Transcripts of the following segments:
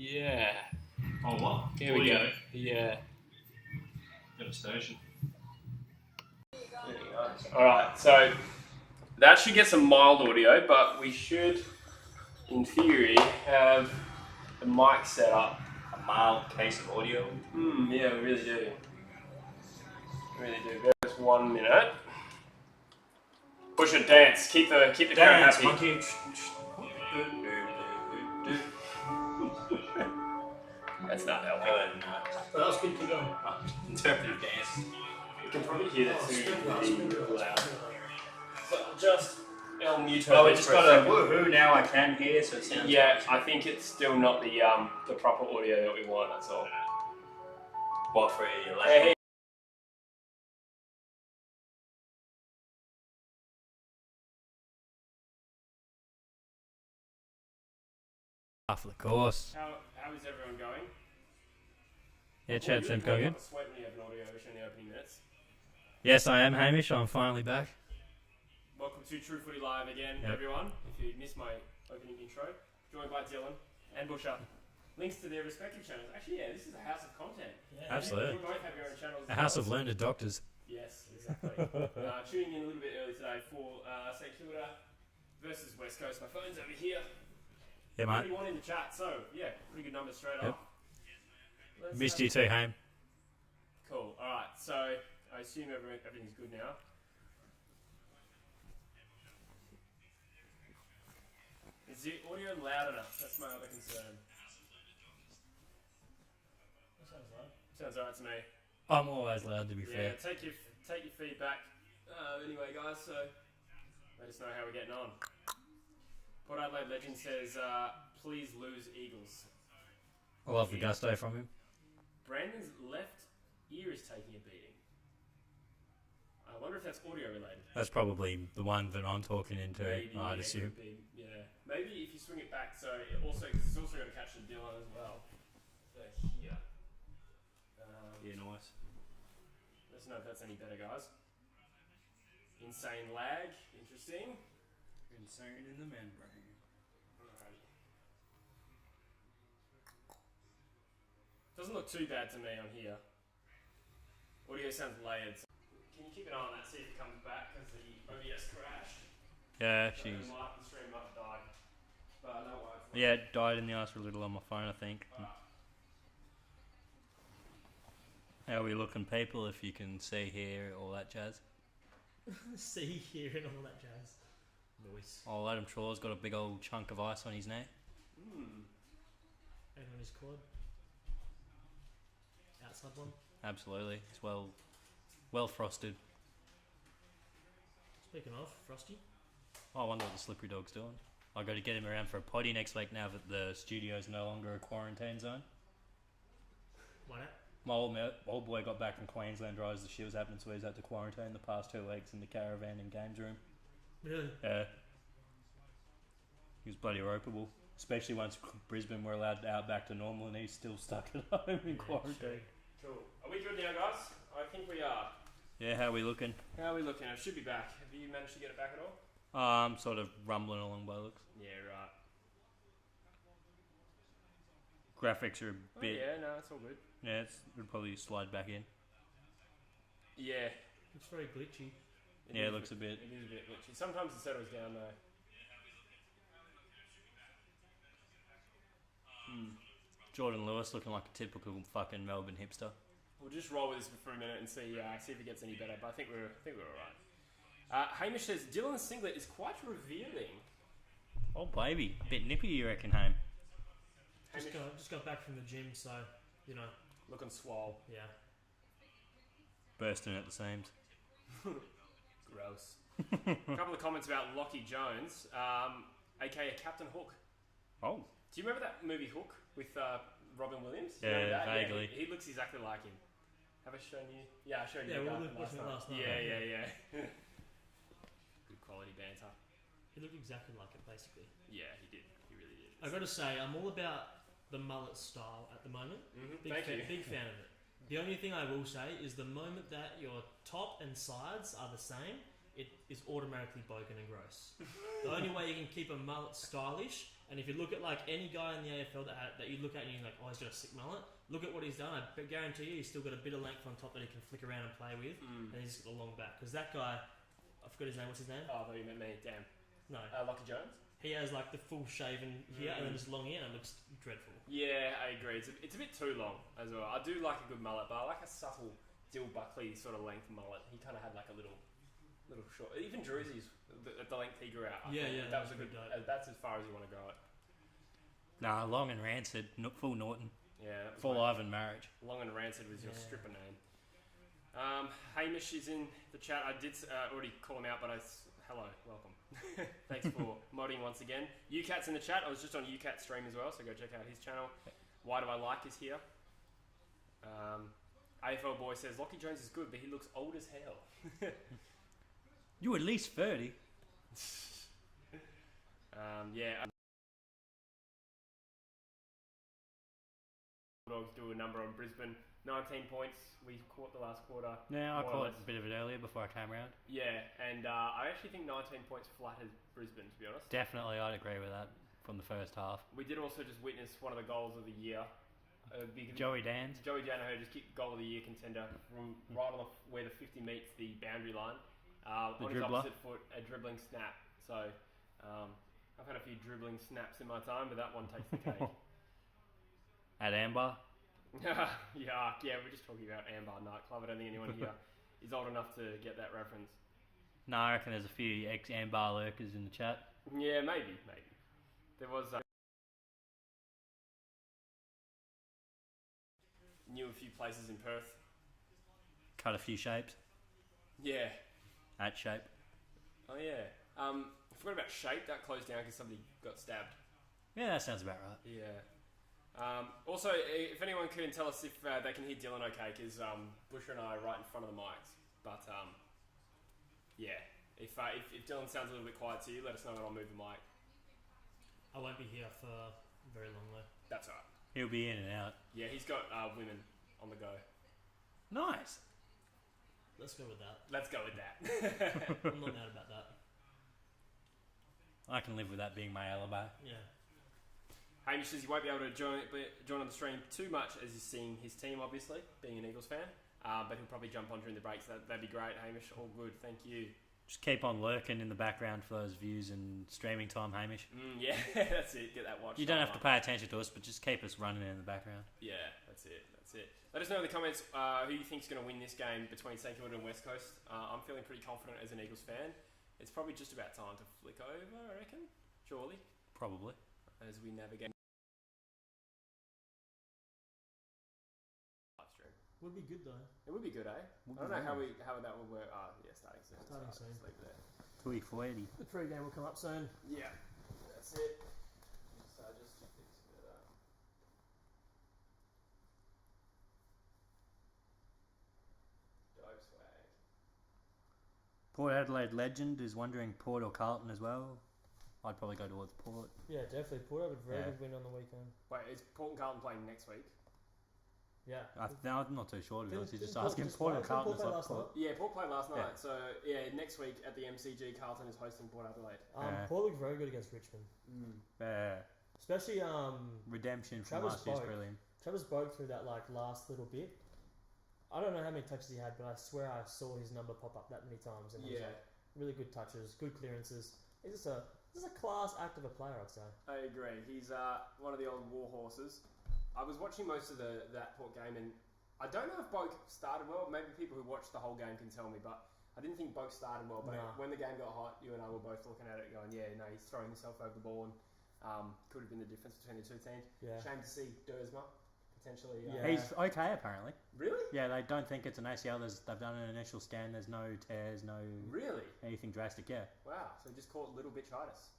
Yeah. Oh, what? Here we go. Yeah. Devastation. Alright, so that should get some mild audio, but we should, in theory, have the mic set up. A mild case of audio. Yeah, we really do. Really do. Just 1 minute. Push it, dance. Keep the crowd happy. Monkey. That's not helping. No. That was good to go. Interpretive dance. You can probably hear that too loud. But just I'll mute Oh, we her just for a got a second. woohoo now. I can hear, so it sounds. Yeah, I think it's still not the proper audio that we want. That's all. What for your laptop? Hey. Half of the course. How is everyone going? Yeah, Chad seems going good. Sweat when you have an audio in the opening minutes. Yes, I am Hamish. I'm finally back. Welcome to True Footy Live again, Yep. everyone. If you missed my opening intro, joined by Dylan and Busher. Links to their respective channels. Actually, yeah, this is a house of content. Yeah. Absolutely. You both have your own channels. A house of learned doctors. Yes, exactly. Tuning in a little bit early today for say Kilda versus West Coast. My phone's over here. Yeah, mate. 31 in the chat, so yeah, pretty good numbers straight Yep. off. Let's Missed have- you too, Ham. Cool. All right. So I assume everything's good now. Is the audio loud enough? That's my other concern. That sounds right. Sounds alright to me. I'm always loud, to be Yeah. fair. Take your feedback. Anyway, guys. So let us know how we're getting on. Port Adelaide Legend says, "Please lose Eagles." I love the gusto from him. Brandon's left ear is taking a beating. I wonder if that's audio related. That's probably the one that I'm talking into, Maybe, I'd it assume. could be, yeah. Maybe if you swing it back, so it also, cause it's also got to catch the Dylan as well. So here. Yeah, nice. Let's know if that's any better, guys. Insane lag. Interesting. Insane in the membrane. Alrighty. Doesn't look too bad to me on here. Audio sounds layered. So can you keep an eye on that, see if it comes back, because the OBS crashed. Yeah, So she's. the stream might have died. But no worries. Yeah, it died in the ass for a little on my phone, I think. How are we looking, people? If you can see, hear, all that jazz. See, hear, and all that jazz. Noise. Oh, Adam Traw's got a big old chunk of ice on his knee. And on his quad. Outside one. Absolutely, it's well frosted. Speaking of, Frosty. Oh, I wonder what the slippery dog's doing. I got to get him around for a potty next week now that the studio's no longer a quarantine zone. Why not? My old boy got back from Queensland right as the shit was happening, so he's had to quarantine the past 2 weeks in the caravan and games room. Really? Yeah. He was bloody ropeable. Especially once Brisbane were allowed out back to normal and he's still stuck at home in quarantine. Cool. Are we good now, guys? I think we are. Yeah, how are we looking? How are we looking? I should be back. Have you managed to get it back at all? Sort of rumbling along by looks. Yeah, right. Graphics are a bit... Oh, yeah, no, it's all good. Yeah, it'll probably slide back in. Yeah. It's very glitchy. Yeah, it looks a bit... It is a bit glitchy. Sometimes it settles down, though. Jordan Lewis looking like a typical fucking Melbourne hipster. We'll just roll with this for a minute and see if it gets any better. But I think we're alright. Hamish says Dylan's singlet is quite revealing. Oh baby, bit nippy you reckon, Hame? Just got back from the gym, so you know. Looking swole. Yeah. Bursting at the seams. Gross. A couple of comments about Lockie Jones, aka Captain Hook. Oh. Do you remember that movie Hook with Robin Williams? You Yeah, remember that? vaguely. Yeah, he looks exactly like him. Have I shown you? Yeah, I showed you. Yeah, we the were guy watching it last night. Yeah. Good quality banter. He looked exactly like it, basically. Yeah, he did. He really did. I got to say, I'm all about the mullet style at the moment. Thank you. Big fan of it. The only thing I will say is the moment that your top and sides are the same, it is automatically bogan and gross. The only way you can keep a mullet stylish, and if you look at like any guy in the AFL that you look at and you're like, oh, he's got a sick mullet, look at what he's done. I guarantee you he's still got a bit of length on top that he can flick around and play with, and he's got a long back. Because that guy, I forgot his name, what's his name? Oh, I thought you meant me, damn. No. Lockie Jones? He has like the full shaven here and then just long here, and it looks dreadful. Yeah, I agree. It's a bit too long as well. I do like a good mullet, but I like a subtle Dill Buckley sort of length mullet. He kind of had like a little short. Even Drewsy's, at the length he grew out. I think that was a good. That's as far as you want to grow it. Nah, long and rancid, full Norton. Yeah, full Ivan marriage. Long and rancid was your stripper name. Hamish is in the chat. I did already call him out, but hello, welcome. Thanks for modding once again. UCat's in the chat. I was just on UCat's stream as well, so go check out his channel. Why Do I Like is here. AFL Boy says, Lockie Jones is good, but he looks old as hell. You at least 30. Yeah. Bulldogs do a number on Brisbane. 19 points. We caught the last quarter. Yeah, I caught a bit of it earlier before I came around. Yeah, and I actually think 19 points flatters Brisbane, to be honest. Definitely, I'd agree with that from the first half. We did also just witness one of the goals of the year. Joey Dans. Joey Danaher just kicked goal of the year contender from right on where the 50 meets the boundary line. On his opposite foot, a dribbling snap. So, I've had a few dribbling snaps in my time, but that one takes the cake. At Amber. Yeah, we're just talking about Amber nightclub. I don't think anyone here is old enough to get that reference. No, I reckon there's a few ex-Amber lurkers in the chat. Yeah, maybe. There was... knew a few places in Perth. Cut a few shapes. Yeah. At Shape. Oh, yeah. I forgot about Shape. That closed down because somebody got stabbed. Yeah, that sounds about right. Yeah. Also, if anyone can tell us if they can hear Dylan okay, because Busher and I are right in front of the mics. But, yeah. If Dylan sounds a little bit quiet to you, let us know and I'll move the mic. I won't be here for very long though. That's alright. He'll be in and out. Yeah, he's got women on the go. Nice. Let's go with that. Let's go with that. I'm not mad about that. I can live with that being my alibi. Yeah. Hamish says he won't be able to join on the stream too much as he's seeing his team, obviously, being an Eagles fan. But he'll probably jump on during the breaks. That'd be great, Hamish. All good, thank you. Just keep on lurking in the background for those views and streaming time, Hamish. Yeah, that's it. Get that watch. You don't have to pay attention to us, but just keep us running in the background. Yeah, that's it. Let us know in the comments who you think's going to win this game between St Kilda and West Coast. I'm feeling pretty confident as an Eagles fan. It's probably just about time to flick over, I reckon. Surely. Probably. As we navigate. Live stream. Would be good though. It would be good, eh? I don't know how that would work. Yeah, starting soon. Starting soon. Just leave it there. Tui Fuedi. The pre-game will come up soon. Yeah, that's it. So just fix it up. Dope swag. Port Adelaide legend is wondering Port or Carlton as well. I'd probably go towards Port. Yeah, definitely. Port had a very good win on the weekend. Wait, is Port and Carlton playing next week? Yeah. I'm not too sure, to be honest. He's just Port asking just Port or play? Carlton. Port played last night? Yeah, Port played last night. Yeah. So, yeah, next week at the MCG, Carlton is hosting Port Adelaide. Port looked very good against Richmond. Especially Redemption from Travis last year's Boak. brilliant. Travis Boak through that last little bit. I don't know how many touches he had, but I swear I saw his number pop up that many times. And it was really good touches, good clearances. He's just a class act of a player, I'd say. I agree. He's one of the old war horses. I was watching most of that Port game, and I don't know if Boak started well. Maybe people who watched the whole game can tell me, but I didn't think Boak started well. But when the game got hot, you and I were both looking at it going, he's throwing himself over the ball, and could have been the difference between the two teams. Yeah. Shame to see Dersma potentially. He's okay, apparently. Really? Yeah, they don't think it's an ACL. They've done an initial scan. There's no tears, no... Really? Anything drastic, yeah. Wow, so he just caught little bitchitis.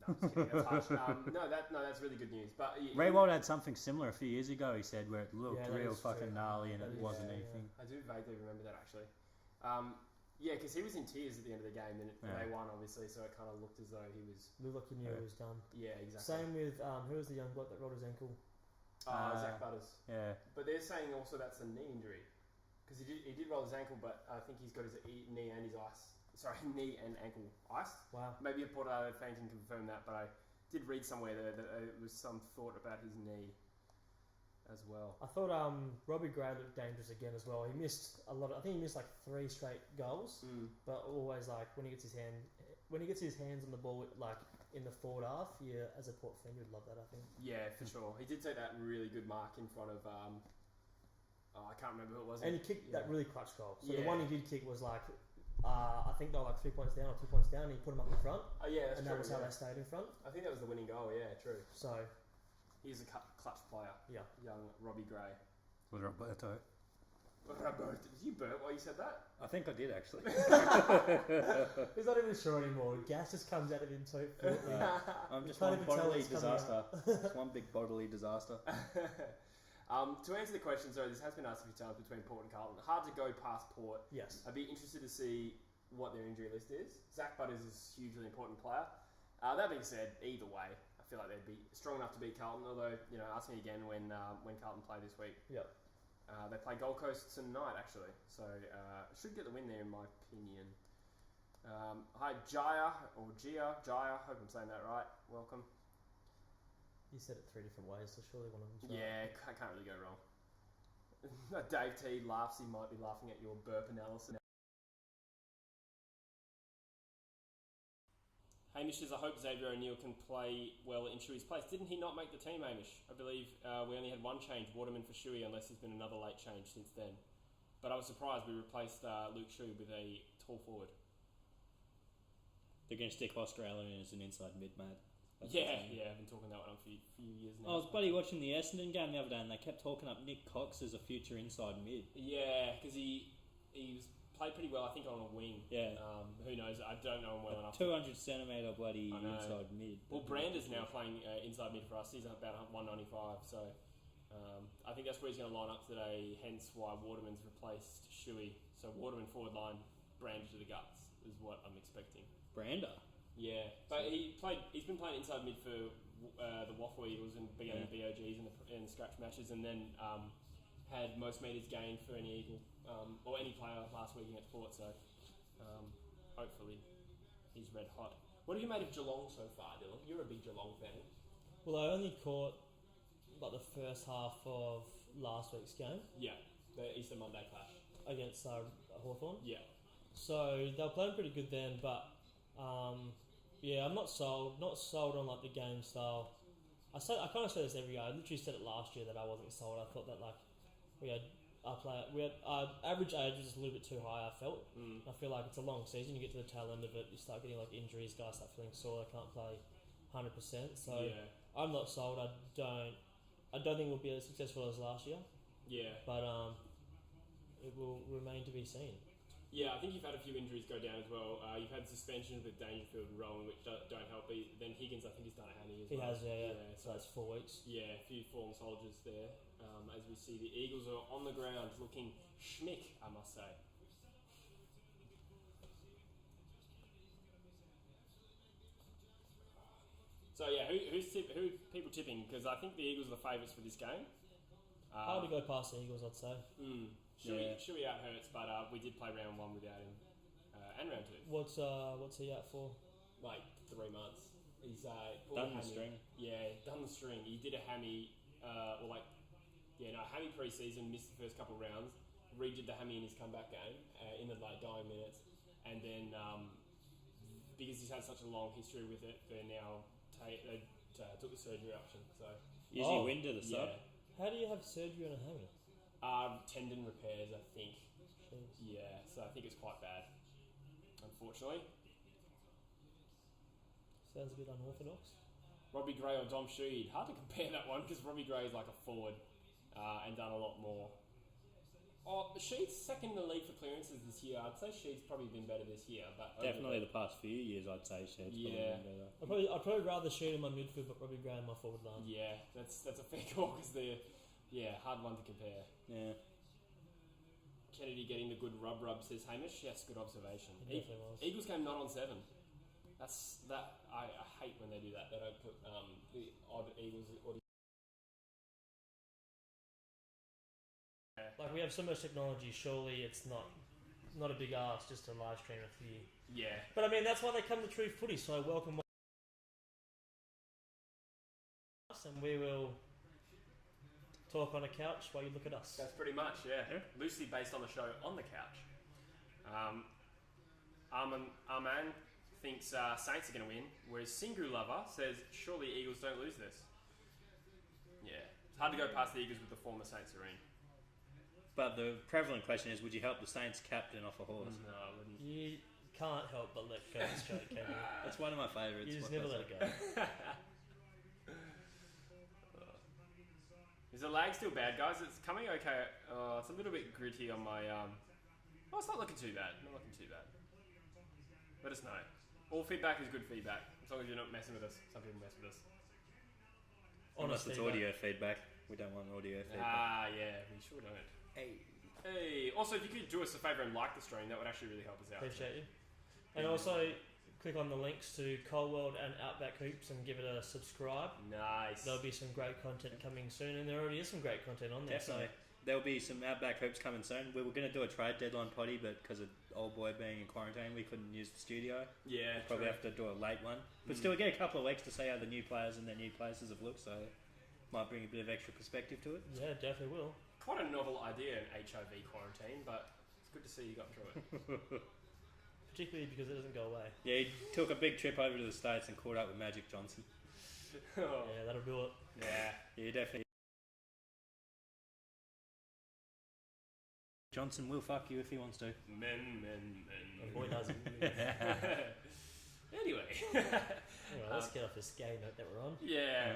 No, I'm just kidding. That's harsh. That's really good news. But Ray Wald had something similar a few years ago, he said, where it looked real fucking gnarly and it wasn't anything. I do vaguely remember that, actually. Because he was in tears at the end of the game, and they won, obviously, so it kind of looked as though he was... Looked like he knew it was done. Yeah, exactly. Same with, who was the young bloke that rolled his ankle? Zach Butters. Yeah. But they're saying also that's a knee injury. Because he did roll his ankle, but I think he's got his knee and his ice knee and ankle ice. Wow. Maybe a Porto fan can confirm that, but I did read somewhere that it was some thought about his knee as well. I thought Robbie Gray looked dangerous again as well. He missed a lot. I think he missed like 3 straight goals, but always like when he gets his hands on the ball, like in the forward half, as a Port fan, you'd love that. I think. Yeah, for sure. He did take that really good mark in front of. I can't remember who it was. And he kicked that really clutch goal. So Yeah. the one he did kick was like, I think they were like 3 points down or 2 points down, and he put them up in front. Oh yeah, that's and true. that was how they stayed in front. I think that was the winning goal. Yeah, true. So He's a clutch player. Yeah. Young Robbie Gray. Roberto. Did you burp while you said that? I think I did actually. he's not even sure anymore. Gas just comes out of him too. I'm just can't one even tell bodily what's coming disaster. It's one big bodily disaster. To answer the question, sorry, this has been asked a few times between Port and Carlton. Hard to go past Port. Yes. I'd be interested to see what their injury list is. Zach Butters is a hugely important player. That being said, either way, I feel like they'd be strong enough to beat Carlton. Although, ask me again when Carlton play this week. Yep. They play Gold Coast tonight, actually. So, should get the win there, in my opinion. Hi, Jaya, or Gia. Hope I'm saying that right. Welcome. You said it 3 different ways, so surely one of them's right. Yeah, I can't really go wrong. Dave T laughs. He might be laughing at your burp analysis. Hamish says, I hope Xavier O'Neill can play well in Shuey's place. Didn't he not make the team, Hamish? I believe we only had one change, Waterman for Shuey, unless there's been another late change since then. But I was surprised we replaced Luke Shuey with a tall forward. They're going to stick Australian as an inside mid, mate. Yeah, I've been talking that one for a few years now. I was bloody watching the Essendon game the other day and they kept talking up Nick Cox as a future inside mid. Yeah, because he was played pretty well, I think, on a wing. Yeah. Who knows? I don't know him well enough. 200 centimetre bloody inside mid. Well, Brander's now playing inside mid for us. He's about 195, so I think that's where he's going to line up today, hence why Waterman's replaced Shuey. So Waterman forward line, Brander to the guts is what I'm expecting. Brander? Yeah, but he's been playing inside mid for the Waffle Eagles and began the BOGs and scratch matches, and then had most metres gained for any Eagle or any player last week against Port. So hopefully he's red hot. What have you made of Geelong so far, Dylan? You're a big Geelong fan. Well, I only caught like the first half of last week's game. Yeah, the Easter Monday clash against Hawthorn. Yeah. So they were playing pretty good then, but I'm not sold on like the game style. I kind of say this every year. I literally said it last year that I wasn't sold. I thought that like our average age was just a little bit too high. I felt. I feel like it's a long season. You get to the tail end of it, you start getting like injuries. Guys start feeling sore. They can't play 100%. So I'm not sold. I don't think we'll be as successful as last year. Yeah. But it will remain to be seen. Yeah, I think you've had a few injuries go down as well. You've had suspensions with Dangerfield and Rowan, which don't help. Then Higgins, I think he's done a hammy as well. He has, yeah. So that's 4 weeks. Yeah, a few fallen soldiers there. As we see, the Eagles are on the ground looking schmick, I must say. So yeah, who people tipping? Because I think the Eagles are the favourites for this game. Hard to go past the Eagles, I'd say. Shuey out hurts, but we did play round 1 without him, and round 2. What's he out for? Like 3 months. He's done the string. Yeah, done the string. He did a hammy, hammy pre-season. Missed the first couple of rounds. Redid the hammy in his comeback game in the dying minutes, and then because he's had such a long history with it, they now took the surgery option. So is he wind to the sub? How do you have surgery on a hammy? Tendon repairs, I think. Jeez. Yeah, so I think it's quite bad, unfortunately. Sounds a bit unorthodox. Robbie Gray or Dom Sheed? Hard to compare that one because Robbie Gray is like a forward and done a lot more. Sheed's second in the league for clearances this year. I'd say Sheed's probably been better this year, but definitely the past few years, I'd say Sheed's probably been better. I'd probably rather Sheed in my midfield, but Robbie Gray in my forward line. Yeah, that's a fair call because they're hard one to compare. Yeah. Kennedy getting the good rub says Hamish. Yes, good observation. It definitely was. Eagles game not on 7. I hate when they do that. They don't put the odd Eagles. Like we have so much technology. Surely it's not not a big ask just to live stream a few. Yeah. But I mean, that's why they come to True Footy, so I welcome us, and we will talk on a couch while you look at us. That's pretty much, yeah. Loosely based on the show On the Couch. Arman thinks Saints are going to win, whereas Singu Lover says, surely Eagles don't lose this. Yeah. It's hard to go past the Eagles with the former Saints are in. But the prevalent question is, would you help the Saints captain off a horse? No, I wouldn't. You can't help but let go straight, can you? That's one of my favourites. You just never let it go. Is the lag still bad, guys? It's coming okay. It's a little bit gritty on my... Oh, it's not looking too bad. Not looking too bad. Let us know. All feedback is good feedback. As long as you're not messing with us. Some people mess with us. Unless it's audio feedback. We don't want audio feedback. Ah, yeah. We sure don't. Hey. Also, if you could do us a favour and like the stream, that would actually really help us out. Appreciate you. And also, click on the links to Cold World and Outback Hoops and give it a subscribe. Nice. There'll be some great content coming soon, and there already is some great content on there. Definitely. There'll be some Outback Hoops coming soon. We were going to do a trade deadline potty, but because of old boy being in quarantine, we couldn't use the studio. Yeah, we'll probably have to do a late one. But still, we get a couple of weeks to see how the new players and their new places have looked, so might bring a bit of extra perspective to it. Yeah, definitely will. Quite a novel idea, an HIV quarantine, but it's good to see you got through it. Particularly because it doesn't go away. Yeah, he took a big trip over to the States and caught up with Magic Johnson. Yeah, that'll do it. Yeah. Yeah, definitely. Johnson will fuck you if he wants to. Men. And boy doesn't. Anyway. Anyway, let's get off this gay note that we're on. Yeah,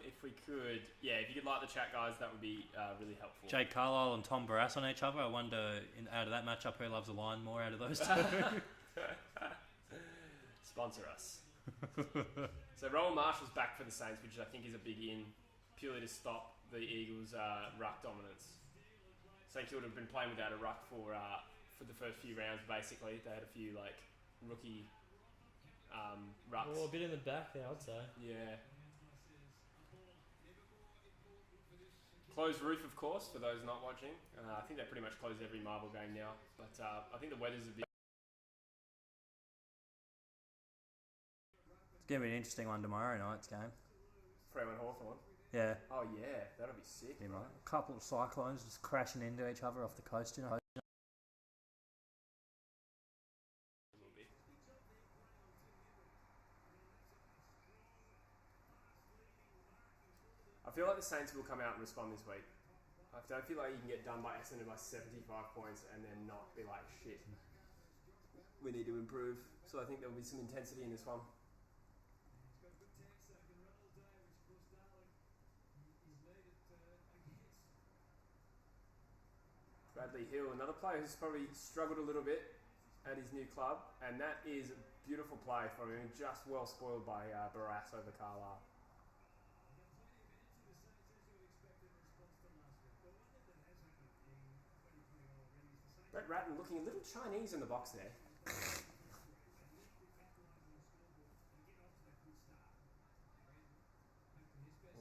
if we could... Yeah, if you could like the chat, guys, that would be really helpful. Jake Carlisle and Tom Barras on each other. I wonder, out of that matchup, who loves the line more out of those two? Sponsor us. So Rowan Marshall's back for the Saints, which I think is a big in, purely to stop the Eagles' ruck dominance. St Kilda have been playing without a ruck for the first few rounds, basically. They had a few, rookie rucks. Well, a bit in the back there, I'd say. Yeah. Closed roof, of course, for those not watching. I think they pretty much close every marble game now. But I think the weather's a bit... It's going to be an interesting one tomorrow night's game. Freeman Hawthorn. Yeah. Oh, yeah. That'll be sick. Yeah, right. A couple of cyclones just crashing into each other off the coast, you know. I feel like the Saints will come out and respond this week. I don't feel like you can get done by Essendon by 75 points and then not be like, shit, we need to improve. So I think there'll be some intensity in this one. Bradley Hill, another player who's probably struggled a little bit at his new club, and that is a beautiful play from him, just well spoiled by Barras over Carlisle. Brett Ratton looking a little Chinese in the box there.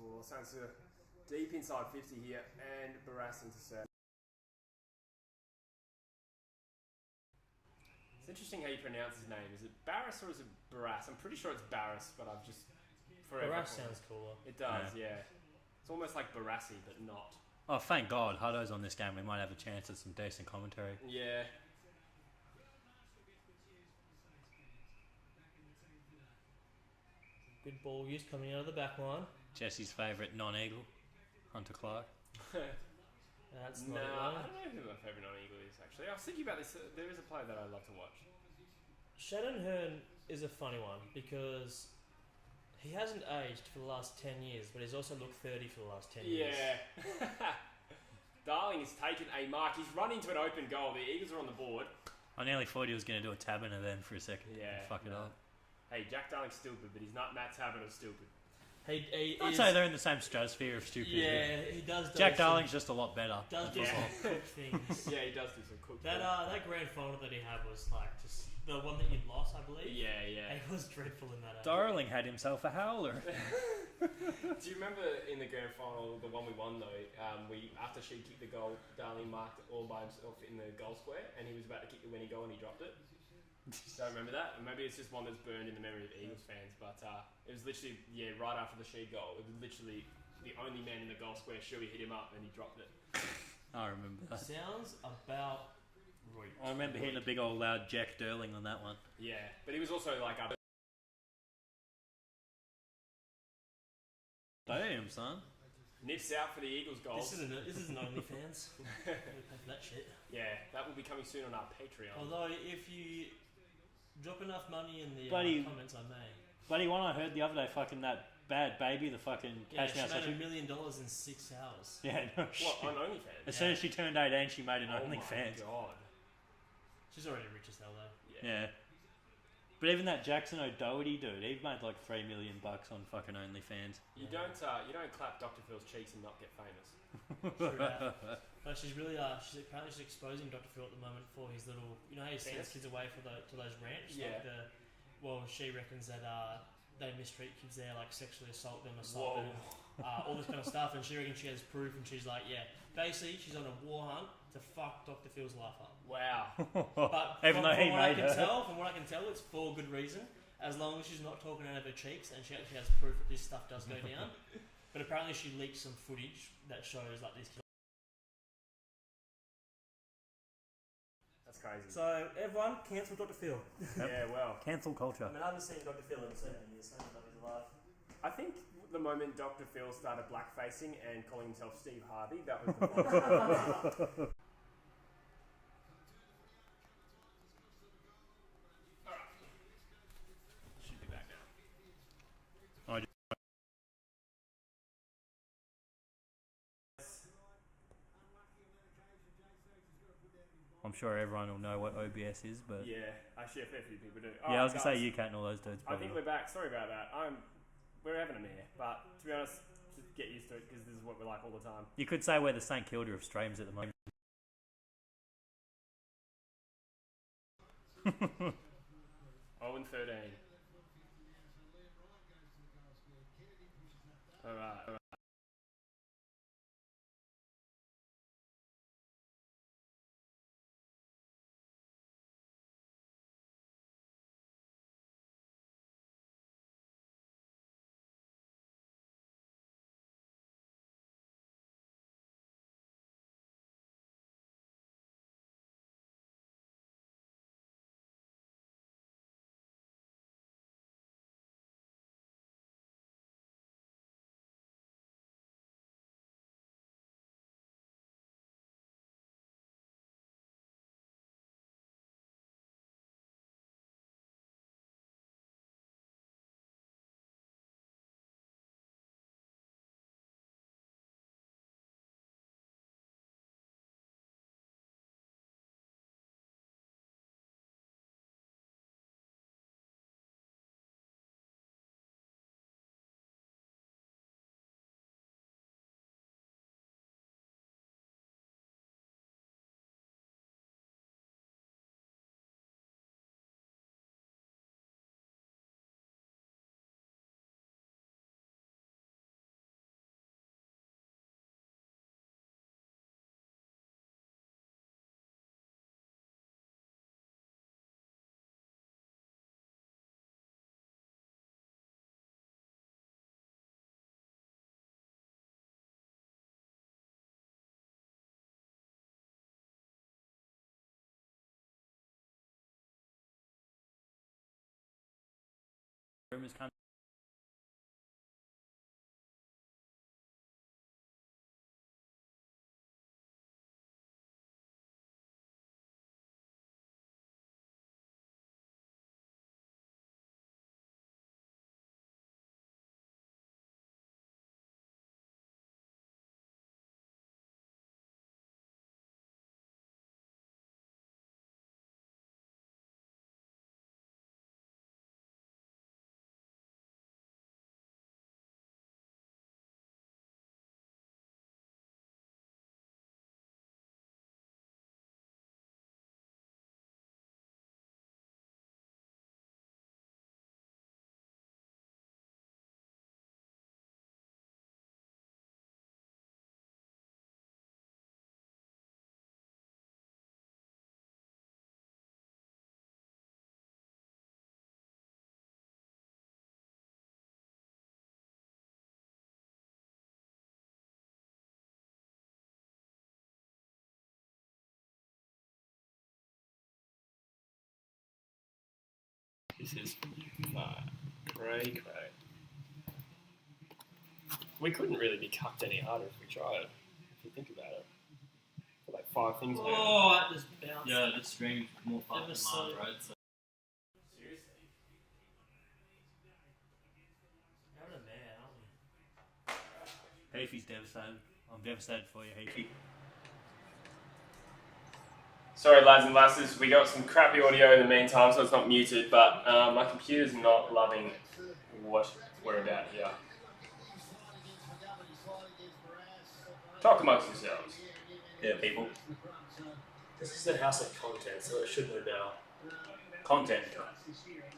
Oh, sounds deep inside 50 here, and Barras intercept. It's interesting how you pronounce his name. Is it Barras or is it Barras? I'm pretty sure it's Barras, but I've just... Barras sounds cooler. It does, yeah. It's almost like Barassi, but not. Oh, thank God, Hutto's on this game. We might have a chance at some decent commentary. Yeah. Good ball use coming out of the back line. Jesse's favourite non-eagle, Hunter Clark. That's No, not I don't know who my favourite non-eagle is, actually. I was thinking about this. There is a player that I love to watch. Shannon Hearn is a funny one because he hasn't aged for the last 10 years, but he's also looked 30 for the last 10 years. Yeah. Darling has taken a mark. He's run into an open goal. The Eagles are on the board. I nearly thought he was going to do a Taberner then for a second. Yeah. Fuck it up. Hey, Jack Darling's stupid, but he's not Matt Taberner stupid. I'd say they're in the same stratosphere of stupidity. Yeah, he does. Jack Darling's just a lot better. Does do some cool things. Yeah, he does do some cool That grand final that he had was like just the one that you lost, I believe. Yeah, yeah. He was dreadful in that. Darling had himself a howler. Do you remember in the grand final, the one we won though? After she kicked the goal, Darling marked all by himself in the goal square, and he was about to kick the winning goal and he dropped it. Don't remember that. And maybe it's just one that's burned in the memory of Eagles fans. But it was literally, right after the Sheed goal. It was literally the only man in the goal square. Shuey hit him up and he dropped it. I remember that. Sounds about right. I remember hitting a big old loud Jack Durling on that one. Yeah, but he was also like up. Damn, son. Nips out for the Eagles goals. This isn't OnlyFans. We pay for that shit. Yeah, that will be coming soon on our Patreon. Although, if you drop enough money in the comments, I may. Bloody one I heard the other day, fucking that bad baby, the fucking Yeah, cash she mouse. made $1 million in 6 hours. Yeah, no shit. What, on OnlyFans? As soon as she turned 18, she made an Oh OnlyFans. my god. She's already rich as hell, though. Yeah. But even that Jackson O'Doherty dude, he made like $3 million on fucking OnlyFans. You don't clap Dr. Phil's cheeks and not get famous. True that. But she's really apparently she's exposing Dr. Phil at the moment for his little, how he sends kids away to those ranches. Yeah. She reckons that they mistreat kids there, like sexually assault them, all this kind of stuff, and she reckons she has proof, and she's like, basically she's on a war hunt to fuck Dr. Phil's life up. Wow. But Even though he made her. From what I can tell, it's for good reason. As long as she's not talking out of her cheeks and she actually has proof that this stuff does go down. But apparently she leaked some footage that shows like these kids. That's crazy. So everyone, cancel Dr. Phil. Yeah, well. Cancel culture. I mean, I haven't seen Dr. Phil in 7 years. I don't know if he's alive. I think the moment Dr. Phil started blackfacing and calling himself Steve Harvey, that was the point. Should be back now. I'm sure everyone will know what OBS is, but Yeah, actually a fair few people do. I was gonna say you can't and all those dudes. I think we're back. Sorry about that. We're having a mare, but to be honest, just get used to it because this is what we're like all the time. You could say we're the St Kilda of streams at the moment. 0-13. All right. Rumors come This is cray. We couldn't really be cucked any harder if we tried. If you think about it. For like 5 things now. Oh, that just bounced. Yeah, the stream's more fun Ever than so- mine, right? So. Seriously? We're having a man, aren't we? Heafy's devastated. I'm devastated for you, Heafy. Sorry, lads and lasses, we got some crappy audio in the meantime, so it's not muted, but my computer's not loving what we're about here. Talk amongst yourselves. Yeah, people. This is the house of content, so it should know better. Content.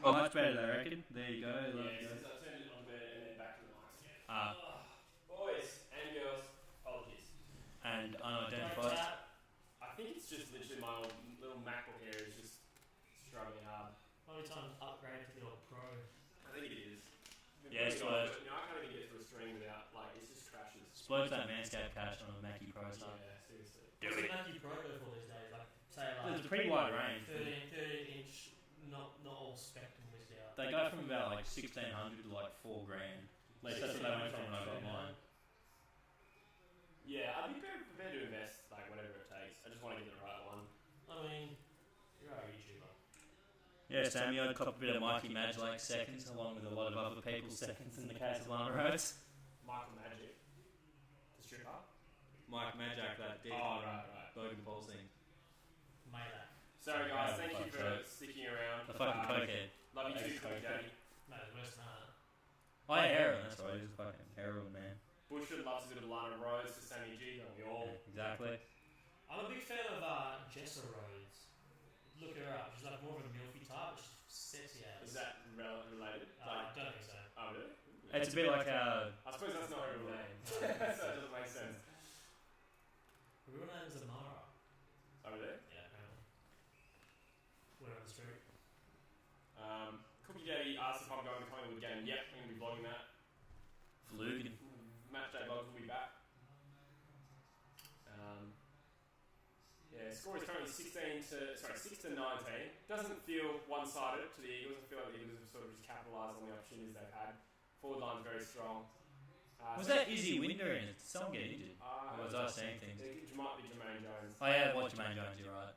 Oh, much better, I reckon. There you go. I turned it on there and then back to the mic. Ah, Boys and girls, apologies. and Great unidentified. chat. I think it's just literally my old little MacBook Air is just struggling hard. Probably time to upgrade to the old Pro. I think it is. Yeah, it's I worth. can't even get to a stream without, like, it just crashes. Splurge that MANSCAPED cash on a Mackie Pro stuff. Yeah, seriously. What's the Mackie Pro go for these days? Like, say There's like a pretty wide range. 13 inch, not all spectrum whizzed out. They go from about like 1600 to like $4 grand. At least that's what they went from when I got mine. Yeah, I'd be prepared to invest, like, whatever it takes. I just want to get the right one. I mean, you're a YouTuber. Yeah, Sammy, I'd cop a bit of Mikey Madge like seconds, along with a lot of other people's seconds in the case of Lana Rose. Michael Magic. The stripper? Mike Majak, that dick. Oh, right. Logan Paul thing. Made that. Sorry, guys, thank you for Fuck, sticking around. The fucking cokehead. Love you too, Coke Daddy. Made it worse than that. Oh, yeah, heroin, that's right, he's a fucking heroin man. Bushwood loves a bit of Lana Rose to Sammy G, don't we all? Yeah, exactly. I'm a big fan of Jessa Rhodes. Look her up. She's like more of a milfy type, but she's sexy as. Is that related? I don't think so. Oh, really? It's a bit like I suppose that's not her real name. So it doesn't make sense. Her real name is Amara. Oh, really? Yeah, apparently. Went on the street. Cookie Daddy asked if I'm going to the Collingwood game. Yep, I'm going to be vlogging that. Flugan. Match day vlogs will be back. Yeah, score is currently 6 to 19. Doesn't feel one-sided to the Eagles. I feel like the Eagles have sort of just capitalised on the opportunities they've had. Forward line's very strong. Was that Izzy Winder in it? Did someone get injured? Or was I saying things? It might be Jermaine Jones. Oh yeah, watch Jermaine Jones, you're right.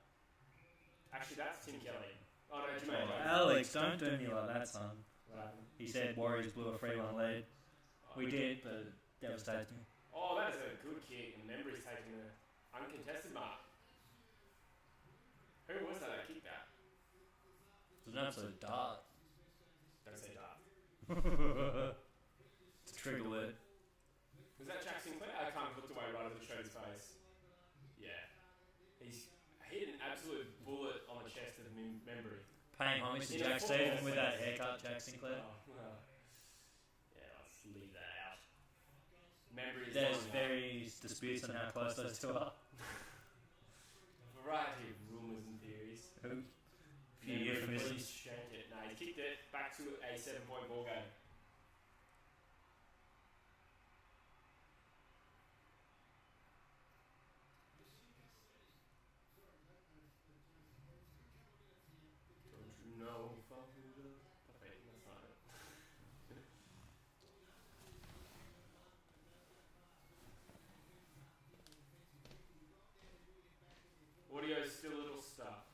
Actually, that's Tim Kelly. Oh no, Jermaine Jones. Alex, don't do me like that, son. What happened? He said Warriors blew a 3-1 lead. We did, but devastated me. Oh, that is a good kick, and Membry's taking an uncontested mark. Who was that kicked that? It was an absolute dart. Don't say dart. It's a trigger word. Was that Jack Sinclair? I kind of looked away right as it showed his face. Yeah. He's hit an absolute bullet on the chest of Membry. Paying homage to Jack Stephen with that haircut, Jack Sinclair. Yeah, let's leave that out. Membry is There's long various disputes on how close those two are. A variety of rumours and theories. Few euphemisms. Shanked it. No, he kicked it back to a 7-point ball game. Don't you know if I'm good? Wait, that's not it. Audio's still a little stuck.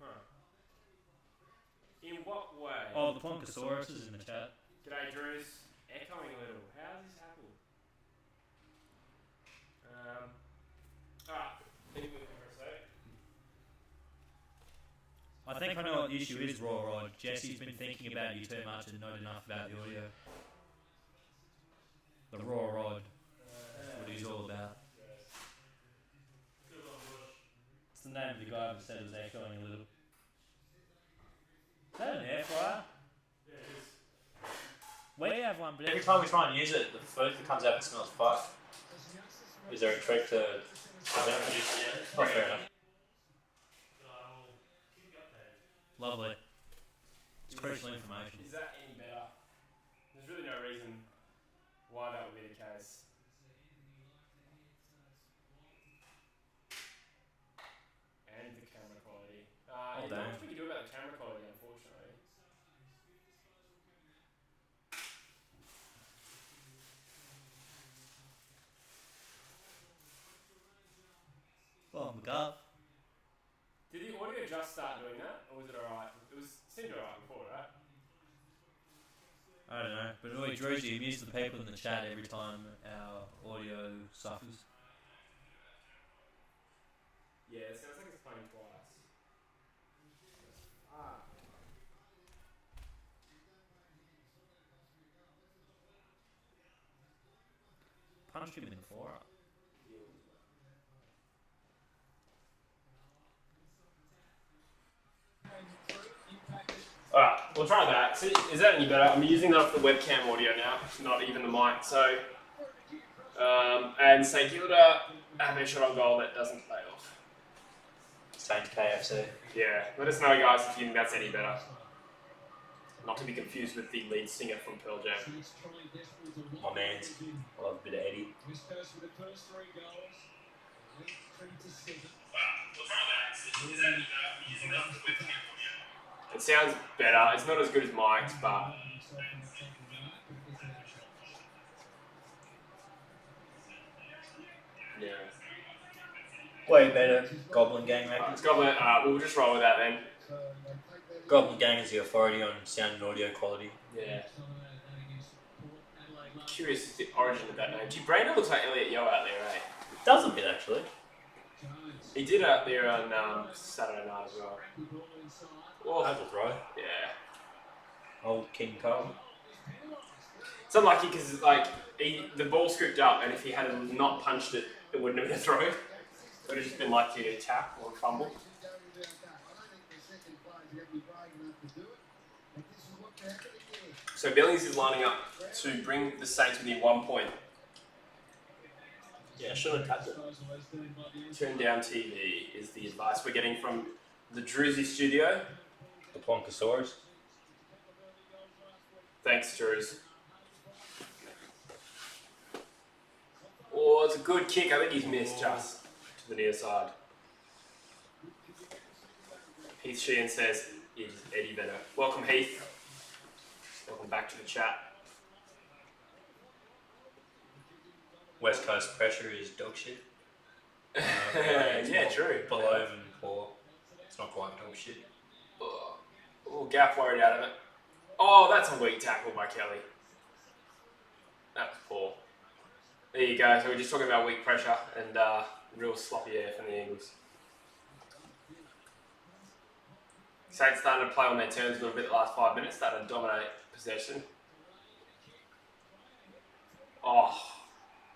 Huh. In what way? Oh, the Plonkosaurus is in the chat. G'day, Drews. Echoing a little. How does this happen? Alright. Think with me for a sec. I think I know what the issue is, Raw Rod. Jesse's been thinking about you too much and not enough about the audio. The Raw Rod. That's what he's all about. It's the name of the guy that said it was echoing a little. Is that an air fryer? Yeah, it is. We have one, but Every time we try and use it, the food that comes out smells fucked. Is there a trick to prevent producing it? Oh, fair enough. lovely. It's crucial information. Is that any better? There's really no reason why that would be the case. And the camera quality. Not much we can do about the camera quality, unfortunately. audio just start doing that, or was it alright? Seemed alright before, right? I don't know, but anyway, Druzy, amuse the people in the chat every time our audio suffers. Yeah, it sounds like it's playing twice. Punch him in the forearm. Alright, we'll try that. See, is that any better? I'm using that off the webcam audio now, not even the mic. So, and St Kilda have a shot on goal that doesn't play off. Same KFC. Yeah, let us know, guys, if you think that's any better. Not to be confused with the lead singer from Pearl Jam. My man's. I love a bit of Eddie. We'll try that. Is that any better? I'm using that off the webcam audio. It sounds better. It's not as good as Mike's, but yeah. Way better. Goblin Gang records. It's Goblin. We'll just roll with that then. Goblin Gang is the authority on sound and audio quality. Yeah. Curious as the origin of that name. Gee, Brandon looks like Elliot Yeo out there, eh? Does a bit actually. He did out there on Saturday night as well. Oh, That's a throw. yeah. Old King Cole. It's unlucky because like the ball scooped up, and if he had not punched it, it wouldn't have been a throw. It would have just been likely to tap or fumble. So Billings is lining up to bring the Saints within 1 point. Yeah, should have tapped it. Turn down TV is the advice we're getting from the Druzy studio. The Plonkosaurus. Thanks, Drews. Oh, it's a good kick. I think he's missed just to the near side. Heath Sheehan says, it is Eddie Vedder. Welcome, Heath. Welcome back to the chat. West Coast pressure is dog shit. Yeah, true. Below and poor. It's not quite dog shit. Oh, Gaff worried out of it. Oh, that's a weak tackle by Kelly. That was poor. There you go. So we're just talking about weak pressure and real sloppy air from the Eagles. Saints started to play on their terms a little bit the last 5 minutes. Started to dominate possession. Oh,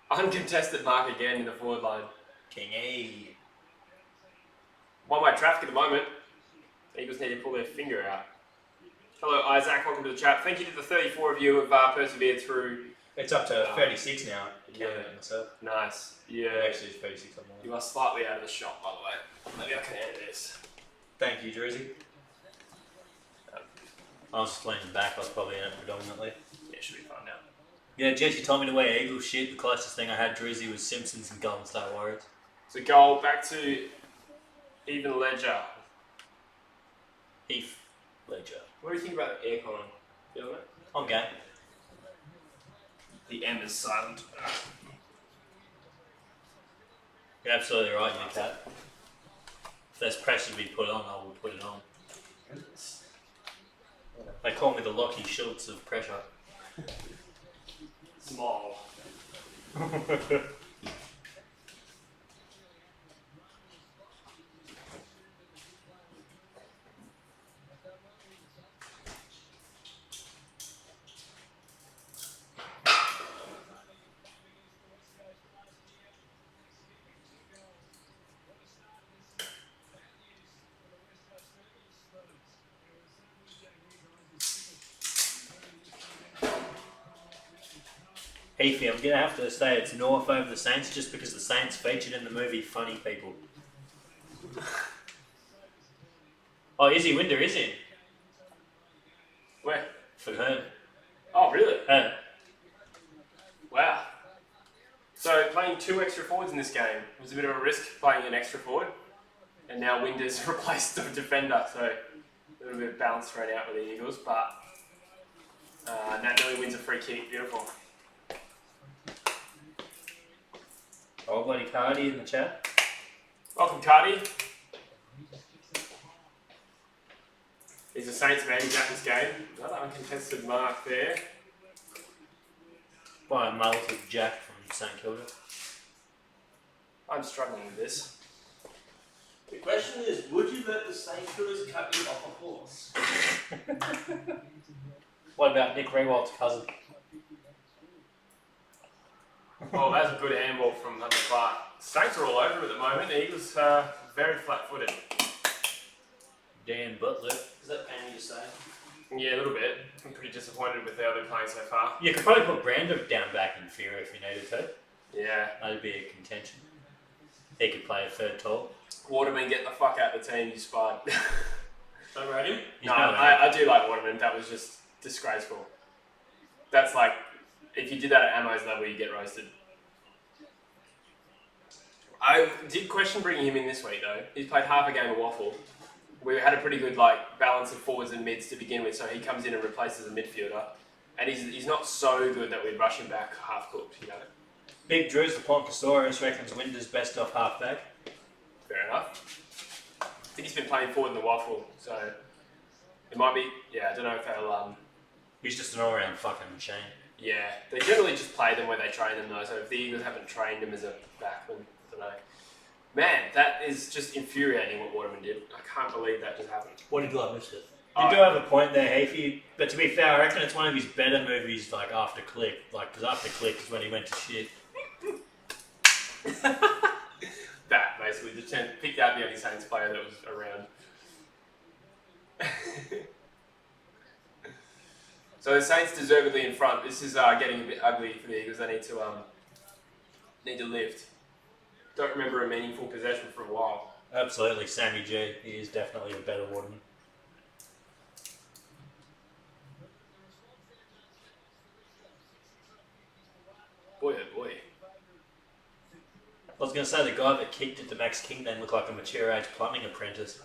uncontested mark again in the forward line. King E. One-way traffic at the moment. Eagles need to pull their finger out. Hello, Isaac. Welcome to the chat. Thank you to the 34 of you who have persevered through. It's up to 36 now. Yeah. Myself. Nice. Yeah. Actually, it's 36 on mine. You are slightly out of the shot, by the way. Maybe I can end this. Thank you, Druzy. I was just leaning back. I was probably in it predominantly. Yeah, should be fine now. Yeah, Jesse told me to wear Eagle shit. The closest thing I had Druzy was Simpsons and Golden State Warriors. So goal back to even Ledger. Heath Ledger. What do you think about the aircon? Feeling it? I'm game. The M is silent. You're absolutely right, you cat. If there's pressure to be put on, I will put it on. They call me the Lockie Schultz of pressure. Small. Heathy, I'm going to have to say it's North over the Saints just because the Saints featured in the movie Funny People. Oh, Izzy Winder is in. Where? For her. Oh, really? Wow. So playing 2 extra forwards in this game was a bit of a risk, playing an extra forward. And now Winder's replaced the defender, so a little bit of balance thrown out with the Eagles, but Nat Nelly wins a free kick. Beautiful. Oh, bloody Cardi in the chat. Welcome, Cardi. He's a Saints man. He's at this game. Another uncontested mark there. By a multi Jack from St Kilda. I'm struggling with this. The question is, would you let the St Kilda's cut you off a horse? What about Nick Rewald's cousin? Oh, that's a good handball from Hunter Clark. Saints are all over him at the moment. The Eagles very flat-footed. Dan Butler. Is that pain to say? Yeah, a little bit. I'm pretty disappointed with how they're playing so far. You could probably put Brando down back in fear if you needed to. Yeah. That'd be a contention. He could play a third tall. Waterman, get the fuck out of the team, you spud. Don't rate him? He's No, not I do like Waterman. That was just disgraceful. That's like, if you did that at Ammo's level, you get roasted. I did question bringing him in this week though. He's played half a game of Waffle. We had a pretty good balance of forwards and mids to begin with, so he comes in and replaces a midfielder. And he's not so good that we'd rush him back half cooked, you know. Big Drews, the Poncasaurus, reckons Winder's best off halfback. Fair enough. I think he's been playing forward in the Waffle, so it might be. Yeah, I don't know if they'll. He's just an all-round fucking machine. Yeah, they generally just play them where they train them though. So if the Eagles haven't trained him as a backman, I don't know. Man, that is just infuriating what Waterman did. I can't believe that just happened. What did I miss it? You do have a point there, Heafy. But to be fair, I reckon it's one of his better movies, after Click. Because after Click is when he went to shit. That basically just picked out the only Saints player that was around. So the Saints deservedly in front. This is getting a bit ugly for the Eagles. They need to lift. Don't remember a meaningful possession for a while. Absolutely, Sammy G. He is definitely a better warden. Boy, oh boy. I was going to say the guy that kicked it to Max King then looked like a mature age plumbing apprentice.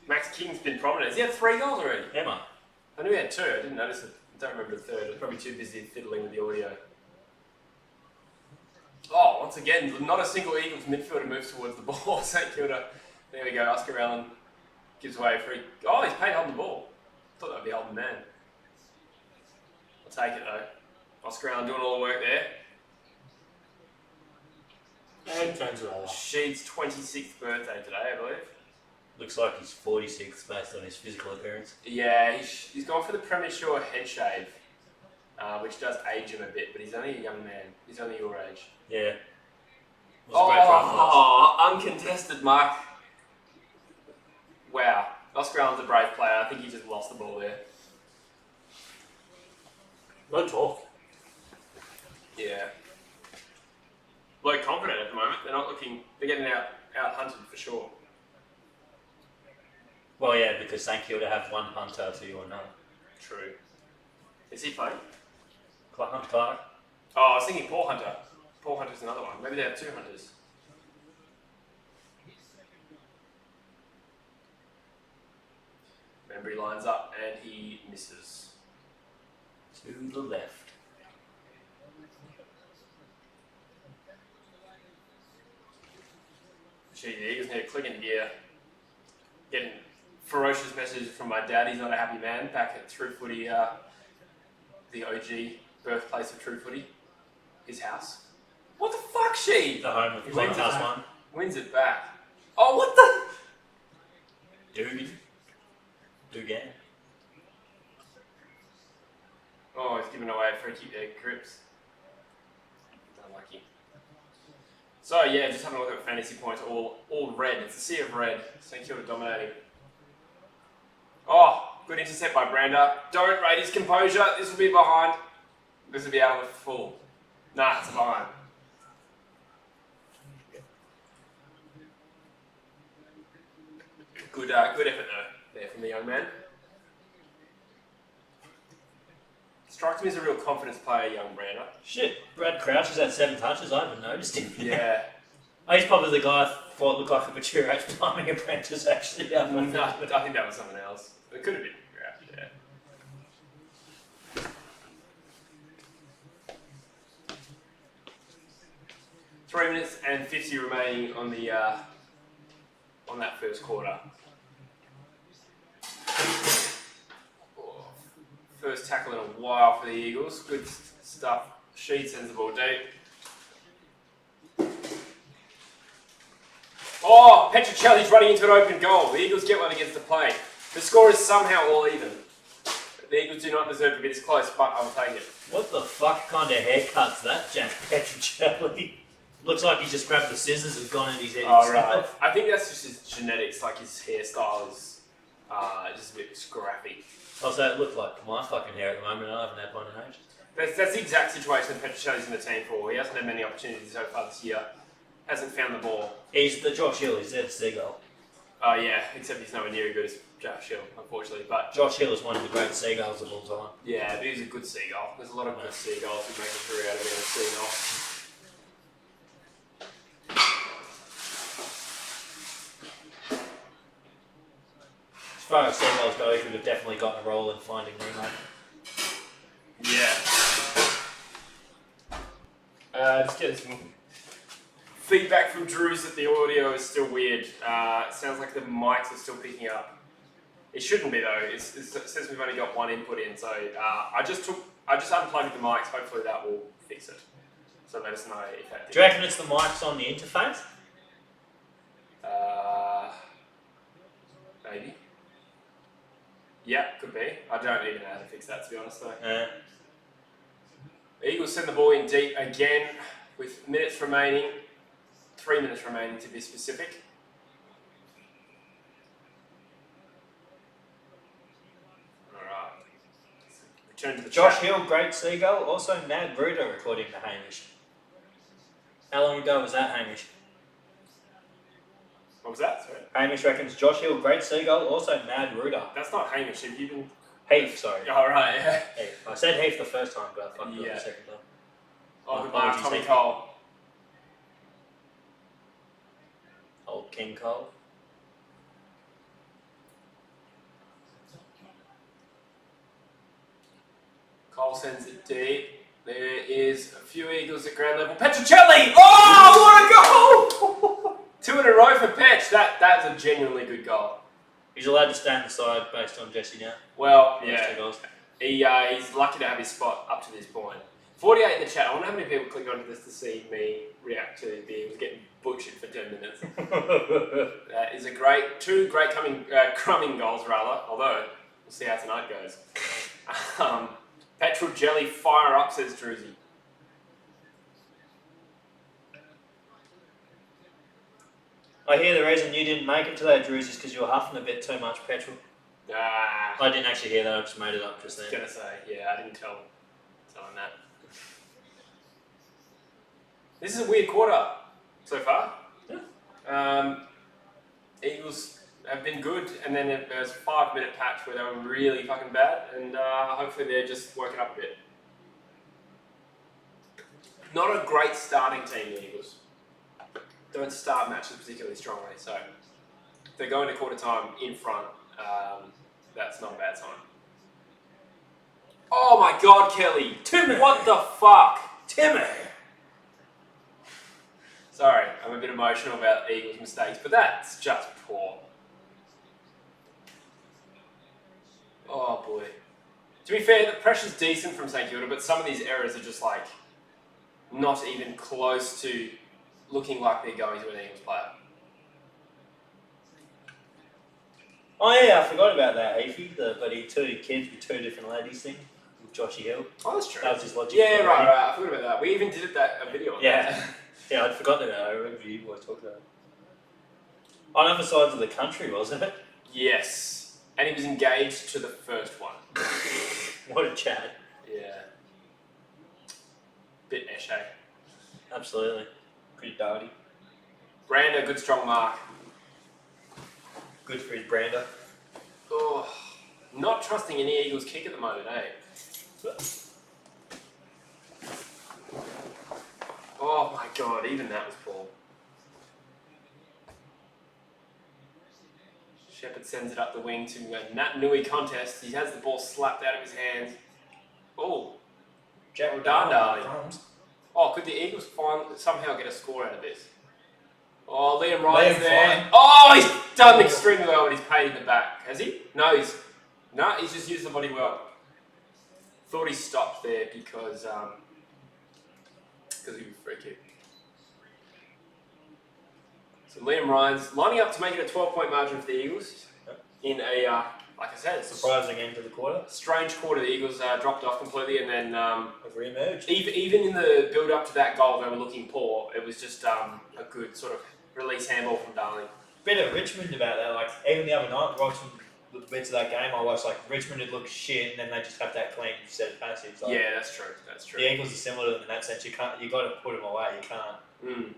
Max King's been prominent. Has he had 3 goals already? Emma. I knew he had 2. I didn't notice it. I don't remember the third. I was probably too busy fiddling with the audio. Oh, once again, not a single Eagles midfielder moves towards the ball. St Kilda. There we go. Oscar Allen gives away a free. Oh, he's paid holding the ball. Thought that would be holding man. I'll take it though. Oscar Allen doing all the work there. And turns it over. Sheed's 26th birthday today, I believe. Looks like he's 46 based on his physical appearance. Yeah, he's gone for the premature head shave, which does age him a bit, but he's only a young man. He's only your age. Yeah. Was a great run for us. Uncontested mark. Wow. Oscar Allen's a brave player. I think he just lost the ball there. No talk. Yeah. Low confident at the moment. They're getting out hunted for sure. Well, yeah, because St Kilda have one punter to your none. True. Is he playing? Hunter Clark. Oh, I was thinking Paul Hunter. Paul Hunter's another one. Maybe they have 2 hunters. Remember, he lines up and he misses. To the left. Gee, the Eagles need to click in gear. Getting ferocious messages from my dad. He's not a happy man. Back at True Footy, the OG birthplace of True Footy. His house. What the fuck, she? The home of He the wins it House back. one. Wins it back. Oh, what the? Dugan. Oh, he's giving away a free kick there, Cripps. Unlucky. So yeah, just having a look at fantasy points, all red. It's a sea of red. St Kilda dominating. Oh, good intercept by Brander. Don't rate his composure. This will be behind. This will be out of the full. Nah, it's behind. Good effort though, there from the young man. Strikes me as a real confidence player, young Brander. Shit, Brad Crouch has had 7 touches. I haven't noticed him. Yeah. Oh, he's probably the guy I thought looked like a mature age plumbing apprentice, actually. No, I think that was someone else. It could have been Crouch, yeah. Three minutes and 50 remaining on the on that first quarter. First tackle in a while for the Eagles. Good stuff. Sheed sends the ball deep. Oh, Petruccelli's running into an open goal. The Eagles get one against the play. The score is somehow all even. The Eagles do not deserve to be this close, but I'll take it. What the fuck kind of haircut's that, Jack Petruccelli? Looks like he just grabbed the scissors and gone in his head. Oh, right. I think that's just his genetics. Like his hairstyle is just a bit scrappy. Oh, so it looked like my fucking hair at the moment. I haven't had one in ages. That's the exact situation that Petruccelli's in the team for. He hasn't had many opportunities so far this year. Hasn't found the ball. He's the Josh Hill. He's their seagull. Oh yeah, except he's nowhere near as good as Josh Hill, unfortunately. But Josh Hill is one of the great seagulls of all time. yeah, but he's a good seagull. There's a lot of good seagulls who make a career out of being a seagull. As far as seagulls go, he could have definitely gotten a role in Finding Nemo. Yeah. Just getting some feedback from Drews that the audio is still weird. It sounds like the mics are still picking up. It shouldn't be though. It says we've only got one input in, so I just unplugged the mics. Hopefully that will fix it. So let us know if that. Do you reckon it's the mics on the interface? Maybe. Yeah, could be. I don't even know how to fix that, to be honest though. Eagles send the ball in deep again with minutes remaining. 3 minutes remaining to be specific. Alright. Return to the Josh chat. Hill, great seagull. Also Mad Ruder, according to Hamish. How long ago was that, Hamish? What was that? Sorry. Hamish reckons Josh Hill, great seagull. Also Mad Ruder. That's not Hamish. Have you been... Heath, sorry. Oh, right, yeah. Heath. I said Heath the first time, but I fucked up Yeah. the second time. Oh, My good mark, apologies, Tommy Heath. Cole. Old King Cole. Cole sends it deep. There is a few Eagles at ground level. Petruccelli! Oh, what a goal! 2 in a row for Petch. That's a genuinely good goal. He's allowed to stay on the side based on Jesse now. Well, Those yeah. two goals. He's lucky to have his spot up to this point. 48 in the chat. I wonder how many people click onto this to see me react to the Eagles getting butchered for 10 minutes. That is a great, two great crumbing goals rather, although we'll see how tonight goes. Petrol Jelly fire up, says Druzy. I hear the reason you didn't make it today, Drews, is because you were huffing a bit too much petrol. I didn't actually hear that, I just made it up just I was then. gonna say, yeah, I didn't tell him that. This is a weird quarter so far. Yeah. Eagles have been good, and then there's a 5-minute patch where they were really fucking bad, and hopefully they're just working up a bit. Not a great starting team, the Eagles. Don't start matches particularly strongly, so if they go into quarter time in front, that's not a bad sign. Oh my god, Kelly! Timmy! What the fuck? Timmy! Sorry, I'm a bit emotional about Eagles' mistakes, but that's just poor. Oh boy. To be fair, the pressure's decent from St Kilda, but some of these errors are just like not even close to looking like they're going to an Eagles player. Oh yeah, I forgot about that, Heafy. The bloody 2 kids with 2 different ladies thing with Joshy Hill. Oh, that's true. That was his logic. Yeah, for right, it. right. I forgot about that. We even did a video on Yeah. that. Yeah, I'd forgotten that. I remember you boys talked about it. On other sides of the country, wasn't it? Yes. And he was engaged to the first one. What a chat. Yeah. Bit eshe. Absolutely. Pretty dirty. Brando, good strong mark. Good for his brander. Oh, not trusting any Eagles kick at the moment, eh? Oh my god, even that was poor. Shepherd sends it up the wing to a Nat Nui contest. He has the ball slapped out of his hands. Oh, Jack Danda. Drums. Oh, could the Eagles somehow get a score out of this? Oh, Liam Ryan's Liam there. fine. Oh, he's done extremely well, but he's paid in the back. Has he? No, he's just used the body well. Thought he stopped there because he was free kick. So Liam Ryan's lining up to make it a 12-point margin for the Eagles in a, like I said, Surprising end to the quarter. Strange quarter. The Eagles dropped off completely, and then Have re-emerged. even in the build-up to that goal, they were looking poor. It was just a good sort of release handball from Darling. Bit of Richmond about that. Like even the other night, watching the bits of that game, I watched like Richmond had looked shit, and then they just have that clean set of passes. Like, Yeah, that's true. That's true. the Eagles are similar to them in that sense. You got to put them away. You can't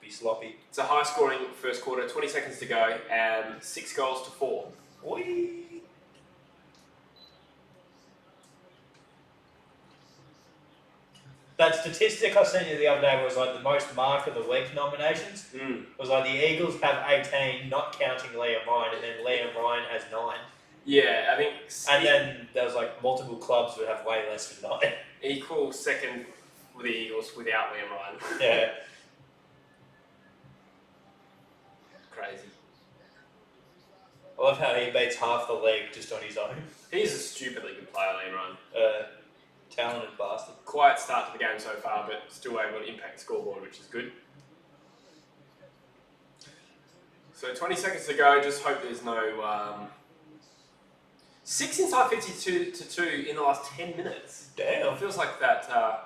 be sloppy. It's a high-scoring first quarter. 20 seconds to go, and 6 goals to 4. Oi. That statistic I sent you the other day was like the most mark of the week nominations. Was like the Eagles have 18, not counting Liam Ryan, and then Liam Ryan has 9. Yeah, I think. And then there was like multiple clubs would have way less than 9. Equal second with the Eagles without Liam Ryan. Yeah. Crazy. I love how he beats half the league just on his own. He's a stupidly good player, Liam Ryan. Talented bastard. Quiet start to the game so far, but still able to impact the scoreboard, which is good. So 20 seconds to go. Just hope there's no 6 inside 52 to 2 in the last 10 minutes. Damn. It feels like that. I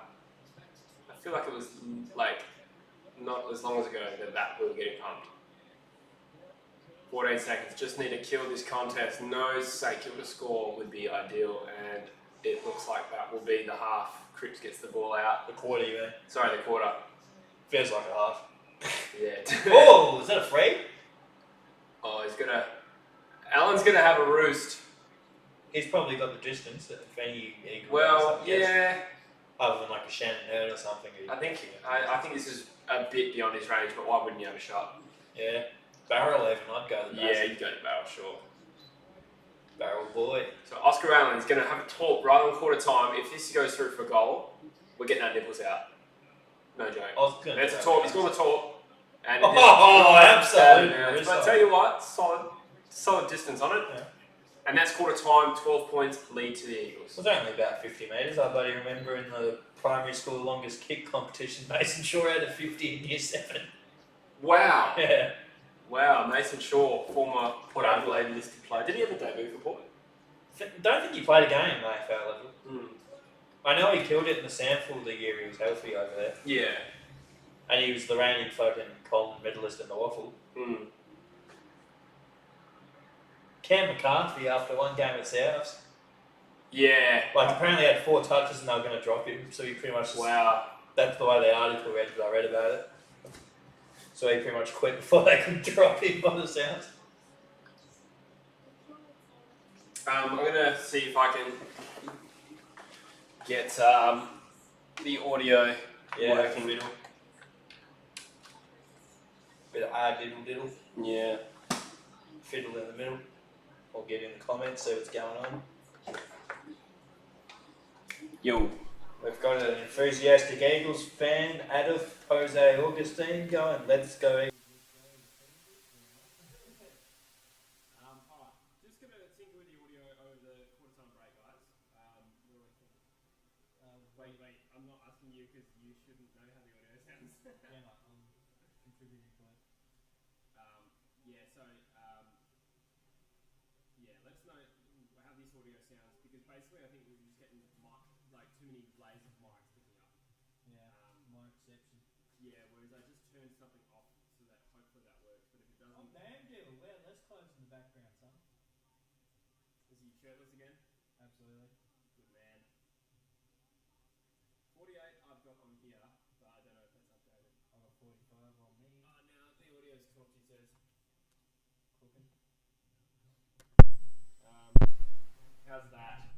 feel like it was like not as long as ago that we were getting pumped. 14 seconds. Just need to kill this contest. No say kill to score would be ideal, and it looks like that will be the half. Cripps gets the ball out. The quarter, you mean? Sorry, the quarter. Feels like a half. Yeah. Oh, is that a free? Oh, Alan's gonna have a roost. He's probably got the distance if any Eagle. Well, yeah. Other than like a Shannon Hurd or something. I think this is a bit beyond his range, but why wouldn't you have a shot? Yeah. Barrel even, I'd go to the Yeah, you'd go to barrel, sure. Barrel boy. So Oscar Allen is going to have a talk right on quarter time. If this goes through for a goal, we're getting our nipples out. No joke. That's a talk. He's going to talk. And absolutely. But I tell you what, solid distance on it. Yeah. And that's quarter time, 12 points, lead to the Eagles. It was only about 50 metres. I bloody remember in the primary school longest kick competition, Mason Shaw had a 50 in year 7. Wow. Yeah. Wow, Mason Shaw, former Port Adelaide listed player. Did he ever debut for Port? Don't think he played a game at AFL level. Mm. I know he killed it in the sample the year he was healthy over there. Yeah. And he was the reigning fucking Coleman medalist in the waffle. Mm. Cam McCarthy after one game at Souths. Yeah. Like apparently had 4 touches and they were going to drop him. So he pretty much... Wow. That's the way the article read, because I read about it. So he pretty much quit before they could drop him by the sounds. I'm going to see if I can get the audio working. Fiddle. Bit of diddle diddle. Yeah. Fiddle in the middle. Or get in the comments, see what's going on. Yo. We've got an enthusiastic Eagles fan, Adolf Jose Augustine, going, let's go Eagles. Alright, just going to tinker with the audio over the quarter time break, guys. What do I think? Wait, I'm not asking you because you shouldn't know how the audio sounds. Yeah, no, I'm contributing to it. Let's know how this audio sounds, because basically I think we're just getting too many layers of mics sticking up. Yeah, my exception. Yeah, whereas I just turned something off so that hopefully that works, but if it doesn't... Oh, damn deal. Wear less clothes in the background, son. Is he shirtless again? Absolutely. Good man. 48 I've got on here, but I don't know if that's updated. I've got 45 on me. Now the audio's talked, he says. Cooking. How's that?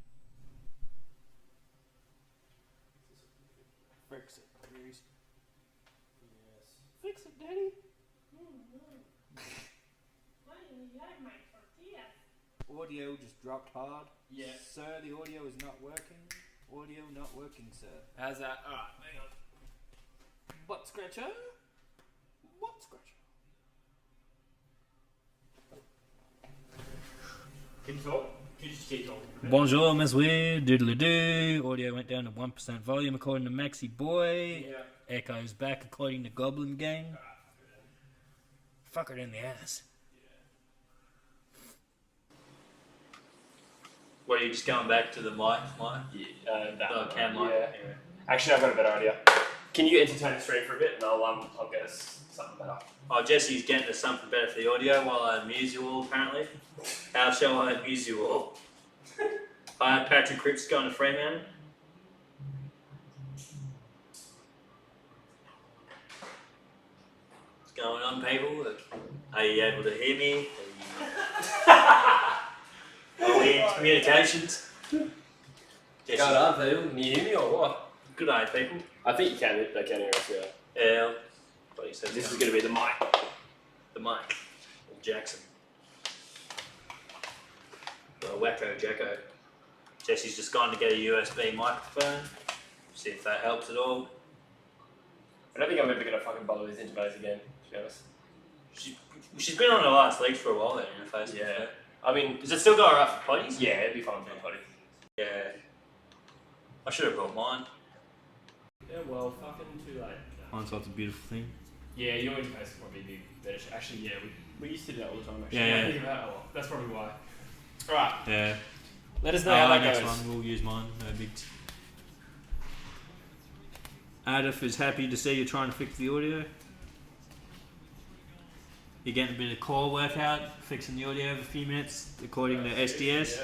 Fix it, please. Yes. Fix it, Daddy. Audio just dropped hard. Yeah. Sir, the audio is not working. Audio not working, sir. How's that? Alright, hang on. What scratcher? What scratcher? Can you talk? You just keep talking. Bonjour, mes oui, doodle-doo. Audio went down to 1% volume according to Maxi Boy. Yeah. Echoes back according to Goblin Gang. Fuck it in the ass. What, are you just going back to the mic? Yeah. The cam mic? Yeah. Anyway. Actually, I've got a better idea. Can you entertain the stream for a bit, and I'll get us something better. Oh, Jesse's getting us something better for the audio while I amuse you all, apparently. How shall I amuse you all? Hi, Patrick Cripps going to Fremantle. What's going on, people? Are you able to hear me? Are we in communications? Jesse. Going on, people? Can you hear me or what? Good day, people. I think you can. They can hear us. Yeah. Yeah. What he said. This is going to be the mic. the mic. Or Jackson. Well, Wacko Jacko. Jesse's just gone to get a USB microphone. See if that helps at all. I don't think I'm ever going to fucking bother with interface again, to be honest. She's been on her last legs for a while there, interface. Yeah. I mean, Does it still go alright for potties? yeah, it'd be fun for anybody. Yeah. I should have brought mine. Yeah, well, fucking too late. Hindsight's a beautiful thing. Yeah, your interface would probably be better. Actually, yeah, we used to do that all the time, actually. Yeah, I yeah. think about it a lot. That's probably why. Alright, Yeah. let us know how that next goes. one, we'll use mine. No big. Adif is happy to see you trying to fix the audio. You're getting a bit of core workout, fixing the audio over a few minutes, according to SDS.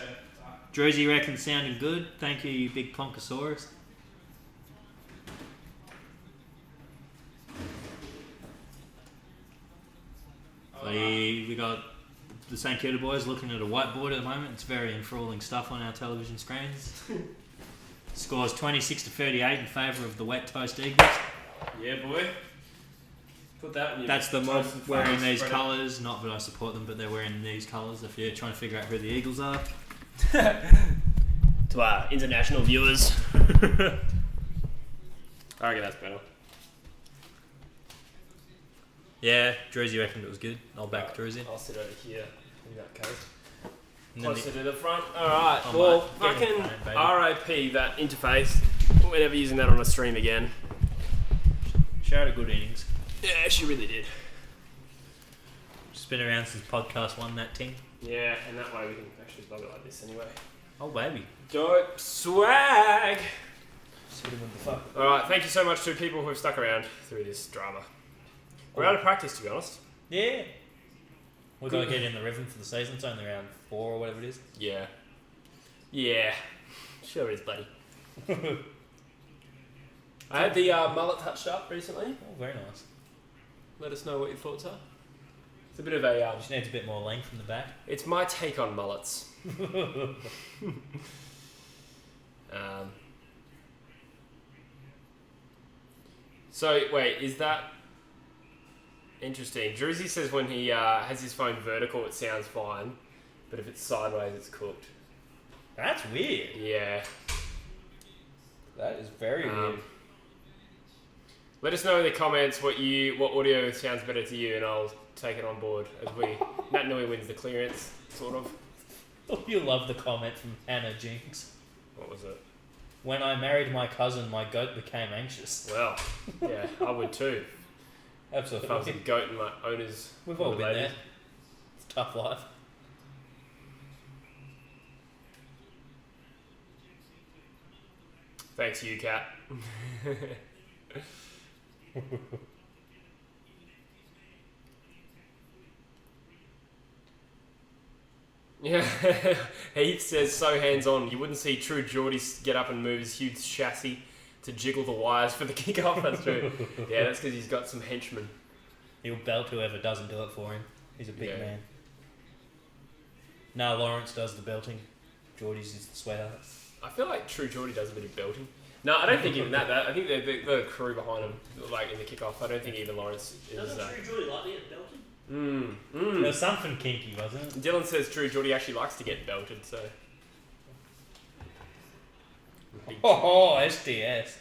Druzy reckons sounding good. Thank you, you big plonkosaurus. We got the St Kilda boys looking at a whiteboard at the moment. It's very enthralling stuff on our television screens. Scores 26 to 38 in favour of the Wet Toast Eagles. Yeah, boy. Put that in your That's the mob toast and wearing face, these spread it. colours. Not that I support them, but they're wearing these colours if you're trying to figure out who the Eagles are. To our international viewers. I reckon that's better. Yeah, Druzy reckoned it was good. I'll back Druzy. I'll sit over here in that case. And then Closer to the front. Alright, Oh, well, mate, get in fucking the frame, RIP that interface. We're never using that on a stream again. she had a good innings. Yeah, she really did. She's been around since podcast 1, that thing. Yeah, and that way we can actually bug it like this anyway. Oh, baby. Dope swag! Sort of with the fuck. Alright, thank you so much to people who have stuck around through this drama. We're out of practice, to be honest. Yeah. We've got to get in the rhythm for the season. It's only around 4 or whatever it is. Yeah. Yeah. Sure is, buddy. I had the mullet touched up recently. Oh, very nice. Let us know what your thoughts are. It's a bit of a... She needs a bit more length in the back. it's my take on mullets. So, wait, is that... Interesting. Druzy says when he has his phone vertical, it sounds fine. But if it's sideways, it's cooked. That's weird. Yeah. That is very weird. Let us know in the comments what audio sounds better to you, and I'll take it on board as Nat Nui wins the clearance, sort of. You love the comment from Hannah Jinx. What was it? When I married my cousin, my goat became anxious. Well, yeah, I would too. If I was a Absolutely. goat and my owners. We've all were been ladies. there. It's a tough life. Thanks, you cat. Yeah, Heath says so hands-on. You wouldn't see true Geordie get up and move his huge chassis to jiggle the wires for the kick-off. That's true. Yeah, that's because he's got some henchmen. He'll belt whoever doesn't do it for him. He's a big Yeah. man. No, Lawrence does the belting. Geordie's is the sweater. I feel like true Geordie does a bit of belting. No, I don't think even that. I think the crew behind him, like in the kick-off, I don't think even Lawrence is... Doesn't True Geordie like to get belted? There was something kinky, wasn't it? Dylan says True Geordie actually likes to get belted, so... Oh, SDS.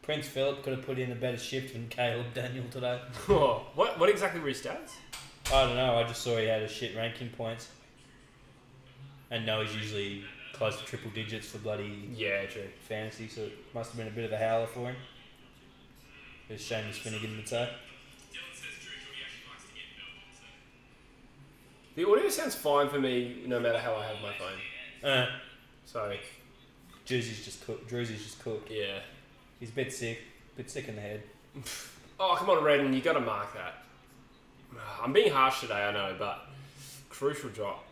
Prince Philip could have put in a better shift than Caleb Daniel today. Oh, what exactly were his stats? I don't know, I just saw he had a shit ranking points. And Noah's usually close to triple digits for bloody Yeah, true. fantasy, so it must have been a bit of a howler for him. As Seamus Finnegan would say. The audio sounds fine for me, no matter how I have my phone. So, Drewsy's just cooked. yeah. He's a bit sick in the head. Oh, come on, Redden, you got to mark that. I'm being harsh today, I know, but crucial drop.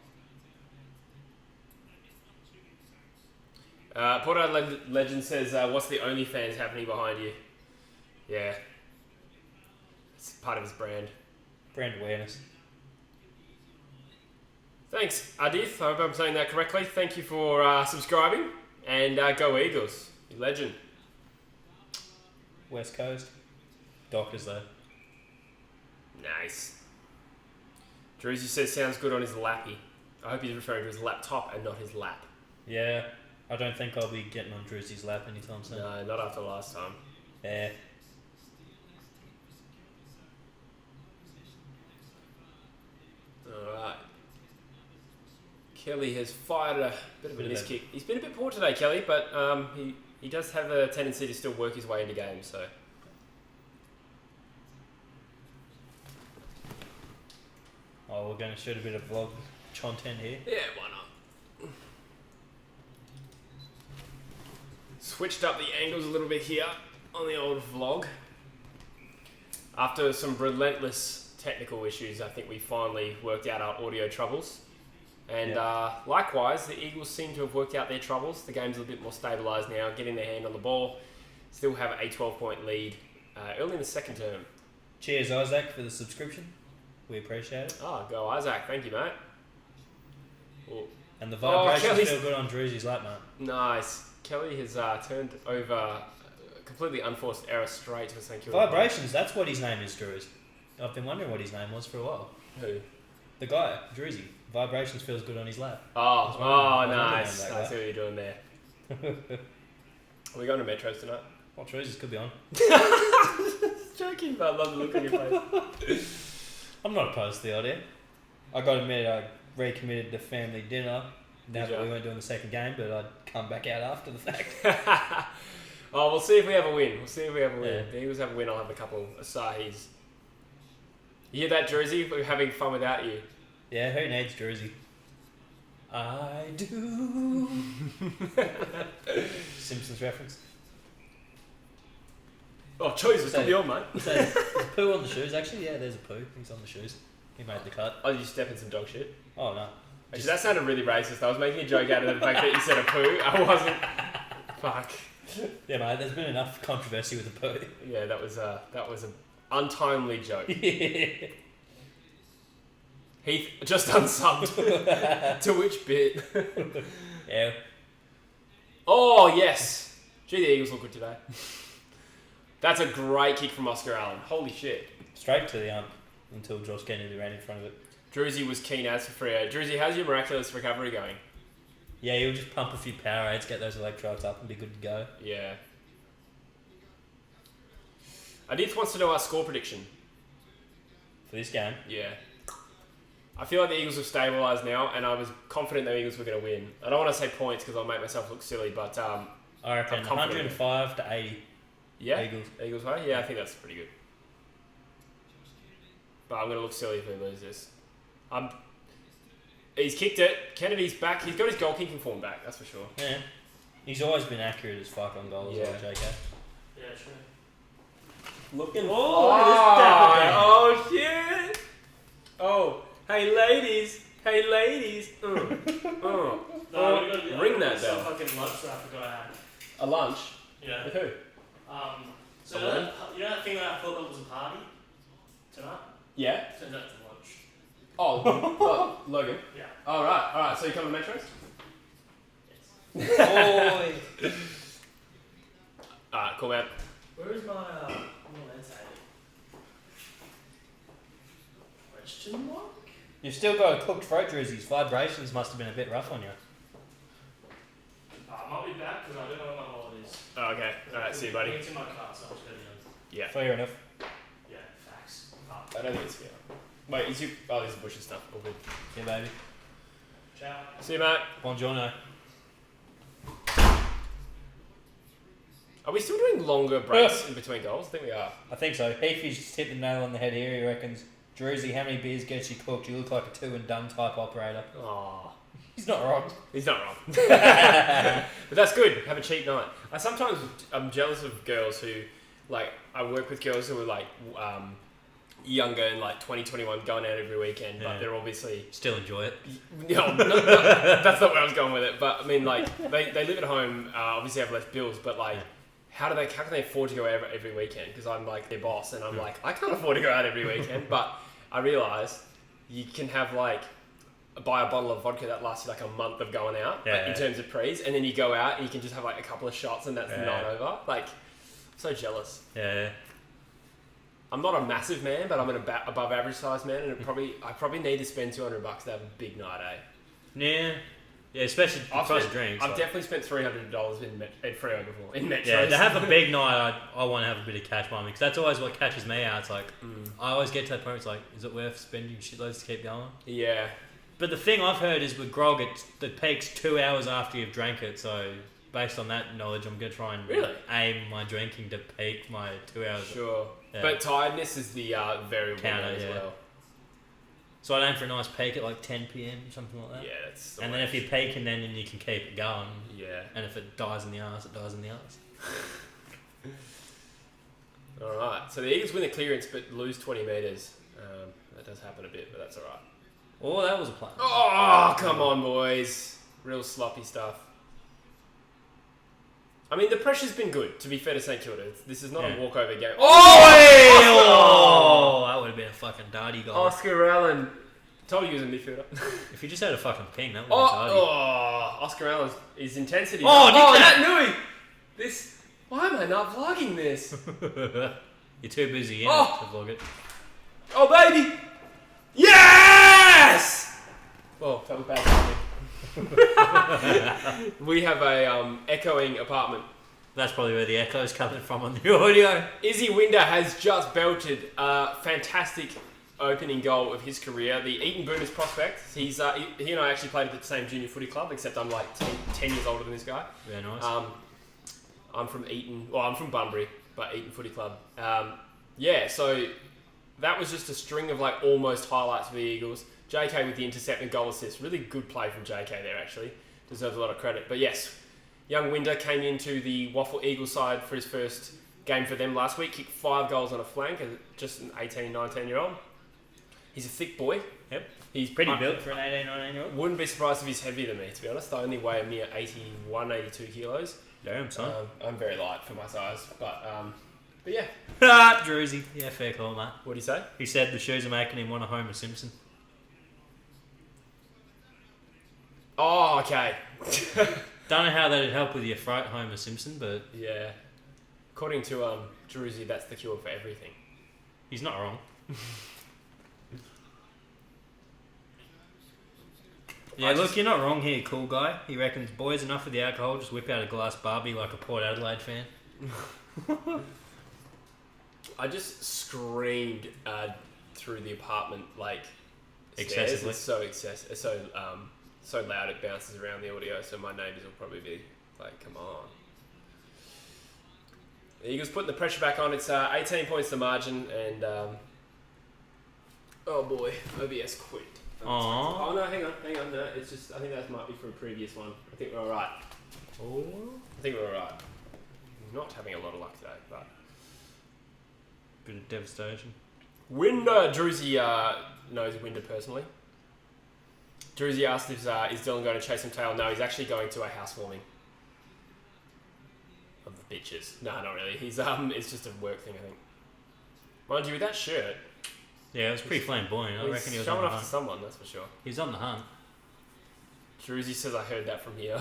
Port Adelaide Legend says, what's the OnlyFans happening behind you? Yeah. It's part of his brand. Brand awareness. Thanks, Adith. I hope I'm saying that correctly. Thank you for subscribing. And go Eagles. You legend. West Coast. Doctors though. Nice. Druzy says sounds good on his lappy. I hope he's referring to his laptop and not his lap. Yeah, I don't think I'll be getting on Drewsy's lap anytime soon. No, not after last time. Yeah. Alright. Kelly has fired a bit of a miss kick. He's been a bit poor today, Kelly, but he does have a tendency to still work his way into games, so. Oh, we're going to shoot a bit of vlog content here. Yeah, why not? Switched up the angles a little bit here on the old vlog. After some relentless technical issues, I think we finally worked out our audio troubles. And likewise, the Eagles seem to have worked out their troubles. The game's a little bit more stabilised now, getting their hand on the ball. Still have a 12-point lead early in the second term. Cheers, Isaac, for the subscription. We appreciate it. Oh, go Isaac. Thank you, mate. Oh. And the vibrations Kelly's- feel good on Drewsy's lap, mate. Nice. Kelly has turned over a completely unforced error straight to a thank you. Vibrations, that's what his name is, Drews. I've been wondering what his name was for a while. Who? The guy, Drewsy. Vibrations feels good on his lap. Oh, nice. that I guy. see what you're doing there. Are we going to Metros tonight? Well, Drewsy's could be on. Joking, but I love the look on your face. I'm not opposed to the idea. I got to admit, I recommitted to family dinner now that we weren't doing the second game, but I'd come back out after the fact. Oh, we'll see if we have a win. Yeah. The Eagles have a win, I'll have a couple Asahis. You hear that, Druzy? We're having fun without you. Yeah, who needs Drewsy? I do. Simpsons reference. Oh, Jesus, could be on, mate. There's a poo on the shoes, actually. Yeah, there's a poo. He's on the shoes. He made the cut. Oh, did you step in some dog shit? Oh, no. Actually, that sounded really racist. I was making a joke out of the fact that you said a poo. I wasn't. Fuck. Yeah, mate, there's been enough controversy with the poo. Yeah, that was an untimely joke. Heath just unsubbed. To which bit? Yeah. Oh, yes. Gee, the Eagles look good today. That's a great kick from Oscar Allen. Holy shit. Straight to the ump until Josh Kennedy ran in front of it. Druzy was keen as for Freo. Druzy, how's your miraculous recovery going? Yeah, he'll just pump a few Powerades, get those electrolytes up and be good to go. Yeah. Adith wants to know our score prediction. For this game. Yeah. I feel like the Eagles have stabilised now, and I was confident the Eagles were going to win. I don't want to say points because I'll make myself look silly, but I reckon I'm confident. 105 to 80. Yeah, Eagles. way? Yeah, I think that's pretty good. But I'm going to look silly if we lose this. He's kicked it. Kennedy's back. He's got his goal kicking form back, that's for sure. Yeah. He's always been accurate as fuck on goals, Yeah. like JK. Yeah, true. Looking Oh, shit! Oh, hey ladies! No, Ring that bell. Fucking lunch that I forgot I had. A lunch? Yeah. With who? So you know that thing that I thought that was a party tonight? Yeah. Turns out it's lunch. Oh, Logan. Yeah. Alright, so you come to Metros? Yes. Oi! Alright, cool, man. Where is my landscape? Question mark? You've still got a cooked throat, Drizzy's vibrations must have been a bit rough on you. I might be back because I don't know where my wallet is. Oh, okay. Alright, see you, buddy. It's in my car, so I'm just going to Yeah. Fair enough. Yeah, facts. I don't think it's here. Wait, is you... Oh, there's the bushes stuff. All good. Yeah, baby. Ciao. See you, mate. Buongiorno. Are we still doing longer breaks in between goals? I think we are. I think so. Heafy's just hit the nail on the head here. He reckons, Druzy, how many beers gets you cooked? You look like a 2 and done type operator. Oh, He's not wrong. he's not wrong. But that's good. Have a cheap night. I'm jealous of girls who, like, I work with girls who are like younger and like 20, 21, going out every weekend, but they're obviously Still enjoy it. No, that's not where I was going with it. But I mean, like, they live at home, obviously have less bills, but like, how can they afford to go out every weekend? Because I'm like their boss, and I'm like, I can't afford to go out every weekend. But I realise you can have like buy a bottle of vodka that lasts you like a month of going out, like, in terms of prees, and then you go out and you can just have like a couple of shots, and that's the night over. Like, I'm so jealous. Yeah. I'm not a massive man, but I'm an above average size man, and I probably need to spend $200 to have a big night, eh? Yeah, especially the price of drinks. I've definitely spent $300 in Freo before, in Metros. Yeah, to have a big night, I want to have a bit of cash behind me, because that's always what catches me out. It's like, I always get to that point, it's like, is it worth spending shitloads to keep going? Yeah. But the thing I've heard is with grog, the peak's 2 hours after you've drank it, so based on that knowledge, I'm going to try and aim my drinking to peak my 2 hours. Sure. Yeah. But tiredness is the variable Counter, as well. So I'd aim for a nice peak at like 10 PM, something like that. Yeah, that's And then if you peak and then you can keep it going. Yeah. And if it dies in the arse, it dies in the arse. Alright, so the Eagles win the clearance but lose 20 metres. That does happen a bit, but that's alright. Oh, that was a plan. Oh, come on, boys. Real sloppy stuff. I mean, the pressure's been good, to be fair to St Kilda. This is not a walkover game. Oh, that would have been a fucking dirty goal. Oscar Allen. Told you he was a midfielder. If you just had a fucking ping, that would have been dirty. Oscar Allen's his intensity. That Nui! This. Why am I not vlogging this? You're too busy to vlog it. Oh, baby! Yes! Well, that was bad for me. We have a echoing apartment. That's probably where the echo's coming from on the audio. Izzy Winder has just belted a fantastic opening goal of his career. The Eton Boomers prospect. He and I actually played at the same junior footy club, except I'm like 10 years older than this guy. Very nice. I'm from Eton. Well, I'm from Bunbury, but Eton Footy Club. So that was just a string of like almost highlights for the Eagles. JK with the intercept and goal assist. Really good play from JK there, actually. Deserves a lot of credit. But yes, young Winder came into the Waffle Eagles side for his first game for them last week. Kicked 5 goals on a flank as just an 18, 19-year-old. He's a thick boy. Yep. He's Pretty built for an 18, 19-year-old. Wouldn't be surprised if he's heavier than me, to be honest. I only weigh a mere 81, 82 kilos. Damn, son. I'm very light for my size, but yeah. Druzy. Yeah, fair call, mate. What do you say? He said the shoes are making him want a Homer Simpson. Oh, okay. Don't know how that'd help with your throat, Homer Simpson, but Yeah. According to Druzy, that's the cure for everything. he's not wrong. Yeah, look, you're not wrong here, cool guy. He reckons, boys, enough of the alcohol, just whip out a glass Barbie like a Port Adelaide fan. I just screamed through the apartment like Excessively. It's so excessive, so loud it bounces around the audio. So my neighbours will probably be like, "Come on." The Eagles putting the pressure back on. It's 18 points the margin, and oh boy, OBS quit. Aww. Oh no, hang on. No, it's just I think that might be for a previous one. I think we're all right. Oh. I think we're all right. Not having a lot of luck today, but Bit of devastation. Winder, Druzy knows Winder personally. Druzy asked if is Dylan going to chase him tail. No, he's actually going to a housewarming of the bitches. No, not really. He's it's just a work thing, I think. Mind you, with that shirt, Yeah, it was pretty flamboyant. I reckon he was on showing the off to hunt. someone, that's for sure. He was on the hunt. Druzy says I heard that from here.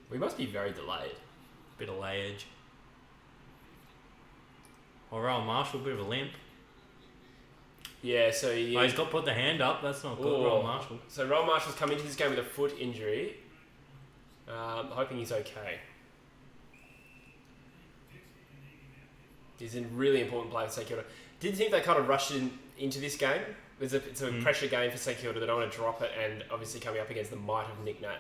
We must be very delayed. Bit of layage. Or Rowan Marshall, bit of a limp. Yeah, so Oh, he's got put the hand up. That's not good, Ooh. Rowan Marshall. So Rowan Marshall's come into this game with a foot injury. Hoping he's okay. He's a really important player for St Kilda. Did you think they kind of rushed into this game? It's a pressure game for St Kilda. They don't want to drop it, and obviously coming up against the might of Nick Nat.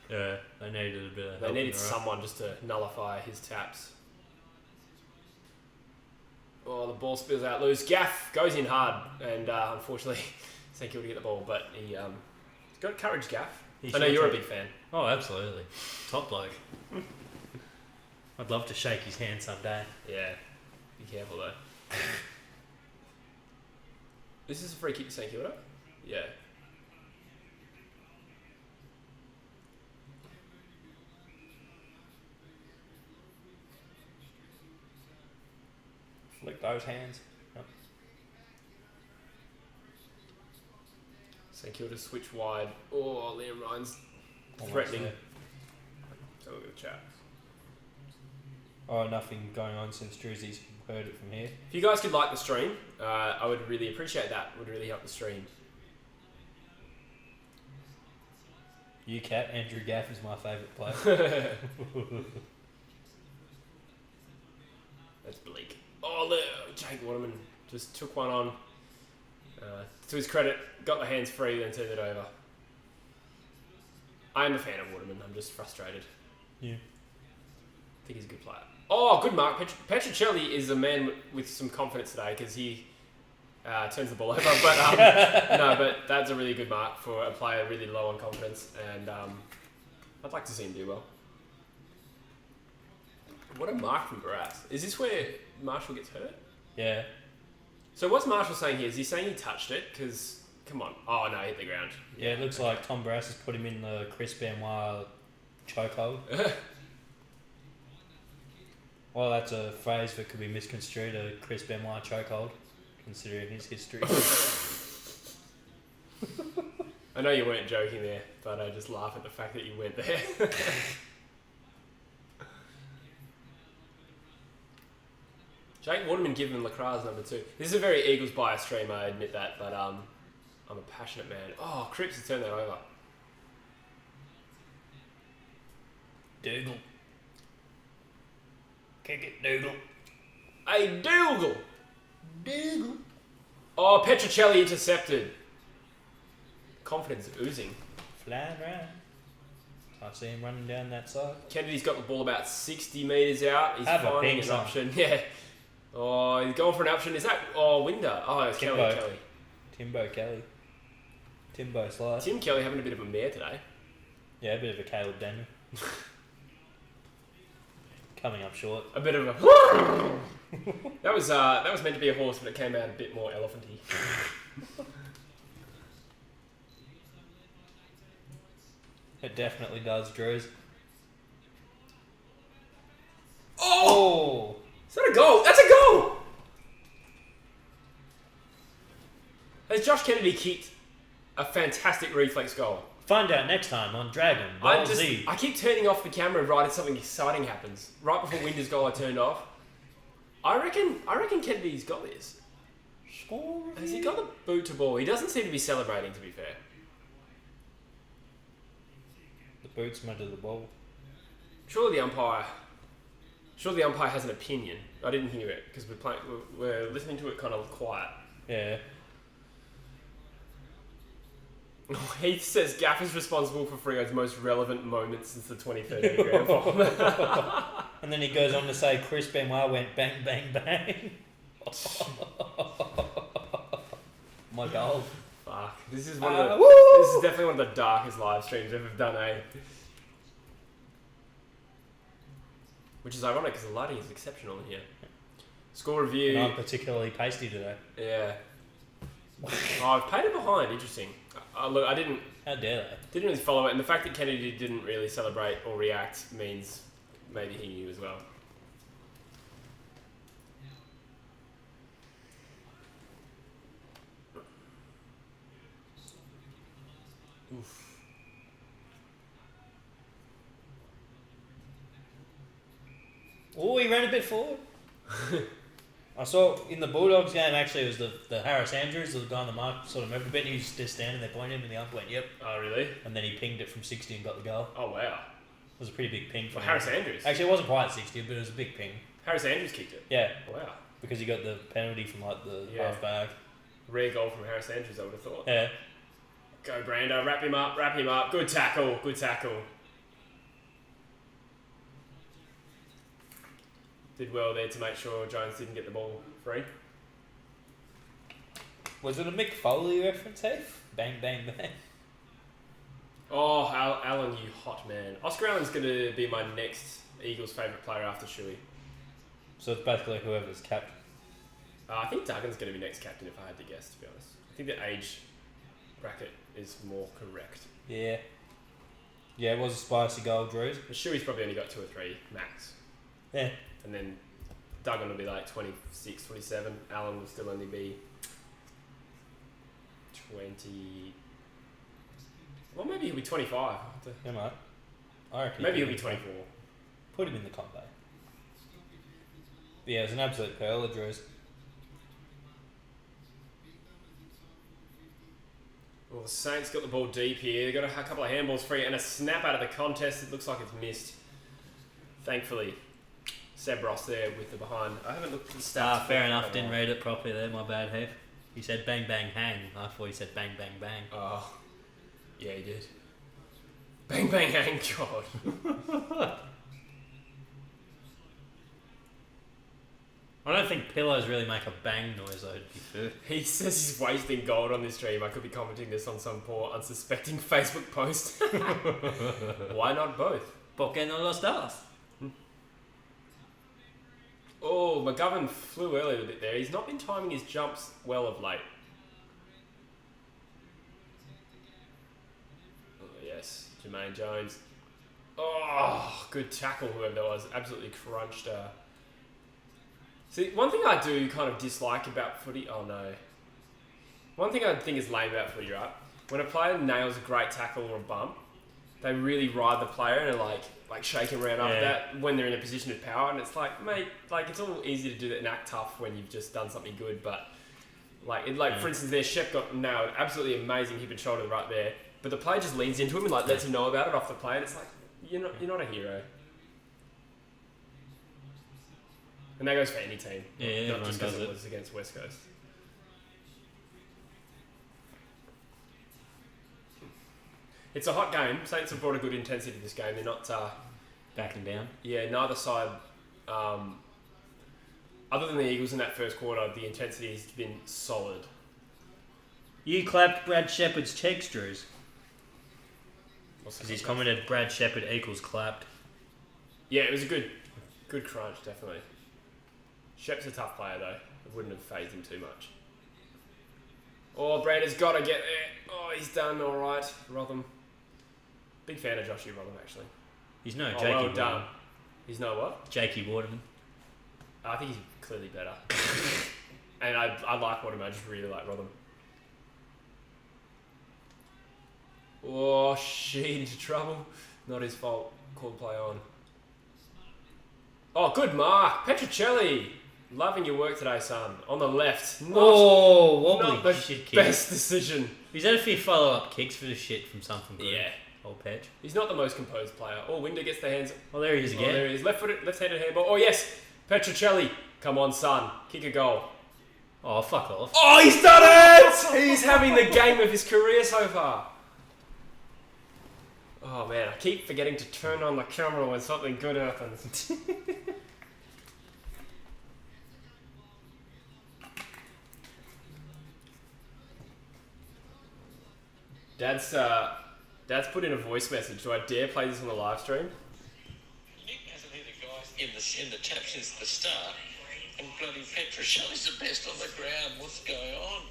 Yeah, they needed a bit of help. They needed someone just to nullify his taps. Oh, the ball spills out loose. Gaff goes in hard, and unfortunately, St Kilda get the ball, but he got courage, Gaff. I know you're a big fan. Oh, absolutely. Top bloke. I'd love to shake his hand someday. Yeah, be careful though. This is a free kick to St Kilda? Yeah. Flick those hands. Yep. St Kilda switch wide. Oh, Liam Ryan's Almost threatening. there. So look at the chat. Oh, nothing going on since Drewsy's heard it from here. If you guys could like the stream, I would really appreciate that. It would really help the stream. UCAT, Andrew Gaff is my favourite player. That's bleak. Oh, look, Jake Waterman just took one on. To his credit, got the hands free, then turned it over. I am a fan of Waterman. I'm just frustrated. Yeah. I think he's a good player. Oh, good mark. Petrocelli is a man with some confidence today because he turns the ball over. But no, but that's a really good mark for a player really low on confidence, and I'd like to see him do well. What a mark from Barras. Is this where Marshall gets hurt? Yeah. So what's Marshall saying here? Is he saying he touched it? Because, come on. Oh, no, he hit the ground. Yeah, it looks like Tom Barras has put him in the Chris Benoit chokehold. Well, that's a phrase that could be misconstrued, a Chris Benoit chokehold, considering his history. I know you weren't joking there, but I just laugh at the fact that you went there. Jake Waterman giving Lacroix number 2. This is a very Eagles biased stream, I admit that, but I'm a passionate man. Oh, Cripps has turned that over. Dougal. Kick it, Dougal. Hey, Dougal! Dougal. Oh, Petrocelli intercepted. Confidence oozing. Flying round. I see him running down that side. Kennedy's got the ball about 60 metres out. He's Have a finding ping an song. option. Yeah. Oh, he's going for an option. Is that... Oh, Winder. Oh, it's Timbo. Kelly. Timbo Kelly. Timbo slide. Tim Kelly having a bit of a mare today. Yeah, a bit of a Caleb Daniel. Coming up short. A bit of a... that was meant to be a horse, but it came out a bit more elephanty. It definitely does, Drews. Oh! Is that a goal? That's a goal! Has Josh Kennedy kicked a fantastic reflex goal? Find out next time on Dragon Ball Z. I keep turning off the camera right as something exciting happens. Right before Winder's goal, I turned off. I reckon Kennedy's got this. Score. Has he got the boot to ball? He doesn't seem to be celebrating, to be fair. The boots went to the ball. Surely the umpire has an opinion. I didn't hear it because we're listening to it kind of quiet. Yeah. Heath says Gaff is responsible for Freo's most relevant moments since the 2013 Grand Final. And then he goes on to say Chris Benoit went bang, bang, bang. My goal. Fuck. This is this is definitely one of the darkest live streams I've ever done, eh? Which is ironic because the lighting is exceptional in here. Score review. And I'm particularly pasty today. Yeah. Oh, I've paid it behind. Interesting. Look, I didn't How dare didn't really follow it, and the fact that Kennedy didn't really celebrate or react means maybe he knew as well. Oof. Oh, he ran a bit forward. I saw in the Bulldogs game, actually, it was the Harris Andrews, the guy on the mark, sort of moved a bit, and he was just standing there pointing him, and the ump went, yep. Oh, really? And then he pinged it from 60 and got the goal. Oh, wow. It was a pretty big ping for For him. Harris Andrews? Actually, it wasn't quite 60, but it was a big ping. Harris Andrews kicked it? Yeah. Wow. because he got the penalty from like the Yeah. half-back. Rare goal from Harris Andrews, I would have thought. Yeah. Go Brando, wrap him up. Good tackle. Did well there to make sure Jones didn't get the ball free. Was it a Mick Foley reference, Heath? Bang, bang, bang. Oh, Alan, you hot man. Oscar Allen's going to be my next Eagles' favourite player after Shuey. So it's basically whoever's captain. I think Duggan's going to be next captain if I had to guess, to be honest. I think the age bracket is more correct. Yeah. Yeah, it was a spicy goal, Drews. But Shuey's probably only got 2 or 3 max. Yeah. And then Duggan will be like 26, 27. Allen will still only be 20... Well, maybe he'll be 25. Yeah, mate. I reckon Maybe he'll be 24. Put him in the combo. Yeah, it was an absolute pearl of Drews. Well, the Saints got the ball deep here. They've got a couple of handballs free and a snap out of the contest. It looks like it's missed. Thankfully, Seb Ross there with the behind. I haven't looked at the stats. Fair enough. Didn't read it properly there. My bad, Heath. He said bang, bang, hang. I thought he said bang, bang, bang. Oh, yeah, he did. Bang, bang, hang, God. I don't think pillows really make a bang noise, though, to be fair. He says he's wasting gold on this stream. I could be commenting this on some poor, unsuspecting Facebook post. Why not both? ¿Por qué no los das? Oh, McGovern flew early a bit there. He's not been timing his jumps well of late. Oh, yes, Jermaine Jones. Oh, good tackle, whoever that was. Absolutely crunched. See, one thing I do kind of dislike about footy... Oh, no. One thing I think is lame about footy, right? When a player nails a great tackle or a bump, they really ride the player and are like shaking around after that when they're in a position of power. And it's like, mate, like it's all easy to do that and act tough when you've just done something good. But for instance, there Shep got nailed, absolutely amazing hip and shoulder right there. But the player just leans into him and like lets him know about it off the play. And it's like, you're not a hero. And that goes for any team, not just because it was against West Coast. It's a hot game. Saints have brought a good intensity to this game. They're not backing down. Yeah, neither side. Other than the Eagles in that first quarter, the intensity has been solid. You clapped Brad Shepherd's cheeks, Drews. Because he's commented Brad Shepherd equals clapped. Yeah, it was a good crunch, definitely. Shep's a tough player, though. It wouldn't have fazed him too much. Oh, Brander's got to get there. Oh, he's done all right. Rotham. Big fan of Joshua Rotham, actually. He's no Jakey Waterman. Well done. He's no what? Jakey Waterman. I think he's clearly better. And I like Waterman. I just really like Rotham. Oh, shit, into trouble. Not his fault. Called play on. Oh, good mark. Petrocelli. Loving your work today, son. On the left. Wobbly not the shit kick. best decision. He's had a few follow-up kicks for the shit from something good. Yeah. Old Petch. He's not the most composed player. Oh, Winder gets the hands. Oh, there he is again. Oh, there he is. Left-handed handball. Oh, yes. Petrocelli. Come on, son. Kick a goal. Oh, fuck off. Oh, he's done it! He's having the game of his career so far. Oh, man. I keep forgetting to turn on the camera when something good happens. Dad's put in a voice message. Do I dare play this on the live stream? Nick hasn't hit a guy in the tap since the start, and bloody Petrocelli's the best on the ground. What's going on?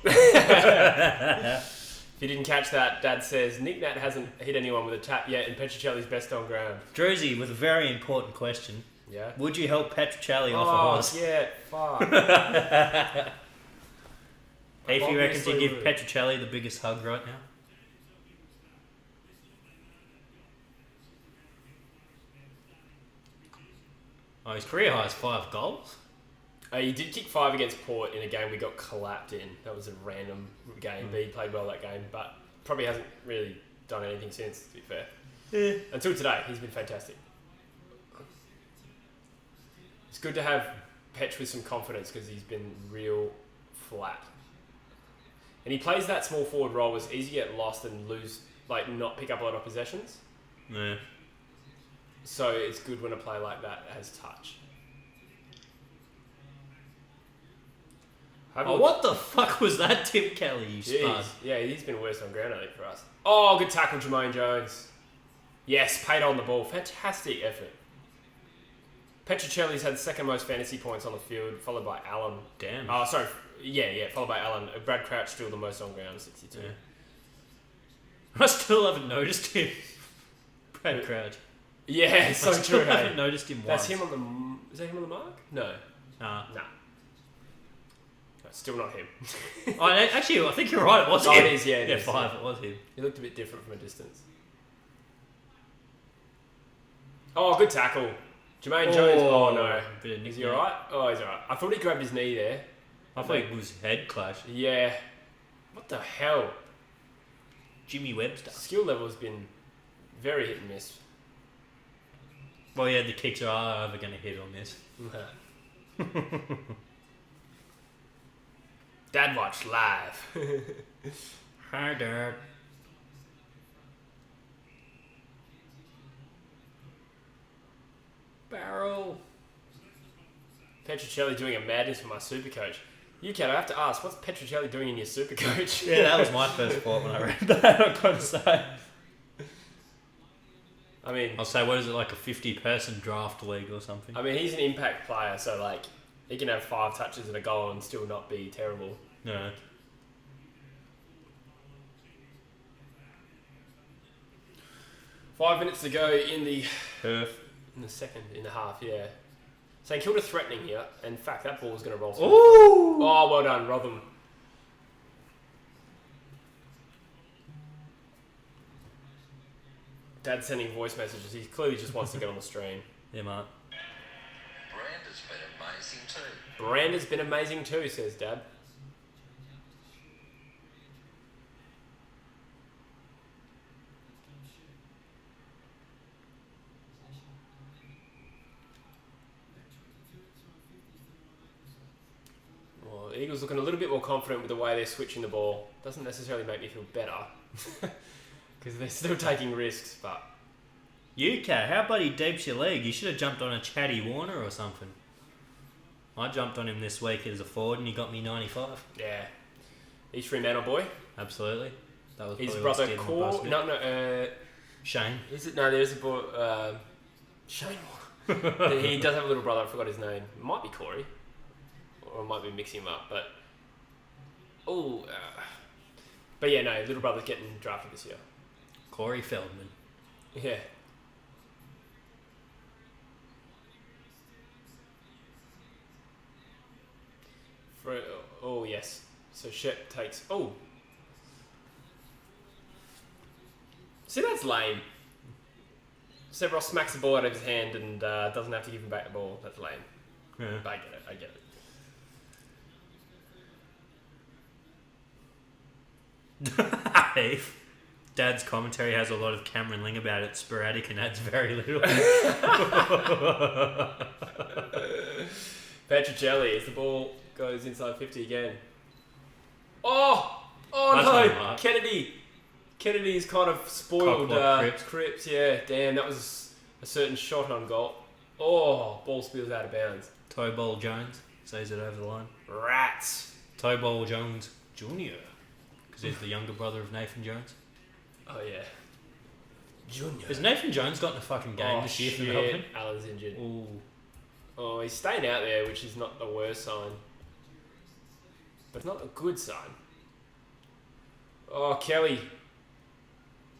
If you didn't catch that, Dad says Nick Nat hasn't hit anyone with a tap yet, and Petrocelli's best on ground. Druzy, with a very important question. Yeah. Would you help Petrocelli off a horse? Yeah, fuck. If you reckon to Obviously give would. Petrocelli the biggest hug right now? Oh, his career high is 5 goals. He did kick 5 against Port in a game we got clapped in. That was a random game, but he played well that game, but probably hasn't really done anything since, to be fair. Yeah. Until today, he's been fantastic. It's good to have Petch with some confidence because he's been real flat. And he plays that small forward role. It's easy to get lost and lose, like not pick up a lot of possessions. Yeah. So it's good when a player like that has touch. Oh, what the fuck was that, Tim Kelly? You spud. Yeah, he's been worse on ground, I think, for us. Oh, good tackle, Jermaine Jones. Yes, paid on the ball. Fantastic effort. Petruccelli's had second most fantasy points on the field, followed by Allen. Damn. Oh, sorry. Yeah, followed by Allen. Brad Crouch still the most on ground, 62. Yeah. I still haven't noticed him. Brad Crouch. Yeah, so I still true. haven't noticed him once. That's him on the... Is that him on the mark? No. Nah. No, still not him. Actually, I think you're right. It was him. It is, yeah. It is, 5. It was him. He looked a bit different from a distance. Oh, good tackle. Jermaine Jones. Oh, no. Is he alright? Oh, he's alright. I thought he grabbed his knee there. I thought it was head clash. Yeah. What the hell? Jimmy Webster. Skill level has been very hit and miss. Well, yeah, the kicks are either going to hit or miss. Dad watch live. Hi, Dad. Barrel. Petruccelli doing a madness for my super coach. You can. I have to ask, what's Petruccelli doing in your super coach? Yeah, that was my first thought when I read that. I've got to say. I mean, I'll say, what is it, like a 50-person draft league or something? I mean, he's an impact player, so like he can have 5 touches and a goal and still not be terrible. No. Five minutes to go in the Perth. in the half, yeah. St Kilda threatening here. In fact, that ball was going to roll through. Ooh! Oh, well done, Rotherham. Dad's sending voice messages. He clearly just wants to get on the stream. Yeah, mate. Branda's been amazing too. Miranda's been amazing too, says Dad. Well, Eagles looking a little bit more confident with the way they're switching the ball. Doesn't necessarily make me feel better. Because they're still taking risks, but... UK, how about he deeps your leg? You should have jumped on a Chatty Warner or something. I jumped on him this week as a forward and he got me 95. Yeah. East Fremantle boy. Absolutely. That was His probably brother what steered my bus a bit. No, Shane. is it? No, there's a boy, Shane. He does have a little brother, I forgot his name. It might be Corey. Or I might be mixing him up, but... But yeah, no, little brother's getting drafted this year. Corey Feldman. Yeah. Oh, yes. So Shep takes... Oh. See, that's lame. Severos smacks the ball out of his hand and doesn't have to give him back the ball. That's lame. Yeah. I get it. If Dad's commentary has a lot of Cameron Ling about it, sporadic and adds very little. Petruccelli as the ball goes inside 50 again. Oh That's no! not right. Kennedy's kind of spoiled Cockblock Cripps. Yeah, damn, that was a certain shot on goal. Oh, ball spills out of bounds. Toe Bowl Jones says it over the line. Rats. Toe Bowl Jones Jr. Because he's the younger brother of Nathan Jones. Oh yeah. Junior. Has Nathan Jones got in a fucking game this year for Melbourne? Alan's injured. Ooh. Oh, he's staying out there, which is not the worst sign. But it's not a good sign. Oh, Kelly.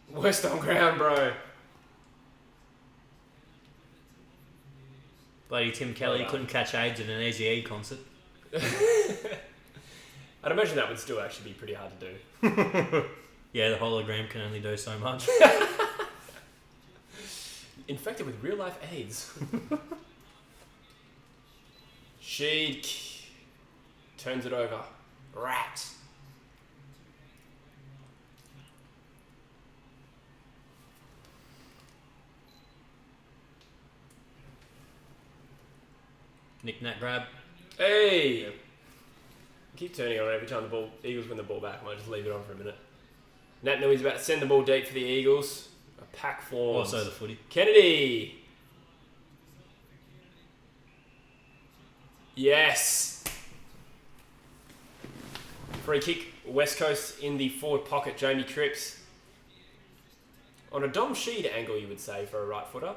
Worst on ground, bro. Bloody Tim Kelly Well done. couldn't catch AIDS at an Easy E concert. I'd imagine that would still actually be pretty hard to do. Yeah, the hologram can only do so much. Infected with real life AIDS. Sheed turns it over. Rats. Nick Nat grab. Hey! Keep turning on every time the Eagles win the ball back. I might just leave it on for a minute. Nat Nui's about to send the ball deep for the Eagles. A pack forms. Also the footy. Kennedy! Yes! Free kick, West Coast in the forward pocket, Jamie Cripps. On a Dom Sheed angle, you would say, for a right footer.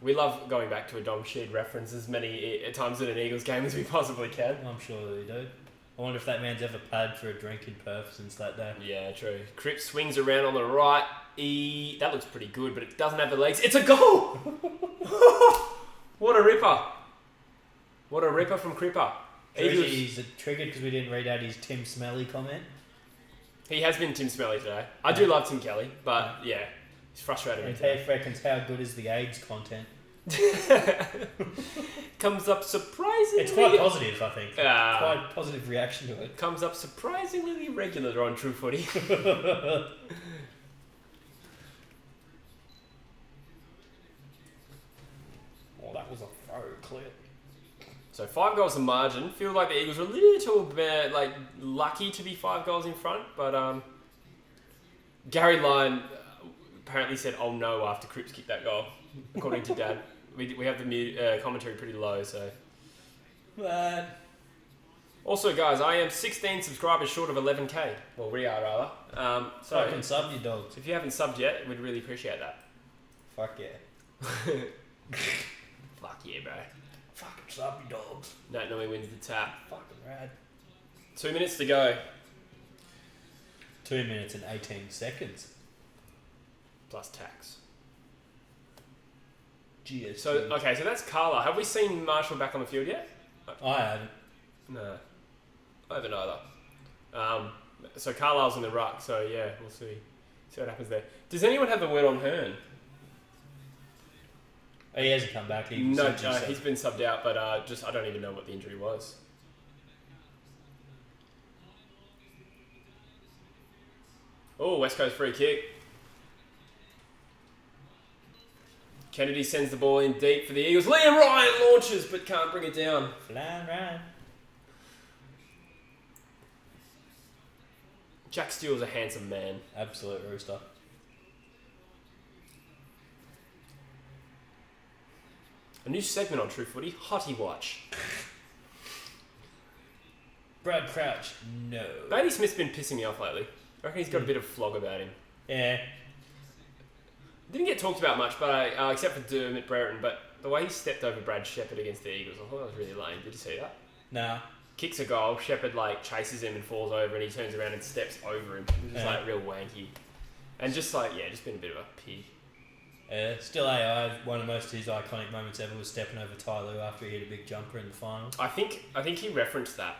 We love going back to a Dom Sheed reference as many times in an Eagles game as we possibly can. I'm sure they do. I wonder if that man's ever paid for a drink in Perth since that day. Yeah, true. Cripps swings around on the right. That looks pretty good, but it doesn't have the legs. It's a goal! What a ripper. What a ripper from Cripper. He's triggered because we didn't read out his Tim Smelly comment. He has been Tim Smelly today. I do love Tim Kelly, but yeah, he's frustrated me And today. Dave reckons how good is the AIDS content? Comes up surprisingly... It's quite positive, I think. Ah. Quite positive reaction to it. Comes up surprisingly regular on True Footy. Oh, that was a throw clip. So 5 goals in margin. Feel like the Eagles were a little bit lucky to be 5 goals in front, but Gary Lyon apparently said, "Oh no," after Cripps kicked that goal. According to Dad, we have the commentary pretty low, so. But Also, guys, I am 16 subscribers short of 11k. Well, we are rather. So fucking sub you dogs. if you haven't subbed yet, we'd really appreciate that. Fuck yeah. Fuck yeah, bro. Fucking sub you dogs. Nat Nui wins the tap. Fucking rad. 2 minutes to go. 2 minutes and 18 seconds. Plus tax. GST. So, okay, so that's Carla. Have we seen Marshall back on the field yet? I haven't. No. I haven't either. So Carlisle's in the ruck, so yeah, we'll see. See what happens there. Does anyone have the word on Hearn? Oh, he hasn't come back. He No, subbed himself. he's been subbed out, but I don't even know what the injury was. Oh, West Coast free kick. Kennedy sends the ball in deep for the Eagles. Liam Ryan launches, but can't bring it down. Flying round. Jack Steele's a handsome man. Absolute rooster. A new segment on True Footy, Hottie Watch. Brad Crouch. No. Bailey Smith's been pissing me off lately. I reckon he's got a bit of flog about him. Yeah. Didn't get talked about much, but except for Dermot Brereton, but the way he stepped over Brad Shepherd against the Eagles, I thought that was really lame. Did you see that? Nah. Kicks a goal, Shepherd chases him and falls over, and he turns around and steps over him. It was just real wanky. And just been a bit of a pig. Still AI, one of most of his iconic moments ever was stepping over Tyloo after he hit a big jumper in the final. I think he referenced that.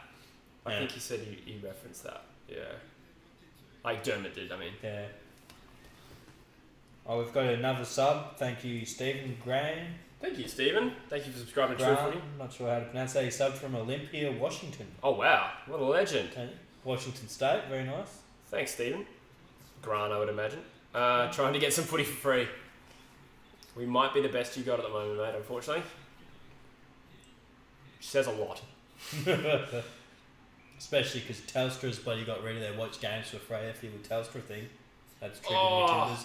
I Yeah. think he said he referenced that. Yeah. Like Dermot did, I mean. Yeah. Oh, we've got another sub. Thank you, Stephen Graham. Thank you, Stephen. Thank you for subscribing to True Footy. Not sure how to pronounce that. He subbed from Olympia, Washington. Oh, wow. What a legend. Washington State, very nice. Thanks, Stephen. Grant, I would imagine. Trying to get some footy for free. We might be the best you got at the moment, mate, unfortunately. Which says a lot. Especially because Telstra's bloody got rid of their watch games for free after the Telstra thing. That's triggered Oh. me timbers.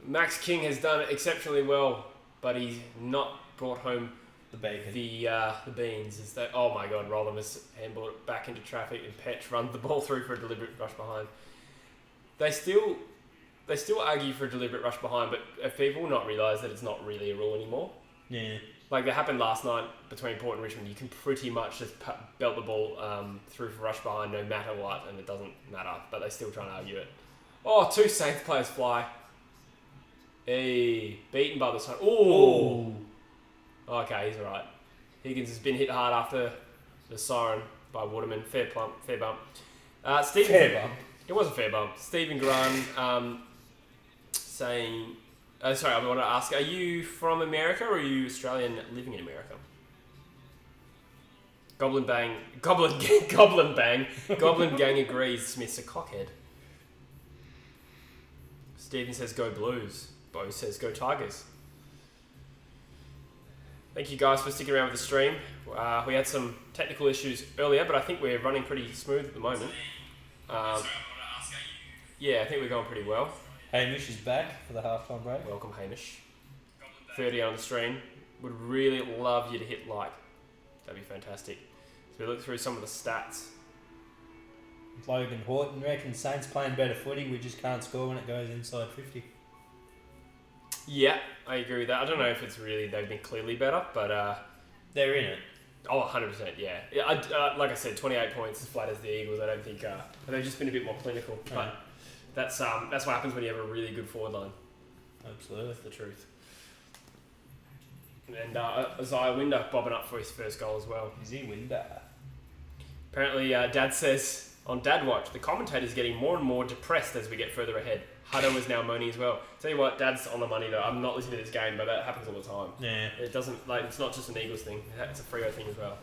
Max King has done exceptionally well, but he's not brought home The bacon. the beans. Is that? Oh my God! Rollham has handballed it back into traffic, and Petch runs the ball through for a deliberate rush behind. They still argue for a deliberate rush behind, but have people not realised that it's not really a rule anymore? Yeah. Like that happened last night between Port and Richmond. You can pretty much just belt the ball through for rush behind no matter what, and it doesn't matter. But they still try and argue it. Oh, 2 Saints players fly. Hey, beaten by the Sun. Ooh. Okay, he's alright. Higgins has been hit hard after the siren by Waterman. Fair bump. Fair bump. It was a fair bump. Stephen Grun saying... sorry, I want to ask, are you from America or are you Australian living in America? Goblin Gang agrees Smith's a cockhead. Stephen says go Blues. Bo says go Tigers. Thank you guys for sticking around with the stream. We had some technical issues earlier, but I think we're running pretty smooth at the moment. Yeah, I think we're going pretty well. Hamish is back for the halftime break. Welcome, Hamish. 30 on the stream. Would really love you to hit like. That'd be fantastic. So we look through some of the stats. Logan Horton reckons Saints playing better footy. We just can't score when it goes inside 50. Yeah, I agree with that. I don't know if it's really they've been clearly better, but They're in it. oh, 100%, yeah. Like I said, 28 points as flat as the Eagles. I don't think they've just been a bit more clinical. But that's what happens when you have a really good forward line. Absolutely. That's the truth. And Isaiah Winder bobbing up for his first goal as well. Is he Winder? Apparently, Dad says on Dad Watch, the commentator's getting more and more depressed as we get further ahead. Hutto is now moaning as well. Tell you what, Dad's on the money though. I'm not listening to this game, but that happens all the time. Yeah. It doesn't it's not just an Eagles thing. It's a Freo thing as well.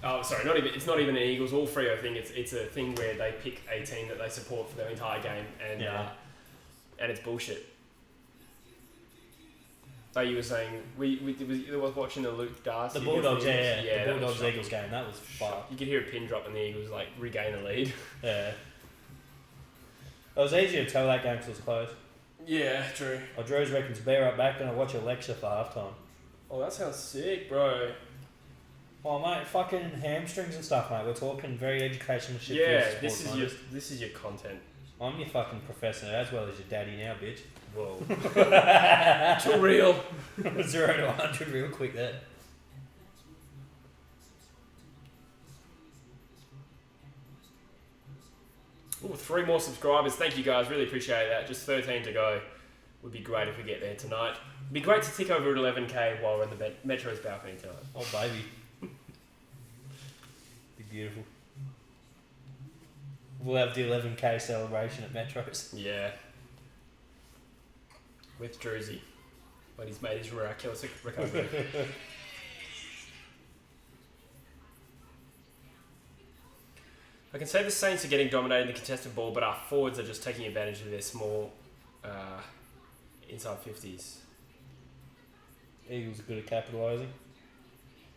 Oh, sorry, it's not even an Eagles all Freo thing. It's a thing where they pick a team that they support for their entire game, and it's bullshit. Oh, you were saying we was watching the Luke Darcy. The Bulldogs, yeah, the Bulldogs Eagles game. That was fun. You could hear a pin drop and the Eagles like regain the lead. Yeah. It was easier to tell that game because it was close. Yeah, true. Drews reckons bear up back, gonna watch a lecture for halftime. Oh, that sounds sick, bro. Oh mate, fucking hamstrings and stuff, mate. We're talking very educational shit. Yeah, for this is your content. I'm your fucking professor as well as your daddy now, bitch. Whoa. Too real. 0 to 100 real quick there. Ooh, 3 more subscribers. Thank you guys. Really appreciate that. Just 13 to go. Would be great if we get there tonight. It'd be great to tick over at 11k while we're in the Metro's balcony tonight. Oh, baby. Be beautiful. We'll have the 11k celebration at Metro's. Yeah. With Druzy. When he's made his miraculous recovery. I can say the Saints are getting dominated in the contested ball, but our forwards are just taking advantage of their small inside 50s. Eagles are good at capitalising.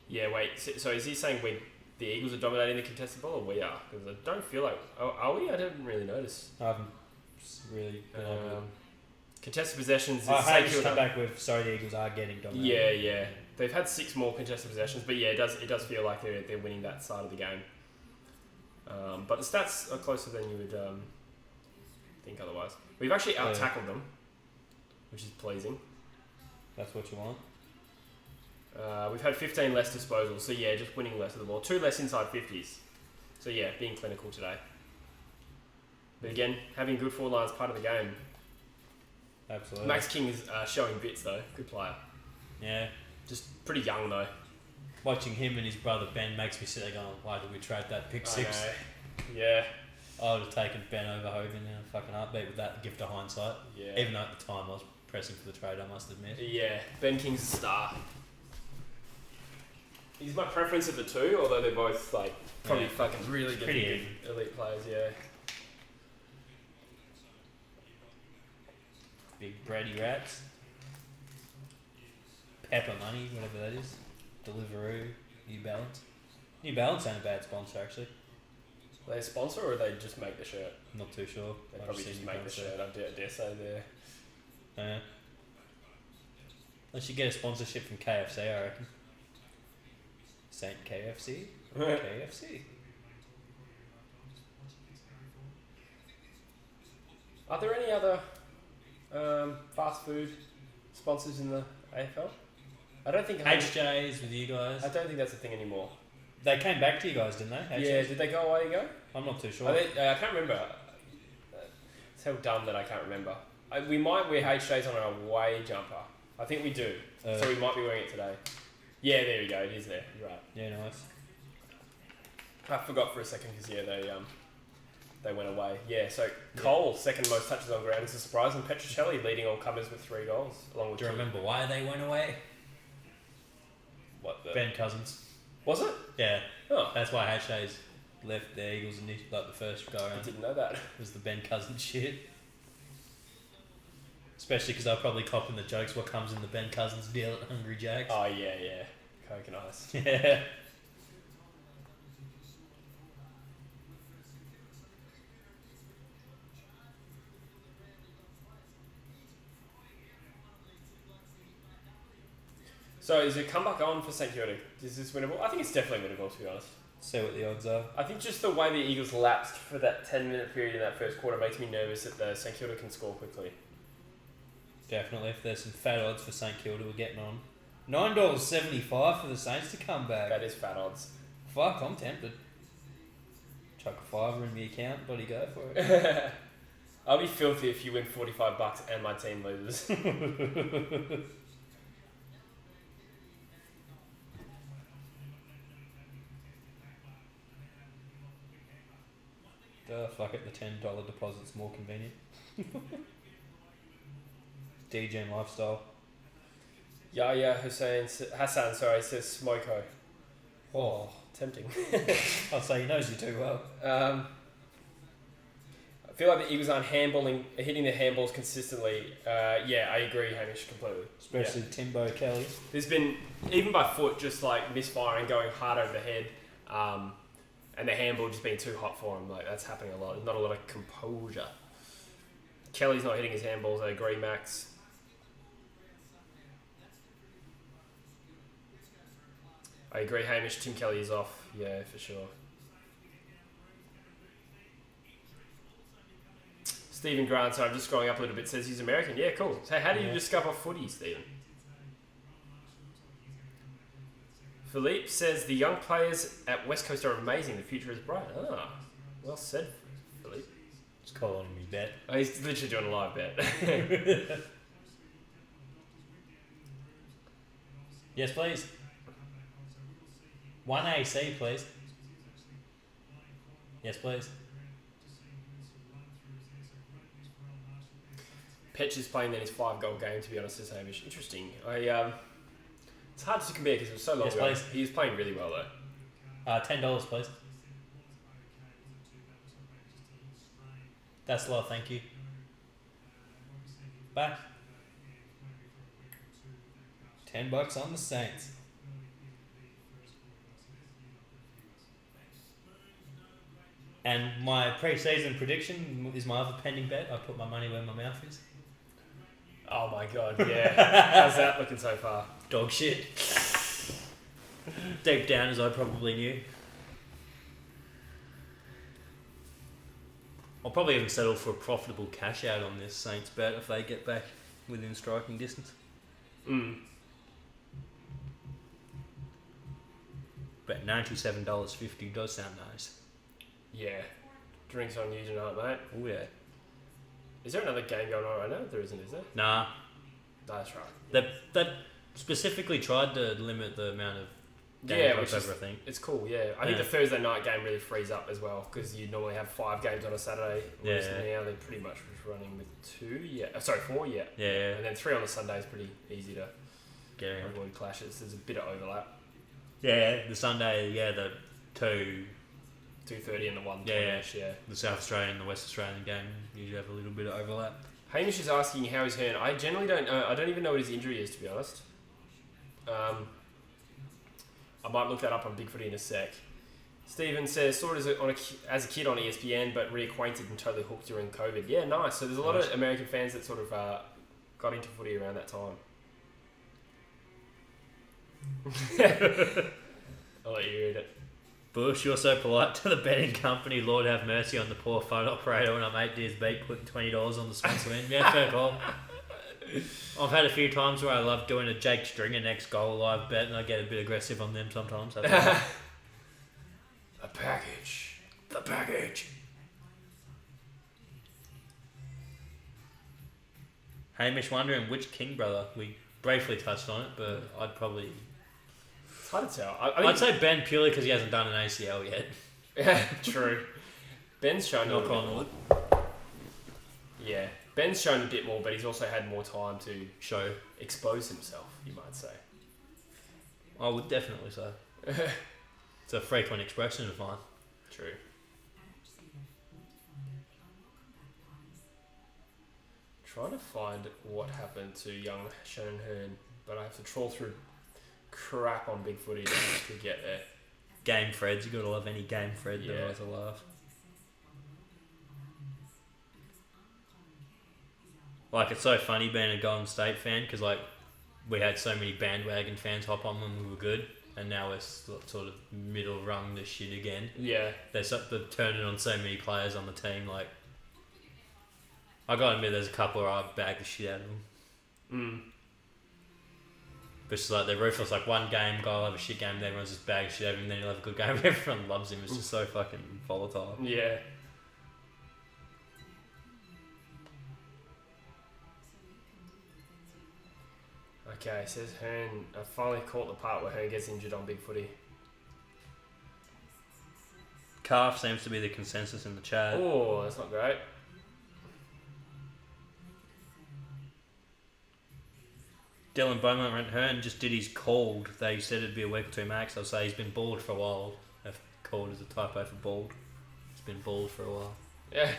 Yeah, wait. So is he saying the Eagles are dominating the contested ball, or we are? Because I don't feel like... Are we? I didn't really notice. I haven't really... contested possessions... I have just come back with, sorry, the Eagles are getting dominated. Yeah. They've had 6 more contested possessions, but yeah, it does feel like they're winning that side of the game. But the stats are closer than you would think otherwise. We've actually out-tackled them, which is pleasing. That's what you want. We've had 15 less disposals, so yeah, just winning less of the ball. 2 less inside 50s. So yeah, being clinical today. But again, having good forward line is part of the game. Absolutely. Max King is showing bits though. Good player. Yeah. Just pretty young though. Watching him and his brother Ben makes me sit there going, why did we trade that pick 6? Yeah. I would have taken Ben over Hogan in a fucking heartbeat with that gift of hindsight. Yeah. Even though at the time I was pressing for the trade, I must admit. Yeah. Ben King's a star. He's my preference of the two, although they're both like probably fucking really good elite players. Yeah. Big Brady Rats. Pepper Money, whatever that is. Deliveroo. New Balance. New Balance ain't a bad sponsor, actually. Are they a sponsor or they just make the shirt? Not too sure. They probably just make the shirt. I dare say there. Yeah. They should get a sponsorship from KFC, I reckon. Saint KFC? KFC. Are there any other fast food sponsors in the AFL? I don't think HJ's with you guys. I don't think that's a thing anymore. They came back to you guys, didn't they? Yeah, did they go a while ago? I'm not too sure. I can't remember. It's so dumb that I can't remember. We might wear HJ's on our away jumper. I think we do. So we might be wearing it today. Yeah, there you go. It is there. You're right. Yeah, nice. I forgot for a second because they went away. Yeah, so Cole, second most touches on ground is a surprise, and Petruccelli leading all comers with 3 goals. Along with Do you remember why they went away? What the... Ben Cousins. Was it? Yeah. Oh. That's why HJ's left the Eagles in like the first go around. I didn't know that. It was the Ben Cousins shit. Especially because they're probably copping the jokes what comes in the Ben Cousins deal at Hungry Jack's. Oh yeah. Coke and ice. Yeah. So is it comeback on for St Kilda? Is this winnable? I think it's definitely winnable, to be honest. See what the odds are. I think just the way the Eagles lapsed for that 10-minute period in that first quarter makes me nervous that the St Kilda can score quickly. Definitely, if there's some fat odds for St Kilda, we're getting on. $9.75 for the Saints to come back. That is fat odds. Fuck, I'm tempted. Chuck a fiver in the account, buddy, go for it. I'll be filthy if you win $45 and my team loses. Fuck it, the $10 deposit's more convenient. DJ lifestyle. Yahya Hassan, sorry, says Smoko. Oh, Tempting. I'll say he knows you too well. I feel like the Eagles aren't hitting their handballs consistently. Yeah, I agree, Hamish, completely. Especially Timbo Kelly. There's been, even by foot, just like misfiring, going hard over the head, and the handball just being too hot for him. Like, that's happening a lot. There's not a lot of composure. Kelly's not hitting his handballs, I agree, Max. I agree, Hamish. Tim Kelly is off. Yeah, for sure. Stephen Grant, so I'm just scrolling up a little bit, says he's American. Yeah, cool. So how do you discover footy, Stephen? Philippe says the young players at West Coast are amazing. The future is bright. Ah, well said, Philippe. Just calling me bet. Oh, he's literally doing a live bet. Yes, please. 1 AC, please. Yes, please. Petch is playing then his 5-goal game, to be honest, says Hamish. Interesting. It's hard to compare because it was so long Yes, ago. please. He was playing really well, though. $10, please. That's a lot, thank you. Back. $10 on the Saints. And my pre-season prediction is my other pending bet. I put my money where my mouth is. Oh my god, yeah. How's that looking so far? Dog shit. Deep down, as I probably knew. I'll probably even settle for a profitable cash out on this Saints bet if they get back within striking distance. But $97.50 does sound nice. Yeah. Drinks on you tonight, mate. Oh yeah. Is there another game going on right now? There isn't, is there? Nah. No, that's right. They specifically tried to limit the amount of game which is, everything. it's cool, yeah. I think the Thursday night game really frees up as well because you normally have 5 games on a Saturday. Whereas now they're pretty much just running with 4, yeah. Yeah. And then 3 on the Sunday is pretty easy to Get around. avoid clashes. There's a bit of overlap. Yeah, the Sunday, the 2:30 and the 1:20. Yeah. The South Australian and the West Australian game usually have a little bit of overlap. Hamish is asking how he's hurt. I generally don't know. I don't even know what his injury is, to be honest. I might look that up on Big Footy in a sec. Stephen says, saw it as a kid on ESPN, but reacquainted and totally hooked during COVID. Yeah, nice. So there's a lot of American fans that sort of got into footy around that time. I'll let you read it. Bush, you're so polite to the betting company. Lord have mercy on the poor phone operator when I'm 8 years beat putting $20 on the sponsor win. Yeah, fair call. I've had a few times where I love doing a Jake Stringer next goal live bet and I get a bit aggressive on them sometimes. The package. The package. Hamish wondering which King brother. We briefly touched on it, but I'd probably... It's hard to tell. I'd say Ben purely because he hasn't done an ACL yet. Yeah, true. Ben's shown Knock on wood. Yeah. Ben's shown a bit more, but he's also had more time to expose himself, you might say. I would definitely say. It's a frequent expression of mine. True. trying to find what happened to young Shannon Hearn, but I have to trawl through crap on Big Footy to get there. Game Freds, you gotta love any Game Fred that Yeah. was a laugh. Like, it's so funny being a Golden State fan because, like, we had so many bandwagon fans hop on when we were good, and now we're sort of middle rung this shit again. Yeah. They're turning on so many players on the team. Like, I gotta admit, there's a couple where I bag the shit out of them. But it's just like they're ruthless. Like, one game, guy will have a shit game, then everyone's just bagging shit out of him, and then he'll have a good game. Everyone loves him. It's just so fucking volatile. Yeah. Okay, it says Hearn. I finally caught the part where Hearn gets injured on Big Footy. Calf seems to be the consensus in the chat. Oh, that's not great. Dylan Beaumont Hearn just did his called. They said it'd be a week or two max. I'll say he's been bald for a while. If called is a typo for bald. He's been bald for a while. Yeah.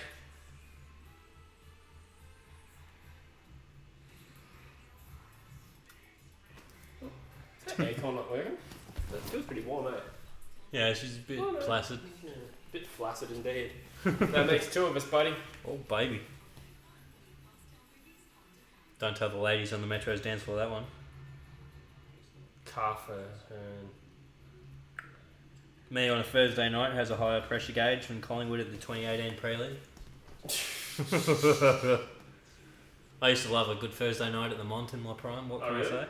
Is that aircon not working? That feels pretty warm, eh? Yeah, she's a bit placid. Yeah, a bit flaccid indeed. That makes two of us, buddy. Oh, baby. Don't tell the ladies on the Metro's dance floor that one. Calf Hearn. Me on a Thursday night has a higher pressure gauge than Collingwood at the 2018 Pre-League. I used to love a good Thursday night at the Mont in my prime. What can I say?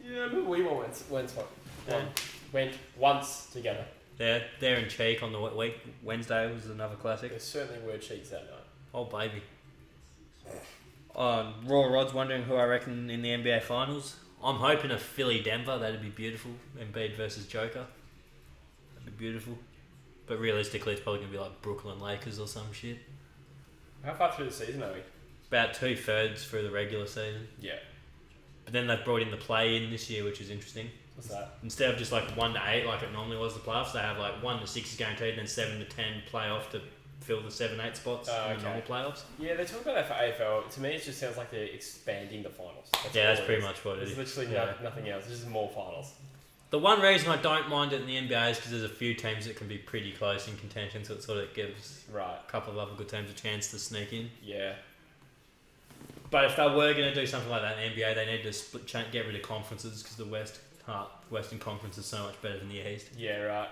Yeah, I remember we went once together. They're in Cheek on the week. Wednesday was another classic. There certainly were cheeks that night. Oh, baby. Raw Rod's wondering who I reckon in the NBA Finals. I'm hoping a Philly-Denver. That'd be beautiful. Embiid versus Joker. That'd be beautiful. But realistically, it's probably going to be like Brooklyn-Lakers or some shit. How far through the season are we? About 2/3 through the regular season. Yeah. But then they've brought in the play-in this year, which is interesting. What's that? Instead of just like 1 to 8 like it normally was the playoffs, they have like 1 to 6 is guaranteed and then 7 to 10 playoff to fill the 7-8 spots in the normal playoffs. Yeah, they talk about that for AFL. To me, it just sounds like they're expanding the finals. That's pretty much what it is. There's literally nothing else. It's just more finals. The one reason I don't mind it in the NBA is because there's a few teams that can be pretty close in contention, so it sort of gives a couple of other good teams a chance to sneak in. Yeah. But if they were going to do something like that in the NBA, they need to get rid of conferences because the Western Conference is so much better than the East. Yeah, right.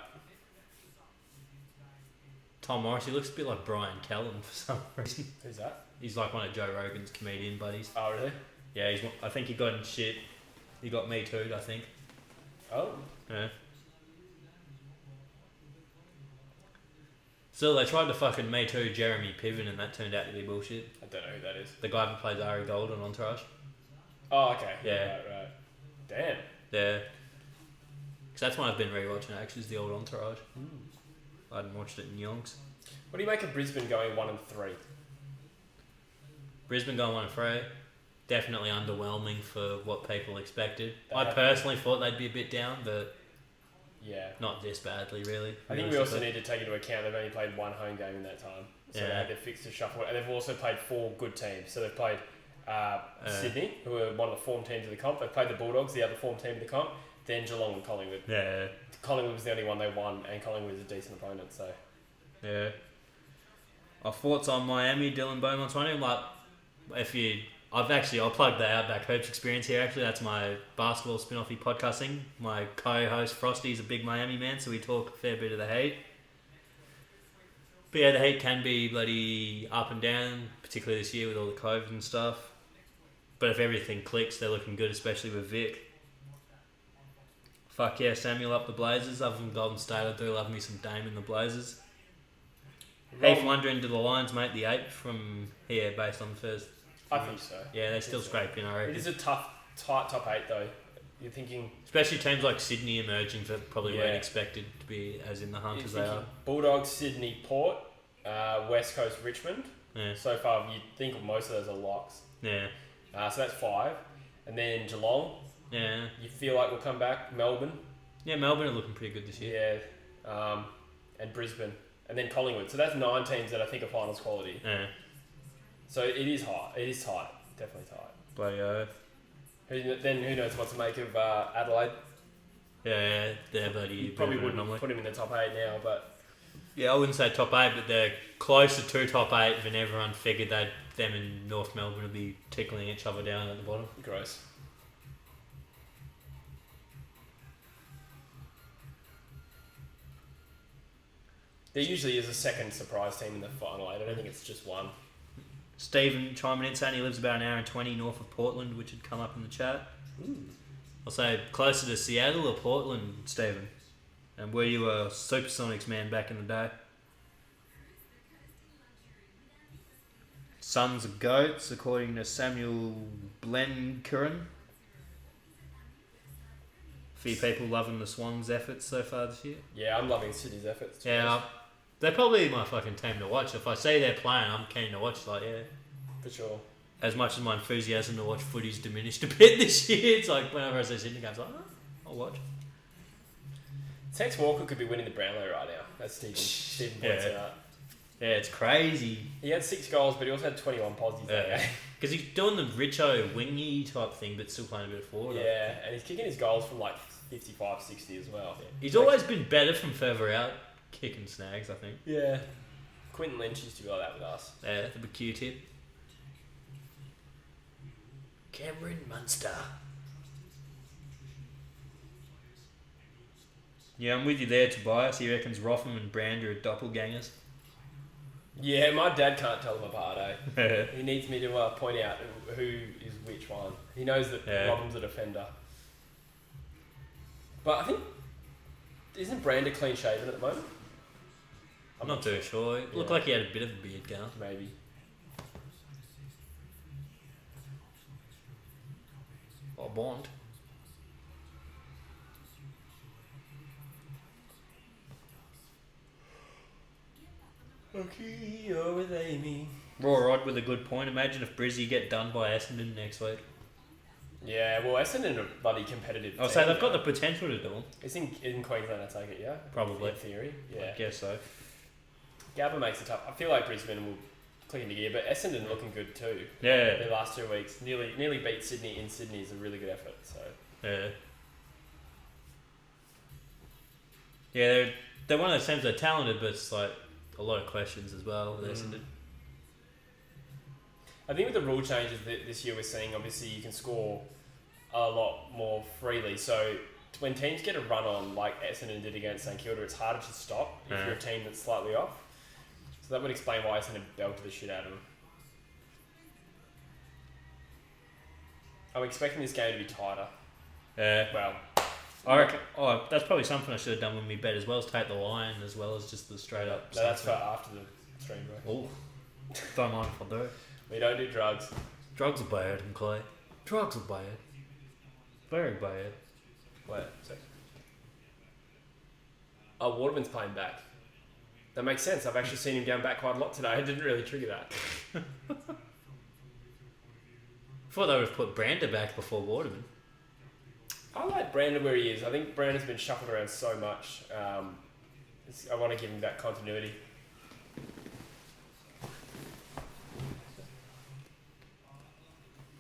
Tom Morris, he looks a bit like Brian Callen for some reason. Who's that? He's like one of Joe Rogan's comedian buddies. Oh, really? Yeah, I think he got in shit. He got Me Too'd, I think. Oh. Yeah. Still, they tried to fucking Me Too Jeremy Piven and that turned out to be bullshit. I don't know who that is. The guy who plays Ari Gold on Entourage. Oh, okay. Yeah. Right. Damn. Yeah. Because that's one I've been rewatching actually, is the old Entourage. I hadn't watched it in yonks. What do you make of Brisbane going 1-3? Brisbane going 1-3. Definitely underwhelming for what people expected. They I have- personally thought they'd be a bit down, but Yeah. not this badly, really. I think we also need to take into account they've only played one home game in that time. So they had their fixture shuffle. And they've also played 4 good teams. So they've played Sydney, who are one of the form teams of the comp. They've played the Bulldogs, the other form team of the comp. Then Geelong and Collingwood. Yeah. Collingwood was the only one they won, and Collingwood is a decent opponent. So Yeah. Our thoughts on Miami, Dylan Beaumont's wondering, like, I'll plug the Outback Hoops experience here, actually. That's my basketball spin-offy podcasting. My co-host, Frosty, is a big Miami man, so we talk a fair bit of the Heat. But yeah, the Heat can be bloody up and down, particularly this year with all the COVID and stuff. But if everything clicks, they're looking good, especially with Vic. Fuck yeah, Samuel up the Blazers. Other than Golden State, I do love me some Dame in the Blazers. Heath wondering, do the Lions make the 8 from here based on the first? I think so. Yeah, they're still scraping, I reckon. It is a tight top 8 though. You're thinking, especially teams like Sydney emerging that probably weren't expected to be as in the hunt as they are. Bulldogs, Sydney, Port, West Coast, Richmond. Yeah. So far, you'd think most of those are locks. Yeah. So that's 5. And then Geelong. Yeah. You feel like we'll come back. Melbourne. Yeah, Melbourne are looking pretty good this year. Yeah. And Brisbane. And then Collingwood. So that's 9 teams that I think are finals quality. Yeah. So it is hot. It is tight. Definitely tight. Bloody oath. Who knows what to make of Adelaide? Yeah, they're bloody. You probably wouldn't anomaly. put him in the top 8 now, but Yeah, I wouldn't say top 8, but they're closer to top 8 than everyone figured that them in North Melbourne would be tickling each other down at the bottom. gross. There usually is a second surprise team in the final 8. I don't think it's just one. Stephen chiming in saying he lives about an hour and 20 north of Portland, which had come up in the chat. I'll say closer to Seattle or Portland, Stephen. And were you a Supersonics man back in the day? Sons of Goats, according to Samuel Blencurin. Few people loving the Swans' efforts so far this year. Yeah, I'm loving Sydney's efforts. to be Yeah, honest, they're probably my fucking team to watch. If I see they're playing, I'm keen to watch. Like, yeah. for sure. As much as my enthusiasm to watch footy's diminished a bit this year, it's like whenever I see Sydney games, like, I'll watch. Tex Walker could be winning the Brownlow right now. That's Stephen points Yeah. out. Yeah, it's crazy. He had 6 goals, but he also had 21 positives that Yeah. game. Because he's doing the Richo wingy type thing, but still playing a bit of forward. Yeah, and he's kicking his goals from like 55, 60 as well. He's always been better from further out, kicking snags, I think. Yeah. Quinton Lynch used to be like that with us. Yeah, the Q-tip. Cameron Munster. Yeah, I'm with you there, Tobias. He reckons Rotham and Brand are doppelgangers. Yeah, my dad can't tell them apart, eh? He needs me to point out who is which one. He knows that Yeah. Robin's a defender. But I think... Isn't Brand clean shaven at the moment? I'm not too sure. It looked Yeah. like he had a bit of a beard going. Maybe. Or Bond. Okay, you're with Amy. Raw Rod with a good point. Imagine if Brizzy get done by Essendon next week. Yeah, well, Essendon are bloody competitive. I'll say they've got the potential to do them. It's in Queensland, I take it, yeah? Probably. In theory, yeah. I guess so. Gabba makes it tough. I feel like Brisbane will click into gear, but Essendon looking good too. Yeah. Their last 2 weeks nearly beat Sydney in Sydney is a really good effort. So Yeah. Yeah, they're one of those teams that are talented, but it's like a lot of questions as well with Essendon. I think with the rule changes that this year we're seeing, obviously you can score a lot more freely. So when teams get a run on like Essendon did against St Kilda, it's harder to stop if you're a team that's slightly off. So that would explain why Essendon belted the shit out of them. I'm expecting this game to be tighter. Yeah. Well, I reckon. Oh, that's probably something I should have done with me bet as well. Is take the line as well as just the straight up. no, that's for after the stream, bro. Oh, don't mind if I do. We don't do drugs. Drugs are bad, and Clay. Drugs are bad. Very bad. Wait a sec. Oh, Waterman's playing back. That makes sense. I've actually seen him down back quite a lot today. I didn't really trigger that. Thought they would have put Brander back before Waterman. I like Brandon where he is. I think Brandon's been shuffled around so much. I want to give him that continuity.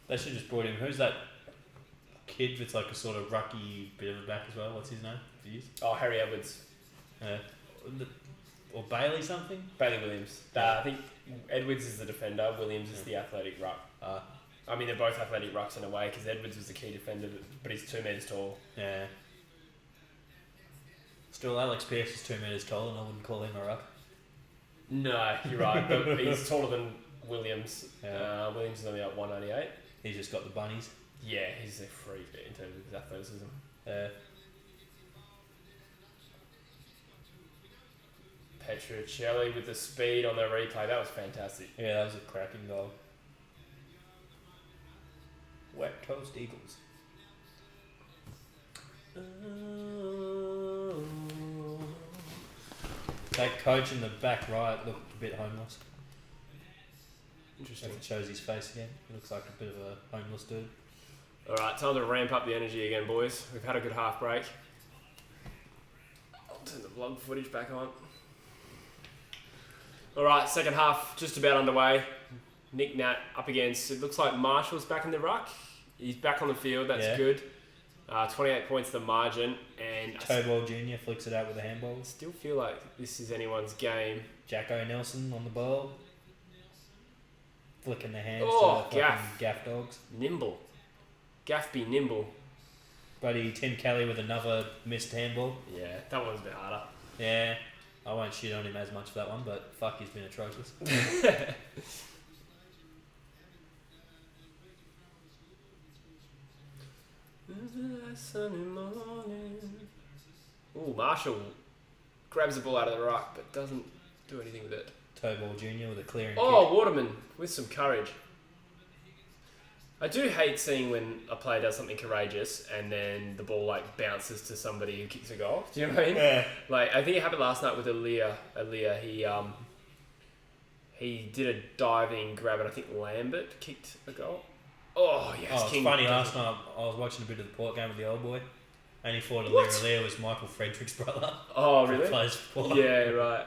They should just brought him. Who's that kid that's like a sort of rucky bit of a back as well? What's his name? Oh, Harry Edwards. Or Bailey something? Bailey Williams. I think Edwards is the defender. Williams is the athletic ruck. I mean, they're both athletic rucks in a way because Edwards was the key defender, but he's 2 metres tall. Yeah. Still, Alex Pearce is 2 metres tall, and I wouldn't call him a ruck. No, you're right. But he's taller than Williams. Yeah. Williams is only at 198. He's just got the bunnies. Yeah, he's a freak in terms of his athleticism. Petruccelli with the speed on the replay. That was fantastic. Yeah, that was a cracking goal. Wet Toast Eagles. That coach in the back right looked a bit homeless. Interesting. If it shows his face again, he looks like a bit of a homeless dude. Alright, time to ramp up the energy again, boys. We've had a good half break. I'll turn the vlog footage back on. Alright, second half just about underway. Nick Nat up against, it looks like Marshall's back in the ruck. He's back on the field, that's Yeah. good. 28 points the margin, and Tobal Jr. flicks it out with a handball. still feel like this is anyone's game. Jacko Nelson on the ball. Flicking the hands Oh, to gaff. gaff dogs. Nimble. Gaff be nimble. Buddy Tim Kelly with another missed handball. Yeah, that one's a bit harder. Yeah, I won't shit on him as much for that one, but fuck, he's been atrocious. Sunny morning. Ooh, Marshall grabs the ball out of the ruck but doesn't do anything with it. Tobal Jr. with a clearing Oh, Waterman with some courage. I do hate seeing when a player does something courageous and then the ball like bounces to somebody who kicks a goal. Do you know what I mean? Yeah. Like I think it happened last night with Aaliyah. He did a diving grab and I think Lambert kicked a goal. Oh yes, Oh, it's King funny. does Last it. night I was watching a bit of the port game with the old boy, and he thought What? Aaliyah was Michael Frederick's brother. Oh Who really? plays for Port. Yeah, right.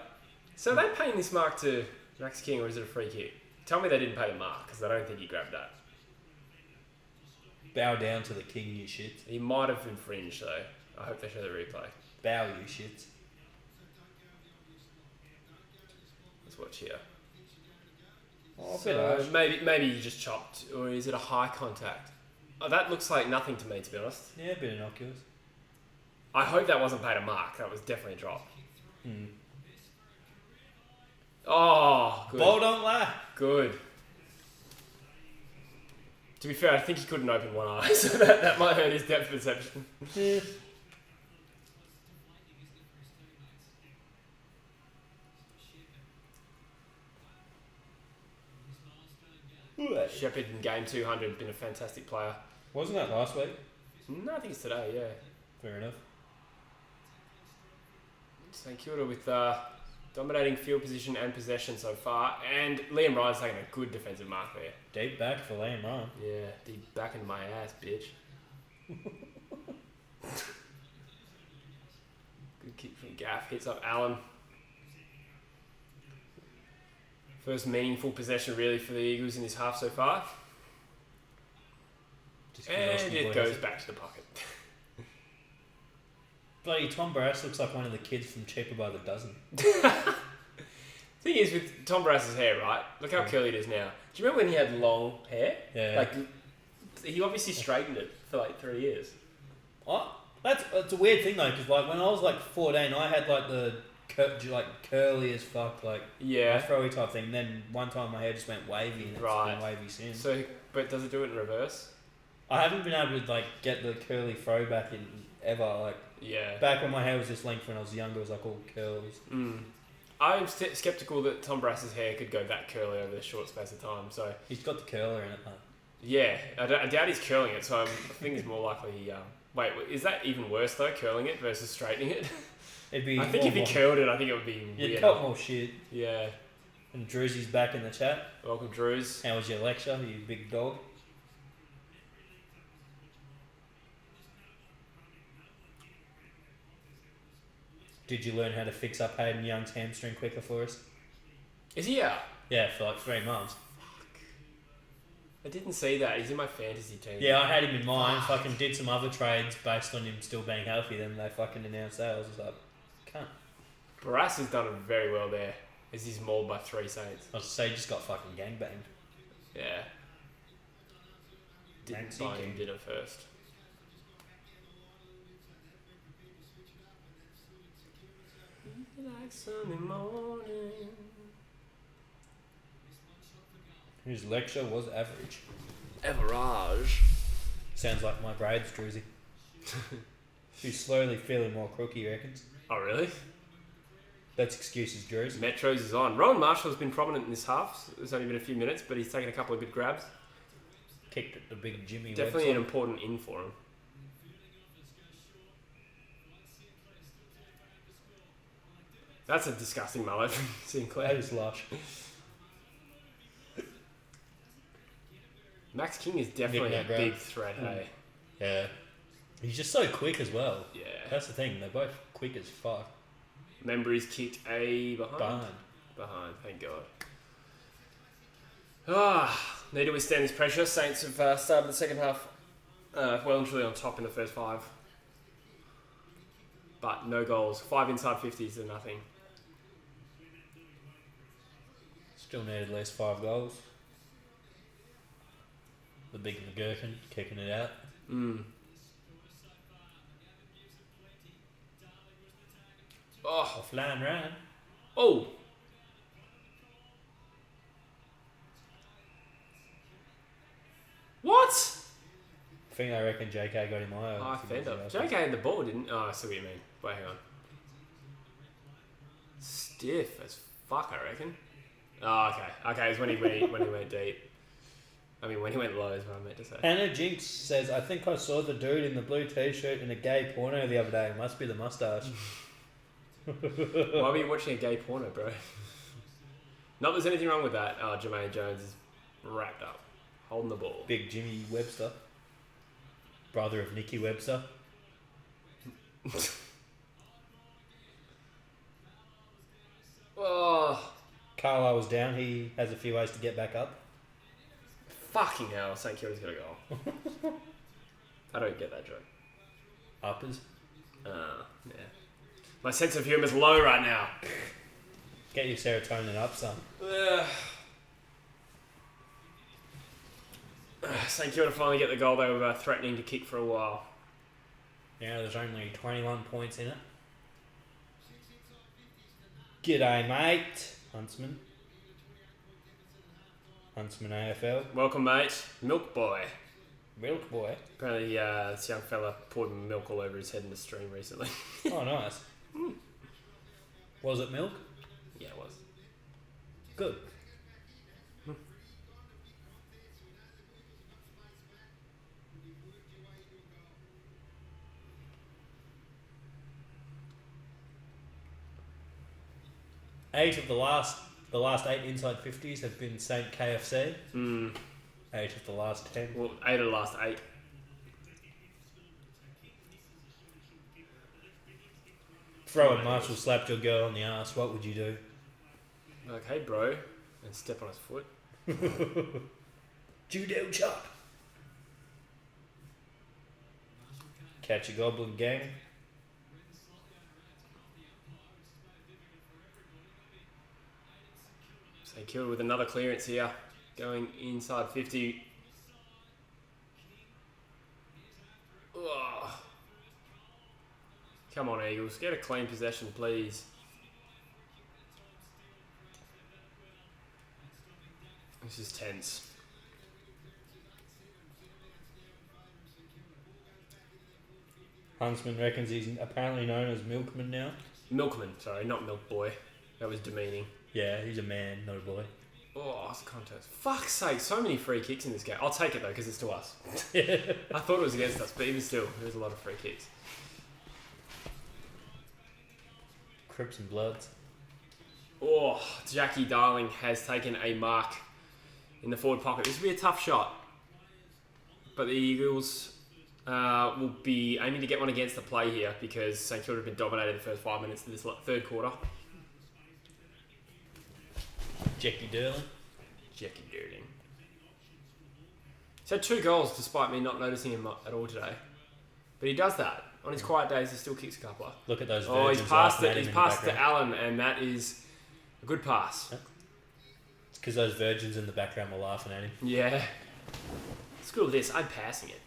So are they paying this mark to Max King or is it a free kick? Tell me they didn't pay the mark because I don't think he grabbed that. Bow down to the king, you shits. He might have infringed though. I hope they show the replay. Bow, you shits. Let's watch here. Oh, So maybe you just chopped, or is it a high contact? Oh, that looks like nothing to me, to be honest. Yeah, a bit innocuous. I hope that wasn't paid a mark. That was definitely a drop. Oh, good. Ball don't lie. Good. To be fair, I think he couldn't open one eye, so that might hurt his depth perception. Yeah. Shepherd in game 200 been a fantastic player. Wasn't that last week? No, I think it's today, yeah. Fair enough. St Kilda with dominating field position and possession so far, and Liam Ryan's taking a good defensive mark there. Deep back for Liam Ryan. Yeah, deep back into my ass, bitch. Good kick from Gaff, hits up Allen. First meaningful possession really for the Eagles in this half so far. And it goes back to the pocket. Bloody Tom Barras looks like one of the kids from Cheaper by the Dozen. Thing is, with Tom Barrass's hair, right? Look how curly it is now. Do you remember when he had long hair? Yeah. Like, he obviously straightened it for like 3 years. Oh, that's a weird thing though, because like when I was like 14, I had like the curly as fuck, like Yeah. afro-y type thing. And then one time my hair just went wavy, and it's Right. been wavy since. So, but does it do it in reverse? I haven't been able to like get the curly fro back in ever. Like Yeah. back when my hair was this length when I was younger, it was like all curls. I'm skeptical that Tom Barrass's hair could go that curly over a short space of time. So, He's got the curler in it. Though. yeah, I doubt he's curling it. So I think it's more likely he... wait, is that even worse though, curling it versus straightening it? It'd be. I think if he curled it, I think it would be You'd weird. cut more shit. Yeah. And Drewsy's back in the chat. Welcome, Drews. How was your lecture, you big dog? Did you learn how to fix up Hayden Young's hamstring quicker for us? Is he out? Yeah, for like 3 months. I didn't see that. He's in my fantasy team. Yeah, I had him in mind. Fucking did some other trades based on him still being healthy. Then they fucking announced that. I was just like, cunt. Barras has done it very well there, as he's mauled by 3 Saints. I was to say, he just got fucking gangbanged. Yeah. Didn't Nancy buy him King. dinner first. Like Sunday morning. His lecture was average. Average. Sounds like my braids, Druzy. He's slowly feeling more crook, he reckons. Oh, really? That's excuses, Drews. Metros is on. Rowan Marshall's been prominent in this half. It's only been a few minutes, but he's taken a couple of good grabs. Kicked at the big Jimmy. Definitely an website. important in for him. That's a disgusting mullet from That Sinclair. is lush. Max King is definitely a Nick Nat big grab. threat, hey? Yeah. He's just so quick as well. Yeah. That's the thing. They're both quick as fuck. Remember he's kicked a behind? Behind. Behind, thank God. Need to withstand this pressure. Saints have started the second half well and truly on top in the first 5. But no goals. 5 inside 50s to nothing. Still need at least 5 goals. The big McGurkin kicking it out. Oh. Offline ran. Oh. What? I think I reckon JK got him higher. High fender. JK had the ball, didn't? Oh, I see what you mean. Wait, hang on. Stiff as fuck, I reckon. Oh, okay. Okay, it's when he went deep. I mean, when he went low is what I meant to say. Anna Jinx says, I think I saw the dude in the blue t-shirt in a gay porno the other day. Must be the mustache. Why were you watching a gay porno, bro? Not there's anything wrong with that. Oh, Jermaine Jones is wrapped up. Holding the ball. Big Jimmy Webster. Brother of Nicky Webster. Oh. Carlisle was down. He has a few ways to get back up. Fucking hell, St Kilda's got a goal. I don't get that joke. Uppers. Yeah. My sense of humour is low right now. Get your serotonin up, son. St Kilda finally get the goal they were threatening to kick for a while. Now there's only 21 points in it. G'day, mate. Huntsman. Huntsman AFL. Welcome, mate. Milk boy. Milk boy. Apparently, this young fella poured milk all over his head in the stream recently. Oh, nice. Was it milk? Yeah, it was. Good. Eight of the last 8 inside 50s have been Saint KFC. 8 of the last 10. Well, 8 of the last 8. Throw a Marshall slapped your girl on the ass. What would you do? Like, hey, bro, and step on his foot. Judo chop. Catch a goblin gang. St Kilda with another clearance here, going inside 50. Ugh. Come on, Eagles, get a clean possession, please. This is tense. Huntsman reckons he's apparently known as Milkman now. Milkman, sorry, not Milk Boy. That was demeaning. Yeah, he's a man, not a boy. Oh, it's contest. Fuck's sake, so many free kicks in this game. I'll take it though, because it's to us. I thought it was against us, but even still, there's a lot of free kicks. Crips and Bloods. Oh, Jackie Darling has taken a mark in the forward pocket. This will be a tough shot. But the Eagles will be aiming to get one against the play here because St Kilda have been dominated the first 5 minutes of this third quarter. Jackie Darling. Jackie Darling. He's had 2 goals despite me not noticing him at all today. But he does that. On his quiet days, he still kicks a couple. Look at those Oh, virgins. he's passed it. laughing at He's him in the passed to background. Allen, and that is a good pass. It's because those virgins in the background were laughing at him. Yeah. Screw this. I'm passing it.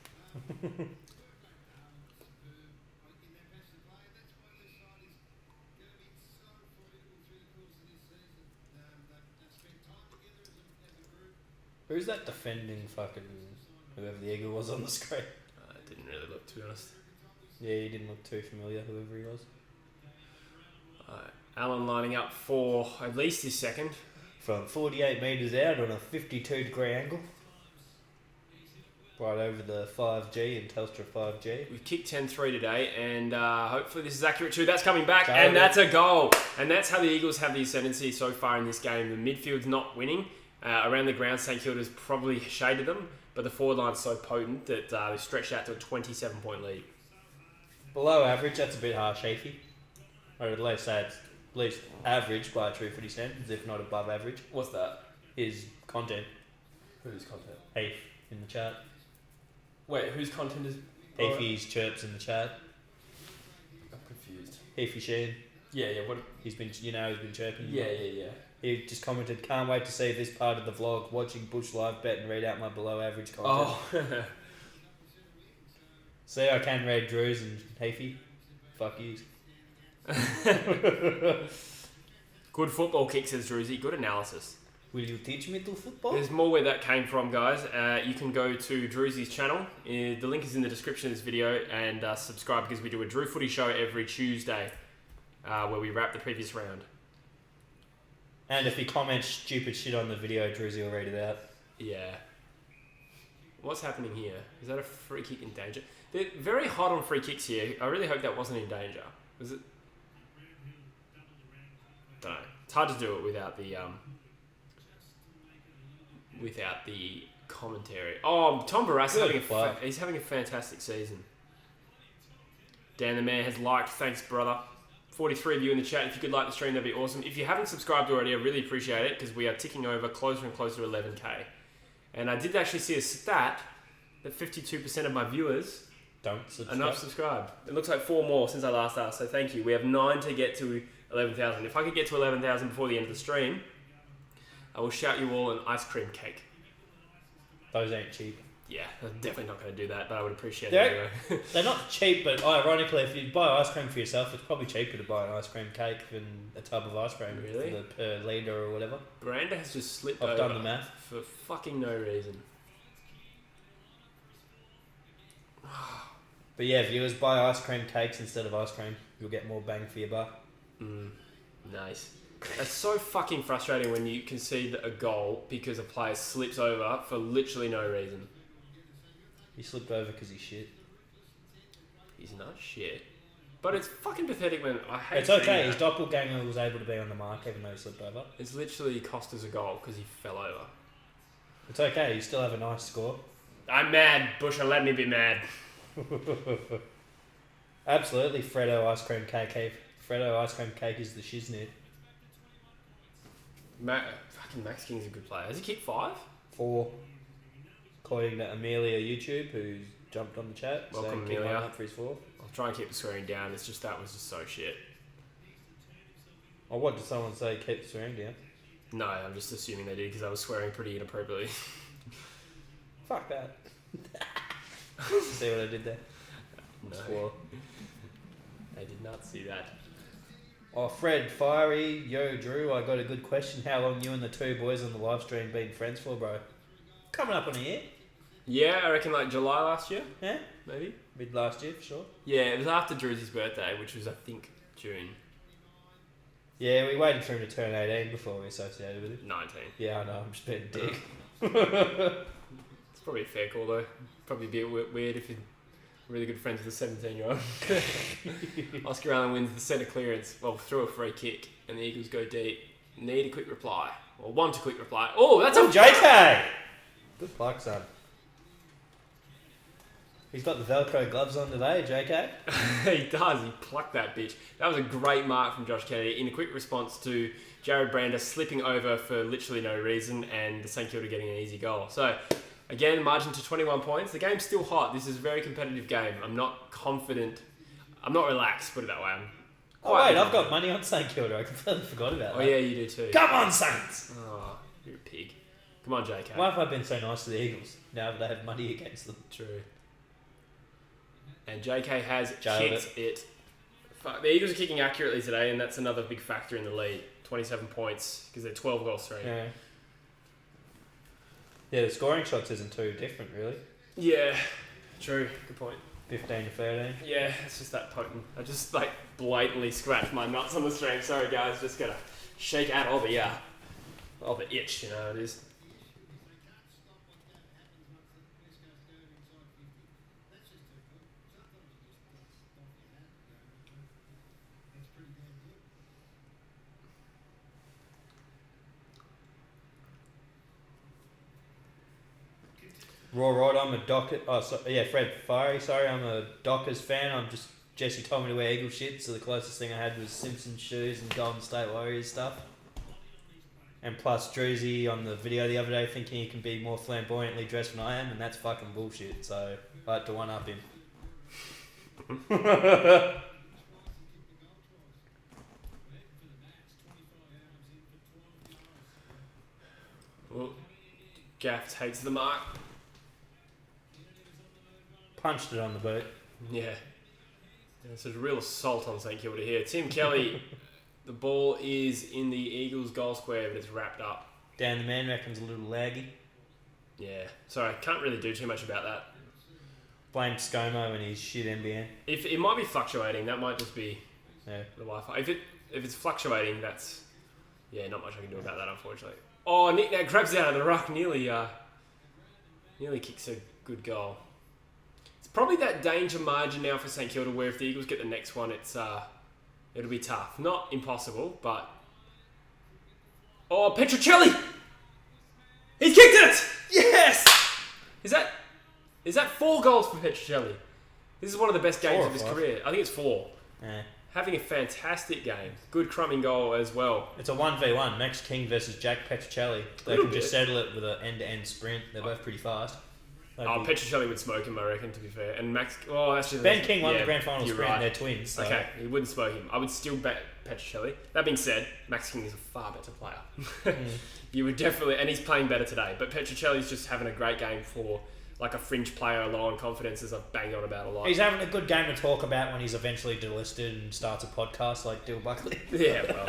Who's that defending fucking whoever the Eagle was on the screen? It didn't really look, to be honest. Yeah, he didn't look too familiar, whoever he was. Allen lining up for at least his second. From 48 metres out on a 52-degree angle. Right over the 5G and Telstra 5G. We've kicked 10-3 today, and hopefully this is accurate too. That's coming back, Target. and that's a goal. And that's how the Eagles have the ascendancy so far in this game. The midfield's not winning. Around the ground, St Kilda's probably shaded them, but the forward line's so potent that they stretched out to a 27-point lead. Below average, that's a bit harsh, Heafy. Or at least say it's at least average by true footy standards, if not above average. What's that? Is content. Whose content? Heath in the chat. Wait, whose content is? Heathy's chirps in the chat. I'm confused. Heathy Sheen. Yeah, what? He's been chirping. Yeah. He just commented, "Can't wait to see this part of the vlog. Watching Bush live bet and read out my below average content." Oh. See, I can read Drews and Heathy. Fuck you. Good football kick, says Druzy. Good analysis. Will you teach me to football? There's more where that came from, guys. You can go to Druzy's channel. The link is in the description of this video, and subscribe because we do a Drew Footy show every Tuesday where we wrap the previous round. And if you comment stupid shit on the video, Druzy will read it out. Yeah. What's happening here? Is that a free kick in danger? They're very hot on free kicks here. I really hope that wasn't in danger. Was it? Don't know. It's hard to do it without the commentary. Oh, Tom Barras he's having a fantastic season. Dan the Man has liked. Thanks, brother. 43 of you in the chat. If you could like the stream, that'd be awesome. If you haven't subscribed already, I really appreciate it because we are ticking over closer and closer to 11k. And I did actually see a stat that 52% of my viewers don't subscribe. are not subscribed. It looks like 4 more since I last asked, so thank you. We have 9 to get to 11,000. If I could get to 11,000 before the end of the stream, I will shout you all an ice cream cake. Those ain't cheap. Yeah, I'm definitely not going to do that, but I would appreciate it They're- anyway. They're not cheap, but ironically, if you buy ice cream for yourself, it's probably cheaper to buy an ice cream cake than a tub of ice cream. Really? For the per litre or whatever. Miranda has just slipped I've over done the math. for fucking no reason. But yeah, viewers, buy ice cream cakes instead of ice cream. You'll get more bang for your buck. Nice. It's so fucking frustrating when you concede a goal because a player slips over for literally no reason. He slipped over because he's shit. He's not shit. But it's fucking pathetic when I hate It's okay, seeing his that. doppelganger was able to be on the mark even though he slipped over. It's literally cost us a goal because he fell over. It's okay, you still have a nice score. I'm mad, Busher, let me be mad. Absolutely, Freddo ice cream cake. Freddo ice cream cake is the shiznit. Fucking Max King's a good player. Has he kicked 5? 4. According to Amelia YouTube, who's jumped on the chat. Welcome, saying keep Amelia. one up for his 4. I'll try and keep the swearing down. It's just that was just so shit. Oh, what did someone say? Keep the swearing down. No, I'm just assuming they did because I was swearing pretty inappropriately. Fuck that. See what I did there? No, Swore. I did not see that. Oh, Fred, Fiery, yo, Drew, I got a good question. How long you and the two boys on the live stream been friends for, bro? Coming up on a year. Yeah, I reckon like July last year, Yeah? maybe. Mid last year, for sure. Yeah, it was after Drew's birthday, which was I think June Yeah, we waited for him to turn 18 before we associated with him. 19. Yeah, I know, I'm just being a dick. It's probably a fair call though. Probably a bit weird if you're really good friends with a 17-year-old. Oscar Allen wins the centre clearance, well, through a free kick, and the Eagles go deep. Need a quick reply. Or want a quick reply. Oh, that's Oh, a JK! Good pluck, son. He's got the Velcro gloves on today, JK. He does. He plucked that bitch. That was a great mark from Josh Kennedy in a quick response to Jared Brander slipping over for literally no reason and the St Kilda getting an easy goal. So, again, margin to 21 points. The game's still hot. This is a very competitive game. I'm not confident. I'm not relaxed, put it that way. Oh, wait, I've got money on St Kilda. I completely forgot about that. Oh, yeah, you do too. Come on, Saints! Oh, you're a pig. Come on, JK. Why have I been so nice to the Eagles now that they have money against them? True. And JK has Jailed kicked it. Fuck, the Eagles are kicking accurately today, and that's another big factor in the lead. 27 points, because they're 12 goals straight. Yeah. Yeah, the scoring shots isn't too different, really. Yeah, true. Good point. 15 to 13. Yeah, it's just that potent. I just like blatantly scratched my nuts on the stream. Sorry, guys. Just gotta shake out all the itch. You know it is. Raw Rod, I'm a Dockers. Oh, Fred Fiery. Sorry, I'm a Dockers fan. Jesse told me to wear Eagle shit, so the closest thing I had was Simpsons shoes and Golden State Warriors stuff. And plus, Druzy on the video the other day thinking he can be more flamboyantly dressed than I am, and that's fucking bullshit. So I had to one up him. Well, Gaff takes the mark. Punched it on the boot. Yeah. It's a real assault on St Kilda here. Tim Kelly, the ball is in the Eagles goal square, but it's wrapped up. Dan the man reckons a little laggy. Yeah. Sorry, I can't really do too much about that. Blame ScoMo and his shit NBN. If it might be fluctuating, that might just be Yeah. the Wi-Fi. If it's fluctuating, that's not much I can do about that, unfortunately. Oh, Nick Nat grabs it out of the ruck, nearly kicks a good goal. It's probably that danger margin now for St Kilda, where if the Eagles get the next one, it'll be tough. Not impossible, but Petrocelli, he's kicked it. Yes. Is that 4 goals for Petrocelli? This is one of the best games 4 or of his 5. career. I think it's 4. Yeah. Having a fantastic game. Good crumbing goal as well. It's a 1v1. Max King versus Jack Petrocelli. They Little can just bit. settle it with an end-to-end sprint. They're both pretty fast. Petrocelli would smoke him, I reckon, to be fair. And Max... Oh, that's just... Ben King won yeah, the grand final you're sprint. right. They're twins. So. Okay, he wouldn't smoke him. I would still bet Petrocelli. That being said, Max King is a far better player. You would definitely... And he's playing better today. But Petrocelli's just having a great game for... like a fringe player, low on confidence, as I've banged on about a lot. He's having a good game to talk about when he's eventually delisted and starts a podcast like Dill Buckley. Yeah, well,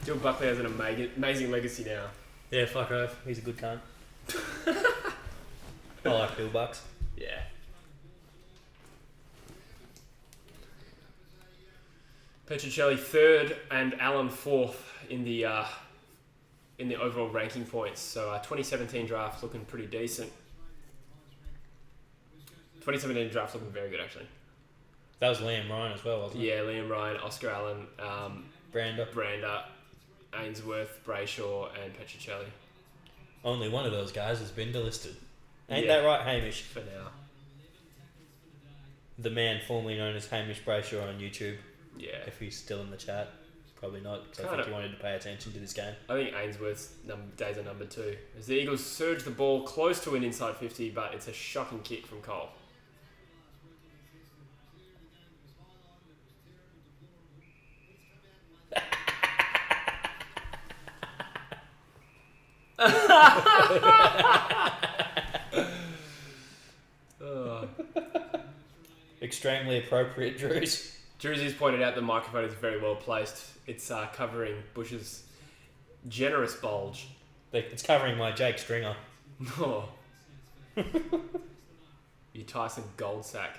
Dill Buckley has an amazing legacy now. Yeah, fuck off. He's a good cunt. I like Bill Bucks. Yeah. Petrocelli 3rd and Allen 4th in the overall ranking points. So 2017 draft looking pretty decent. 2017 draft looking very good, actually. That was Liam Ryan as well, wasn't it? Yeah, Liam Ryan, Oscar Allen, Brander. Ainsworth, Brayshaw, and Petrocelli Only one of those guys has been delisted. Ain't Yeah. that right, Hamish? for now. The man formerly known as Hamish Brayshaw on YouTube. Yeah. If he's still in the chat. Probably not, because I Kinda. think he wanted to pay attention to this game. I think Ainsworth's days are number 2. As the Eagles surge the ball close to an inside 50, but it's a shocking kick from Cole. Extremely appropriate, Drews. Drewsy's pointed out the microphone is very well placed. It's covering Bush's generous bulge. It's covering my Jake Stringer. Oh. You Tyson Goldsack.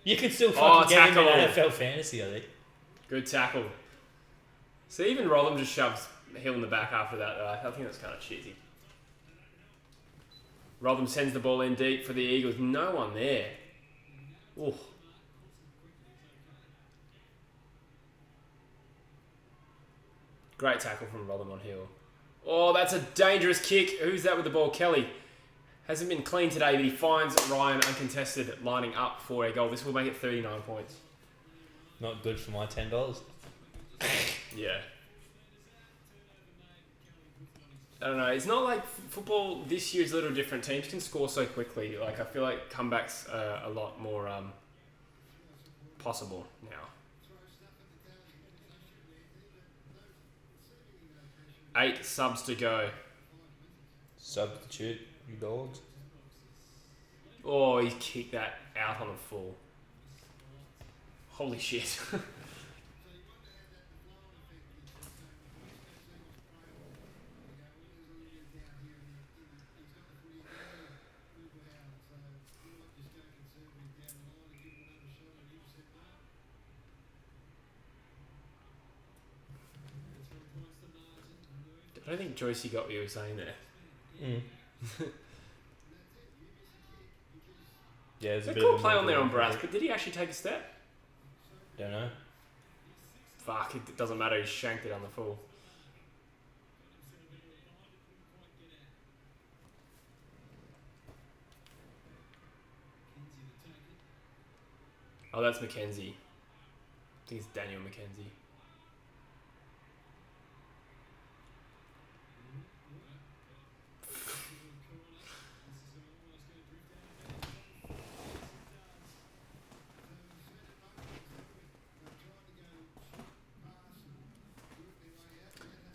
You can still fucking get him in tackle. AFL fantasy, I think. Good tackle. So even Rollum just shoves Hill in the back after that. I think that's kind of cheesy. Rollum sends the ball in deep for the Eagles. No one there. Ooh. Great tackle from Rollum on Hill. Oh, that's a dangerous kick. Who's that with the ball? Kelly. Hasn't been clean today, but he finds Ryan uncontested, lining up for a goal. This will make it 39 points. Not good for my $10. Yeah. I don't know. It's not like football this year is a little different. Teams can score so quickly. Like, I feel like comebacks are a lot more possible now. 8 subs to go. Substitute, you dogs. Oh, he kicked that out on a full. Holy shit. I don't think Joycey got what you were saying there. Yeah, there's a A bit cool of play on there on movement. Brass, but did he actually take a step? Don't know. Fuck, it doesn't matter, he shanked it on the full. Oh, that's Mackenzie. I think it's Daniel Mackenzie.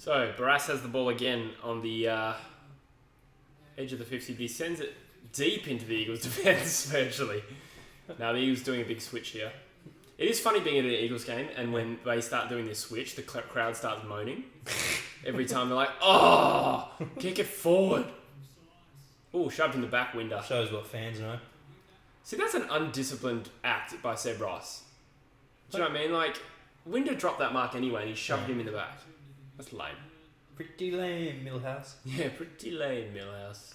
So, Barras has the ball again on the edge of the 50. He sends it deep into the Eagles' defence, virtually. Now, the Eagles doing a big switch here. It is funny being at an Eagles game, and when they start doing this switch, the crowd starts moaning. Every time they're like, oh, kick it forward. Oh, shoved in the back window. Shows what fans know. See, that's an undisciplined act by Seb Ross. Do you know what I mean? Like, Winder dropped that mark anyway, and he shoved him in the back. That's lame. Pretty lame, Millhouse. Yeah, pretty lame, Millhouse.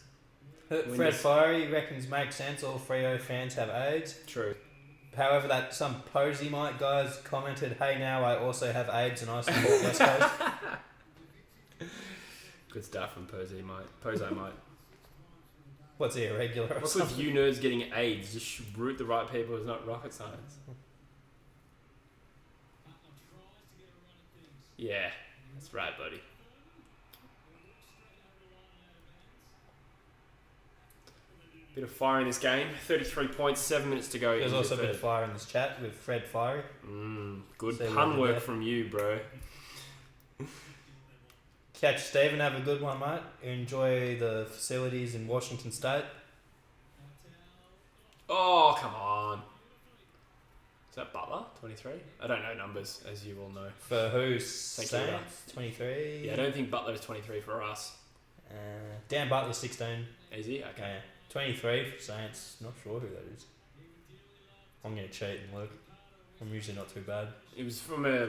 Fred Fiery reckons makes sense. All Freo fans have AIDS. True. However, that some Posey Mike guys commented, "Hey, now I also have AIDS and I support West Coast." Good stuff from Posey Mike. What's he, irregular or What's something? with you nerds getting AIDS? Just root the right people. It's not rocket science. Yeah, that's right, buddy. Bit of fire in this game. 33 points, 7 minutes to go. There's also a bit of third. fire in this chat with Fred Fiery. Good See what pun we did work there. from you, bro. Catch Stephen, have a good one, mate. Enjoy the facilities in Washington State. Oh, come on. Is that Butler? 23? I don't know numbers, as you all know. For who? Thank you, Ralph. Saints? 23? Yeah, I don't think Butler is 23 for us. Dan Butler's 16. Is he? Okay. Okay. 23 for Saints. Not sure who that is. I'm going to cheat and look. I'm usually not too bad. It was from a...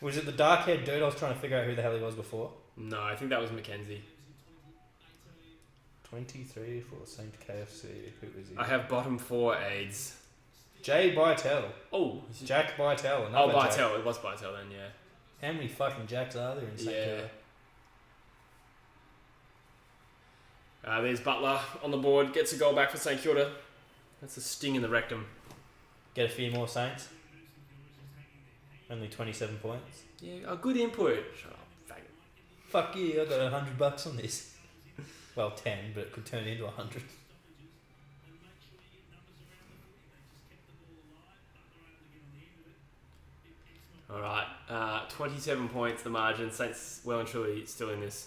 Was it the dark-haired dude? I was trying to figure out who the hell he was before. No, I think that was Mackenzie. 23 for Saint KFC. Who is he? I have bottom 4 AIDS. Jay Bytel. Oh, Jack Bytel. Oh, Another Jack. Bartel. It was Bartel then, yeah. How many fucking Jacks are there in St Yeah. Kilda? There's Butler on the board. Gets a goal back for St Kilda. That's a sting in the rectum. Get a few more Saints. Only 27 points. Yeah, a good input. Shut up, faggot. Fuck you, I got $100 on this. Well, 10, but it could turn into 100. Alright, 27 points the margin. Saints well and truly still in this.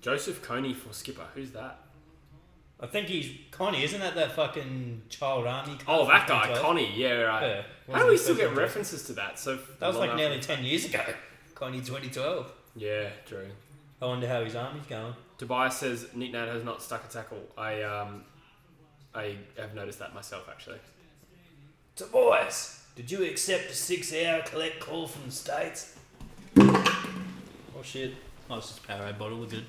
Joseph Coney for skipper. Who's that? I think he's Connie, isn't that fucking child army? Oh, that guy, 2012? Connie. Yeah, right. Yeah. How do we still get references to that? So That was long like after nearly the 10 fact? years ago. Connie 2012. Yeah, true. I wonder how his army's going. Tobias says Nick Nat has not stuck a tackle. I have noticed that myself actually. Tobias, did you accept a 6-hour collect call from the States? Oh shit. Oh, it's just a Powerade bottle. We're good.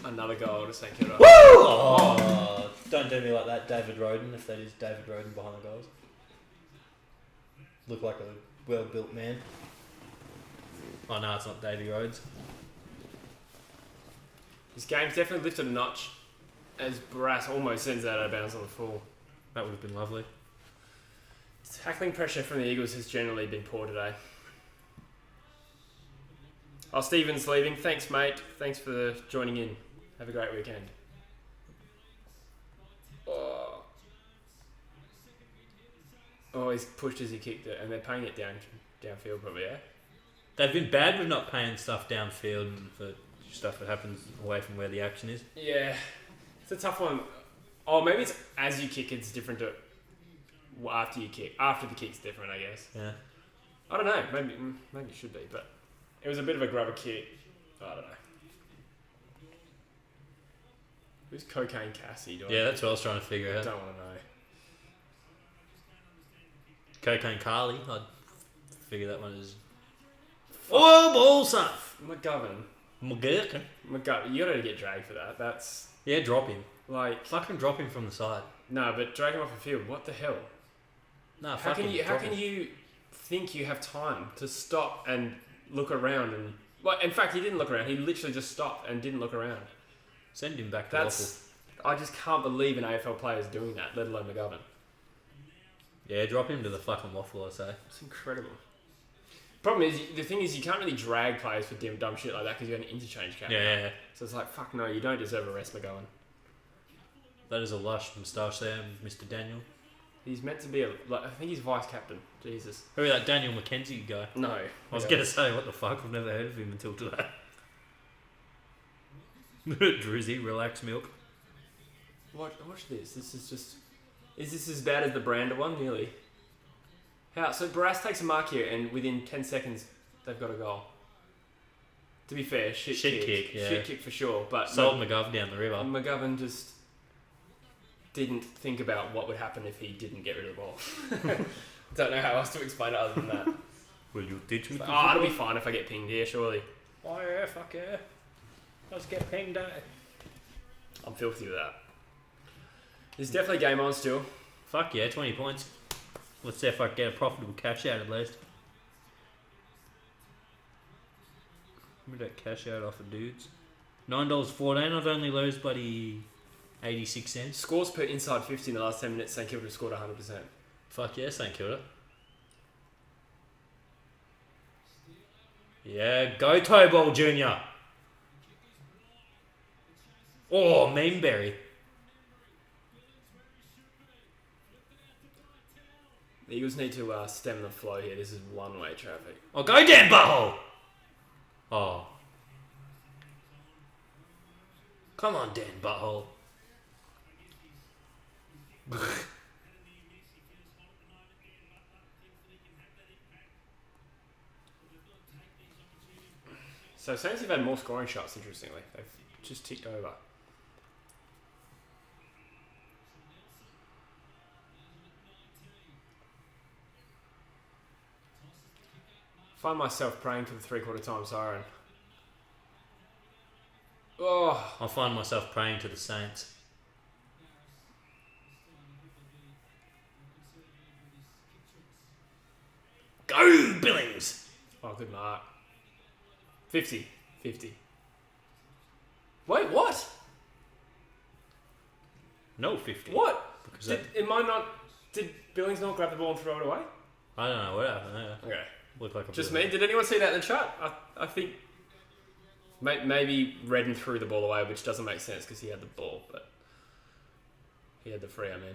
Another goal to St Kilda. Oh, don't do me like that, David Roden, if that is David Roden behind the goals. Look like a well-built man. Oh no, it's not Davy Rhodes. This game's definitely lifted a notch as Barras almost sends that out of bounds on the full. That would have been lovely. Tackling pressure from the Eagles has generally been poor today. Oh, Stephen's leaving. Thanks, mate. Thanks for joining in. Have a great weekend. Oh, he's pushed as he kicked it, and they're paying it downfield probably, yeah? They've been bad with not paying stuff downfield for stuff that happens away from where the action is. Yeah. It's a tough one. Oh, maybe it's as you kick, it's different to after you kick. After the kick's different, I guess. Yeah. I don't know. Maybe it should be, but it was a bit of a grubber kick. I don't know. Who's Cocaine Cassie? Yeah, that's what I was trying to figure I out. don't want to know. Cocaine Carly, I'd figure that one is. Oh, ball stuff! McGovern. McGurkin. You gotta get dragged for that. That's Yeah, drop him. like Fucking drop him from the side. no, but drag him off the field. What the hell? No, How can you think you have time to stop and look around and well? In fact, he didn't look around. He literally just stopped and didn't look around. Send him back to Waffle. That's I just can't believe an AFL player is doing that, let alone McGovern. Yeah, drop him to the fucking Waffle, I say. It's incredible. Problem is, the thing is, you can't really drag players for dumb shit like that because you're an interchange cap. Yeah. So it's like, fuck no, you don't deserve a rest, McGowan. That is a lush moustache there, Mr. Daniel. He's meant to be I think he's vice captain. Jesus. Who that Daniel McKenzie guy? No. I was gonna say, what the fuck? I've never heard of him until today. Drizzy, relax milk. Watch this. This is just... Is this as bad as the Brander one? Nearly. How? So Barras takes a mark here, and within 10 seconds, they've got a goal. To be fair, shit kick. Yeah. Shit kick for sure. But Sold McGovern down the river. McGovern just didn't think about what would happen if he didn't get rid of the ball. Don't know how else to explain it other than that. Will you teach me? It'll be fine if I get pinged here, surely. Oh yeah, fuck yeah. Let's get pinged out. I'm filthy with that. There's definitely game on still. Fuck yeah, 20 points. Let's see if I can get a profitable cash out at least. Give me that cash out off of dudes. $9.14. I'd only lose bloody 86 cents. Scores per inside 50 in the last 10 minutes. St Kilda scored 100%. Fuck yeah, St Kilda. Yeah, go Tobol Jr. Oh, Meanberry. The Eagles need to stem the flow here. This is one-way traffic. Oh, go Dan Butthole! Oh. Come on, Dan Butthole. So Saints have had more scoring shots, interestingly. They've just ticked over. Find myself praying for the three-quarter time siren. Oh, I find myself praying to the Saints. Go, Billings! oh, good mark. 50. Wait, what? No 50. What? Because Did Billings not grab the ball and throw it away? I don't know what happened there. Okay. Looked like a Just bit me? Did anyone see that in the chat? I think maybe Redden threw the ball away, which doesn't make sense because he had the ball, but he had the free, I mean.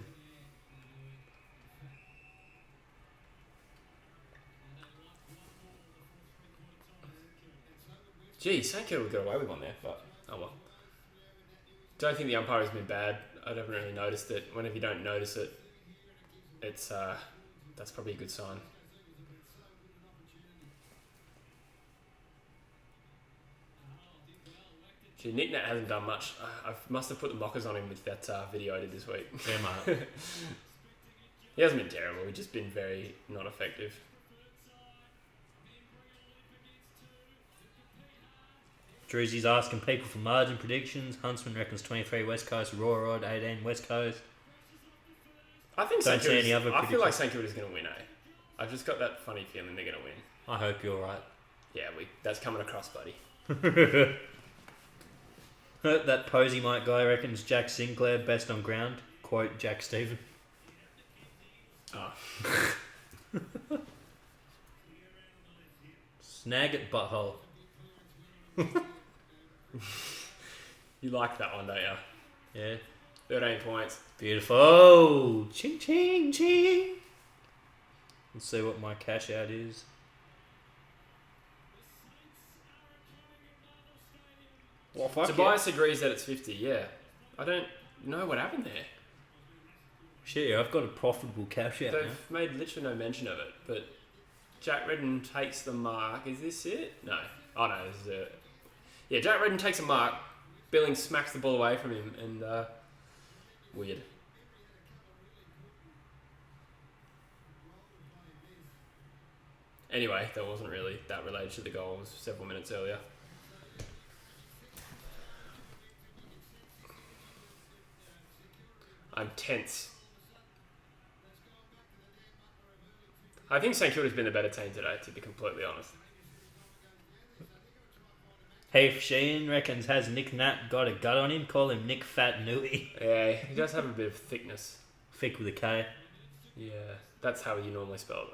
Gee, St Kilda would get away with one there, but oh well. Don't think the umpire has been bad. I haven't really noticed it. Whenever you don't notice it, it's that's probably a good sign. Gee, Nick Nat hasn't done much. I must have put the mockers on him with that video I did this week. Yeah, mate. He hasn't been terrible. He's just been very not effective. Drewsy's asking people for margin predictions. Huntsman reckons 23 West Coast, Raw Rod 18 West Coast. I think Don't see any other I feel like predictions. St Kilda's going to win, eh? I've just got that funny feeling they're going to win. I hope you're right. Yeah, that's coming across, buddy. That Posey Mike guy reckons Jack Sinclair best on ground. Quote Jack Stephen. Oh. Snag it, butthole. You like that one, don't you? Yeah. 13 points. Beautiful. Ching, ching, ching. Let's see what my cash out is. Well, fuck Tobias agrees that it's 50, yeah. I don't know what happened there. Shit, yeah, I've got a profitable cash out now. They've made literally no mention of it, but Jack Redden takes the mark. Is this it? No. Oh no, this is it. Yeah, Jack Redden takes a mark. Billings smacks the ball away from him, and weird. Anyway, that wasn't really that related to the goal. It was several minutes earlier. I'm tense. I think St Kilda's been the better team today, to be completely honest. Heath Sheen reckons, has Nick Nat got a gut on him? Call him Nick Fat Nui. Yeah, he does have a bit of thickness. Thick with a K. Yeah, that's how you normally spell it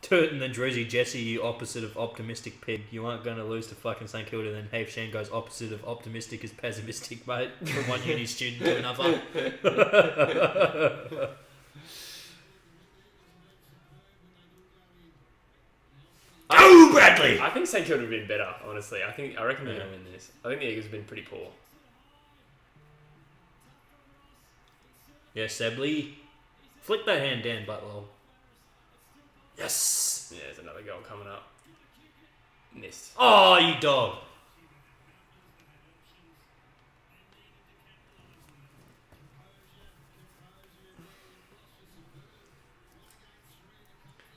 though. And then Druzy Jesse, you opposite of optimistic pig. You aren't going to lose to fucking St Kilda. Then Heath Shan goes opposite of optimistic is pessimistic, mate. From one uni student to another. Oh, Bradley! I think St Kilda would have been better, honestly. I reckon they're going to win this. I think the Eagles have been pretty poor. Yes, Sebley. Flick that hand down, Butler. Yes! Yeah, there's another goal coming up. Missed. Oh, you dog.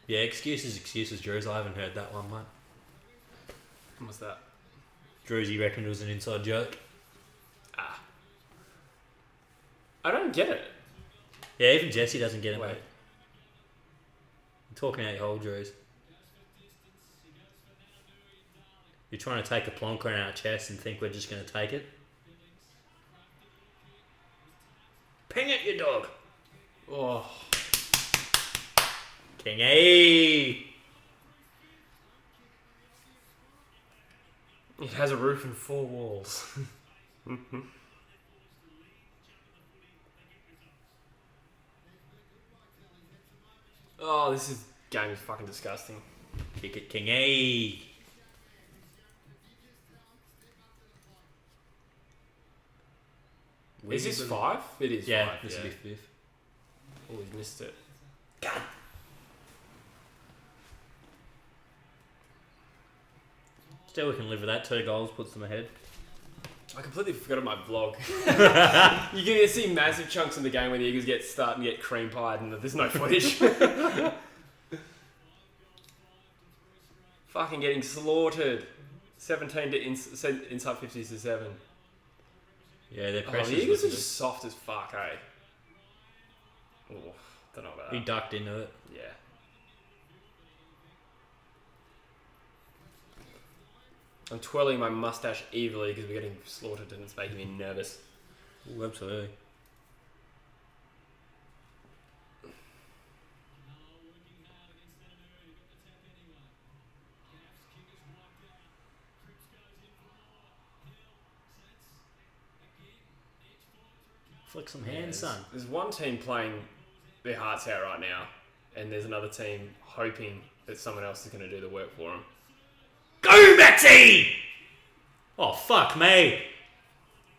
Yeah, excuses, Drews. I haven't heard that one, mate. What's that? Druzy reckoned it was an inside joke. Ah. I don't get it. Yeah, even Jesse doesn't get it, Wait. mate. You're talking out your hole, Drews. You're trying to take a plonker in our chest and think we're just going to take it? Ping it, you dog. Oh. Kingy. It has a roof and 4 walls. Oh, this game is fucking disgusting. Kick it, Kingy. Is this 5? It is Yeah, 5. this will be fifth. Oh, we missed it. God. Still, we can live with that. 2 goals puts them ahead. I completely forgot of my vlog. You can see massive chunks in the game when the Eagles start and get cream pied and there's no footage. Fucking getting slaughtered. 17 to inside 50s to 7. Yeah, their Oh, pressure. the Eagles are just soft as fuck, eh? Oh, don't know about He that. ducked into it. Yeah. I'm twirling my mustache evilly because we're getting slaughtered and it's making me nervous. Ooh, absolutely. Flick some hands, son. There's one team playing their hearts out right now, and there's another team hoping that someone else is going to do the work for them. Go, Maxie! Oh, fuck me.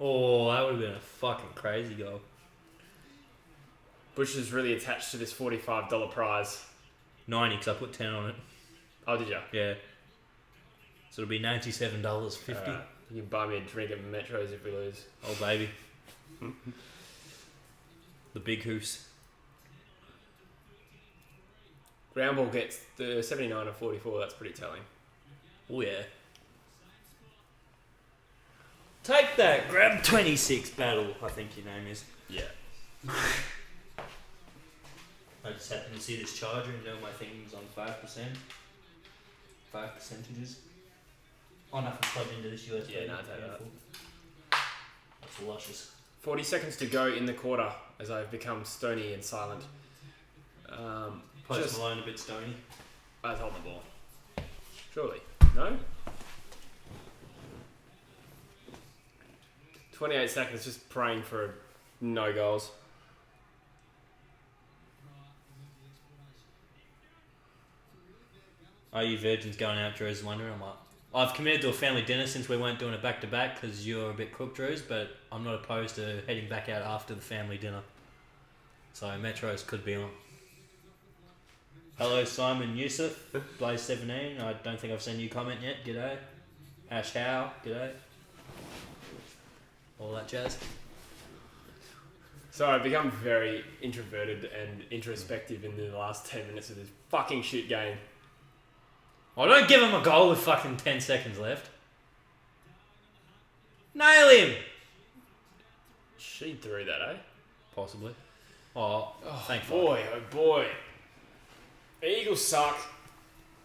Oh, that would have been a fucking crazy goal. Bush is really attached to this $45 prize. 90, because I put 10 on it. Oh, did you? Yeah. So it'll be $97.50. You can buy me a drink at Metro's if we lose. Oh, baby. The big hoose. Ground ball gets the 79 of 44. That's pretty telling. Oh, yeah. Take that. Grab 26 battle, I think your name is. Yeah. I just happened to see this charger and know my thing's on 5%. 5 percentages. Oh, nothing's plugged into this USB. Yeah, no, take that. That's luscious. 40 seconds to go in the quarter as I've become stony and silent. Post Malone a bit stony. I was holding the ball. Surely. No? 28 seconds just praying for no goals. Are you virgins going out, Drews? Wondering. I'm like, I've committed to a family dinner since we weren't doing it back to back because you're a bit cooked, Drews, but I'm not opposed to heading back out after the family dinner. So Metros could be on. Hello, Simon Yusuf, Blaze 17. I don't think I've seen you comment yet. G'day. Ash Howe. G'day. All that jazz. So I've become very introverted and introspective in the last 10 minutes of this fucking shit game. Oh, don't give him a goal with fucking 10 seconds left. Nail him! She threw that, eh? Possibly. Oh, thank boy, oh boy. The Eagles suck.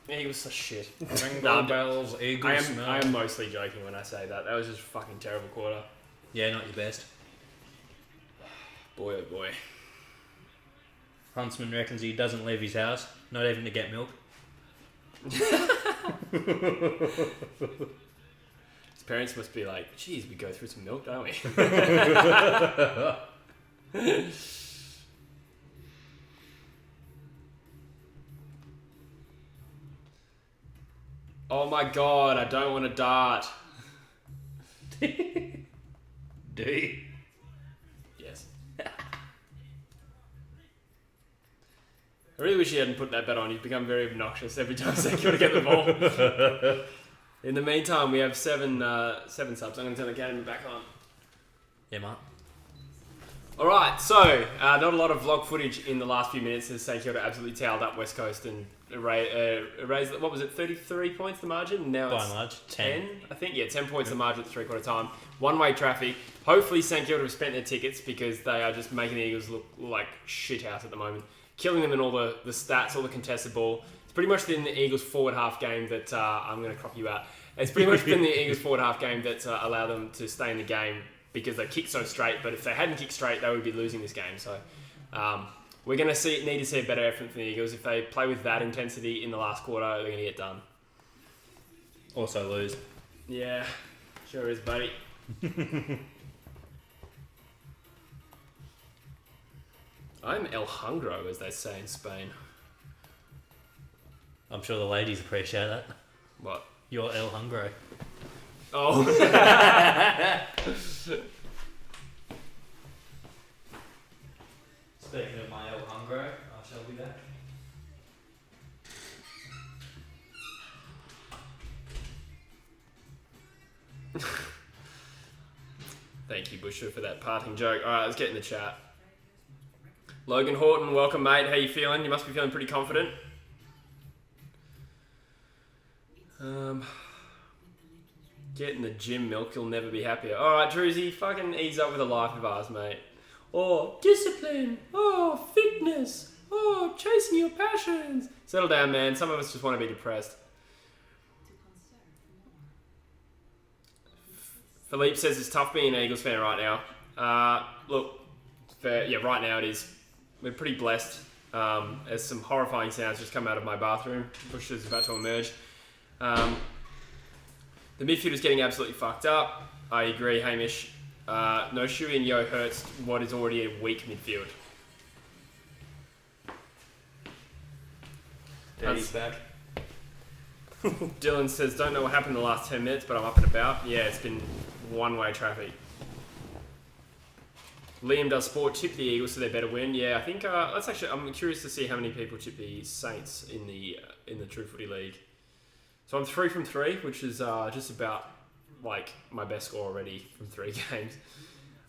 The Eagles are shit. Ringo bells, Eagles smell. I am mostly joking when I say that. That was just a fucking terrible quarter. Yeah, not your best. Boy, oh boy. Huntsman reckons he doesn't leave his house, not even to get milk. His parents must be like, geez, we go through some milk, don't we? Oh my god, I don't want to dart. Do you? Yes. I really wish he hadn't put that bet on. He's become very obnoxious every time St Kilda get the ball. In the meantime, we have seven subs. I'm going to turn the camera back on. Yeah, mate. Alright, so not a lot of vlog footage in the last few minutes as St Kilda absolutely towed up West Coast and raised, what was it, 33 points the margin? Now By it's and large, 10. I think, yeah, 10 points the margin at 3/4 time. One-way traffic. Hopefully St Kilda have spent their tickets because they are just making the Eagles look like shit house at the moment. Killing them in all the stats, all the contested ball. It's pretty much been the Eagles forward half game that, I'm going to crop you out. It's pretty much been the Eagles forward half game that allowed them to stay in the game because they kicked so straight. But if they hadn't kicked straight, they would be losing this game. So we're going to need to see a better effort from the Eagles. If they play with that intensity in the last quarter, they're going to get done. Also lose. Yeah, sure is, buddy. I'm El Hungro, as they say in Spain. I'm sure the ladies appreciate that. What? You're El Hungro. Oh. Speaking of my El Hungro, I shall be back. Thank you, Busher, for that parting joke. All right, let's get in the chat. Logan Horton, welcome, mate. How you feeling? You must be feeling pretty confident. Get in the gym, Milk. You'll never be happier. All right, Druzy, fucking ease up with a life of ours, mate. Oh, discipline. Oh, fitness. Oh, chasing your passions. Settle down, man. Some of us just want to be depressed. Philippe says it's tough being an Eagles fan right now. Look, right now it is. We're pretty blessed. There's some horrifying sounds just come out of my bathroom. Busher's about to emerge. The midfield is getting absolutely fucked up. I agree, Hamish. No Shuey and Yo hurts what is already a weak midfield. Daddy's back. Dylan says, don't know what happened in the last 10 minutes, but I'm up and about. Yeah, it's been one-way traffic. Liam does sport tip the Eagles so they better win. Yeah, I think I'm curious to see how many people tip the Saints in the True Footy League. So I'm 3 from 3, which is just about like my best score already from 3 games.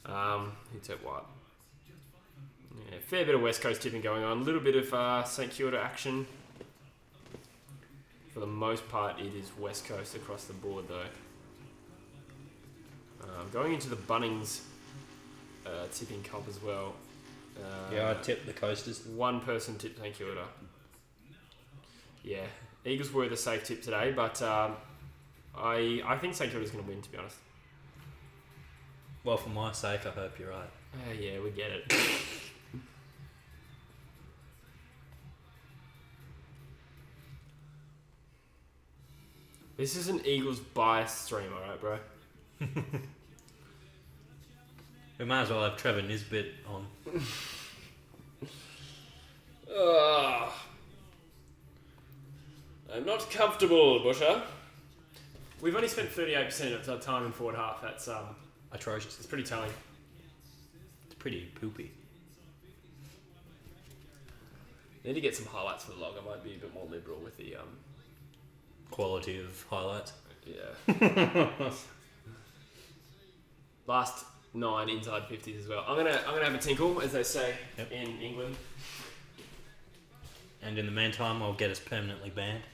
Who took what? Yeah, fair bit of West Coast tipping going on. A little bit of St Kilda action. For the most part, it is West Coast across the board, though. Going into the Bunnings tipping comp as well. Yeah, I tipped the Coasters. One person tipped St Kilda. Yeah, Eagles were the safe tip today, but I think St Kilda's going to win, to be honest. Well, for my sake, I hope you're right. Yeah, we get it. This is an Eagles bias stream, alright, bro? We might as well have Trevor Nisbet on. I'm not comfortable, Busher. We've only spent 38% of our time in forward half. That's atrocious. It's pretty telling. It's pretty poopy. Need to get some highlights for the log. I might be a bit more liberal with the quality of highlights. Yeah. Last 9 inside 50s as well. I'm gonna have a tinkle, as they say in England. And in the meantime, I'll get us permanently banned.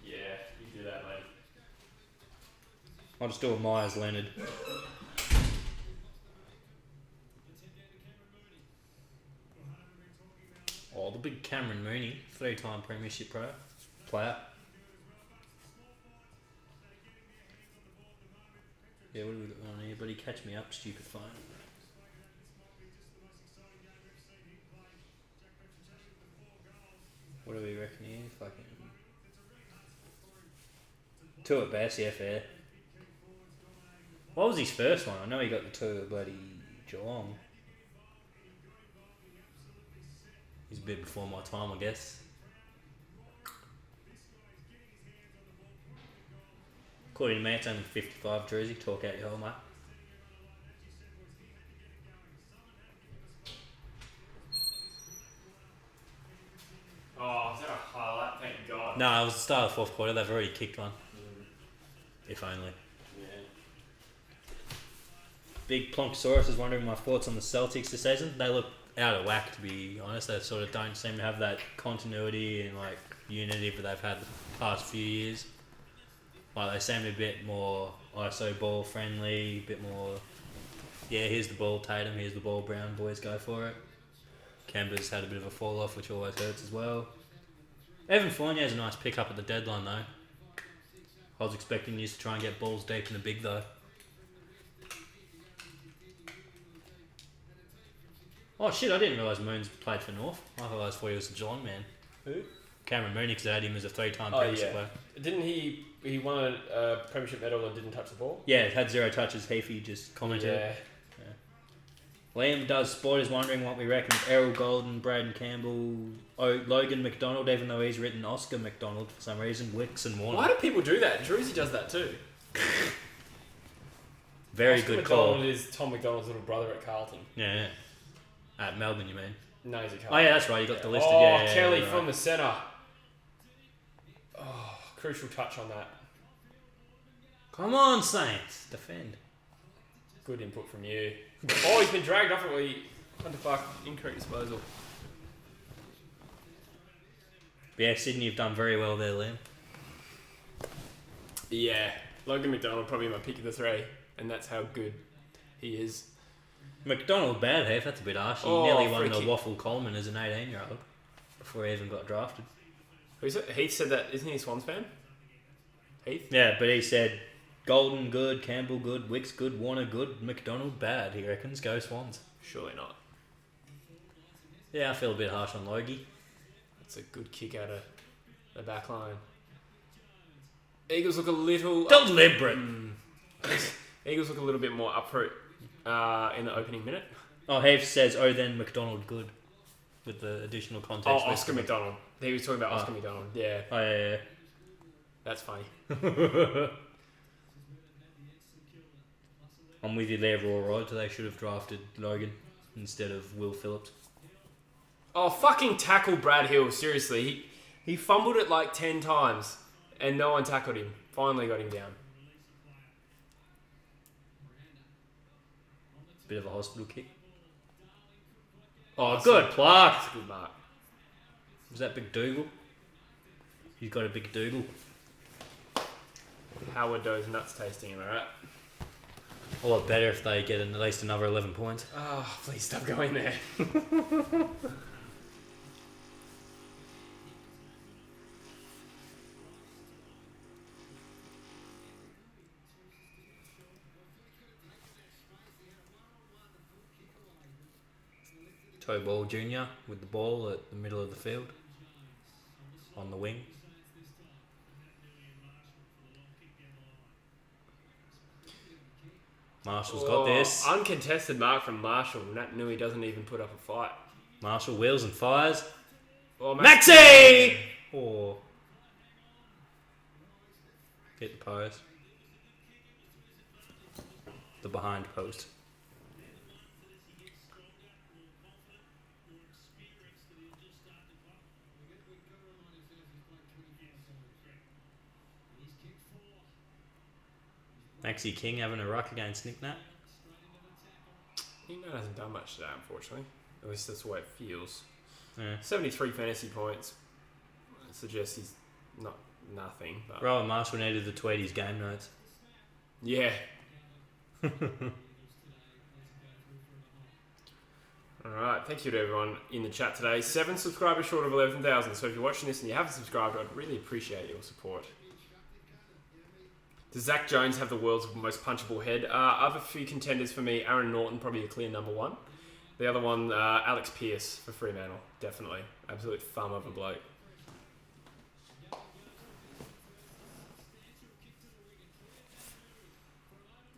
Yeah, you do that, mate. I'll just do a Myers Leonard. Oh, the big Cameron Mooney, 3-time premiership player. Yeah, what do we got on here? Buddy, catch me up, stupid phone. What do we reckon here? Fucking 2 at best, yeah, fair. What was his first one? I know he got the 2 at bloody Geelong. He's a bit before my time, I guess. According to me, it's only 55 jersey. Talk out your hole, mate. Oh, is that a highlight? Thank God. No, it was the start of the 4th quarter. They've already kicked one. If only. Yeah. Big Plonkosaurus is wondering my thoughts on the Celtics this season. They look out of whack, to be honest. They sort of don't seem to have that continuity and like unity that they've had the past few years. Like they seem a bit more ISO ball friendly, a bit more. Yeah, here's the ball, Tatum. Here's the ball, Brown. Boys go for it. Kemba's had a bit of a fall off, which always hurts as well. Evan Fournier's a nice pick up at the deadline though. I was expecting you to try and get balls deep in the big though. Oh shit, I didn't realise Moons played for North. I thought he was a Geelong man. Who? Cameron Mooney, because they had him as a 3-time Oh, premiership yeah. player. Didn't he won a premiership medal and didn't touch the ball? Yeah, had 0 touches. Heafy just commented. Yeah. Liam Does Sport is wondering what we reckon of Errol Golden, Braden Campbell, Logan McDonald, even though he's written Oscar McDonald for some reason, Wicks and Warner. Why do people do that? Druzy does that too. Very Oscar good call. McDonald is Tom McDonald's little brother at Carlton. Yeah. At Melbourne, you mean? No, he's at Carlton. Oh, yeah, that's right. You got the listed. Oh, Yeah, Kelly right. from the centre. Oh, crucial touch on that. Come on, Saints. Defend. Good input from you. Oh, he's been dragged off it. What the fuck? Incorrect disposal. But yeah, Sydney have done very well there, Liam. Yeah. Logan McDonald probably my pick of the 3. And that's how good he is. McDonald bad half, that's a bit harsh. He Oh, nearly won free the kick. Waffle Coleman as an 18-year-old before he even got drafted. Who's it? Heath said that. Isn't he a Swans fan? Heath? Yeah, but he said Golden good, Campbell good, Wicks good, Warner good, McDonald bad, he reckons. Go Swans. Surely not. Yeah, I feel a bit harsh on Logie. That's a good kick out of the back line. Eagles look a little... Deliberate. Eagles look a little bit more up for it in the opening minute. Oh, Heath says, oh, then McDonald good. With the additional context. Oh, Oscar McDonald. He was talking about Oscar McDonald. Yeah, Oh, yeah, that's funny. yeah. I'm with you there, Raw Rod. They should have drafted Logan instead of Will Phillips. Oh, fucking tackle Brad Hill. Seriously. He fumbled it like 10 times and no one tackled him. Finally got him down. Bit of a hospital kick. Oh, Good pluck. That's a good mark. Was that Big Dougal? He's got a Big Dougal. Howard Doe's nuts tasting, am I right? A lot better if they get at least another 11 points. Oh, please stop going there. Toe Ball Jr. with the ball at the middle of the field. On the wing. Marshall's got this. Uncontested mark from Marshall. Nat Nui doesn't even put up a fight. Marshall wheels and fires. Oh, Maxi! Or hit the post. The behind post. Maxi King having a ruck against Nick Nat. He hasn't done much today, unfortunately. At least that's the way it feels. Yeah. 73 fantasy points. Suggests he's not nothing. But Rowan Marshall needed to tweet his game notes. yeah. Alright, thank you to everyone in the chat today. 7 subscribers short of 11,000. So if you're watching this and you haven't subscribed, I'd really appreciate your support. Does Zach Jones have the world's most punchable head? Other few contenders for me, Aaron Norton, probably a clear number 1. The other one, Alex Pearce for Fremantle, definitely. Absolute thumb of a bloke.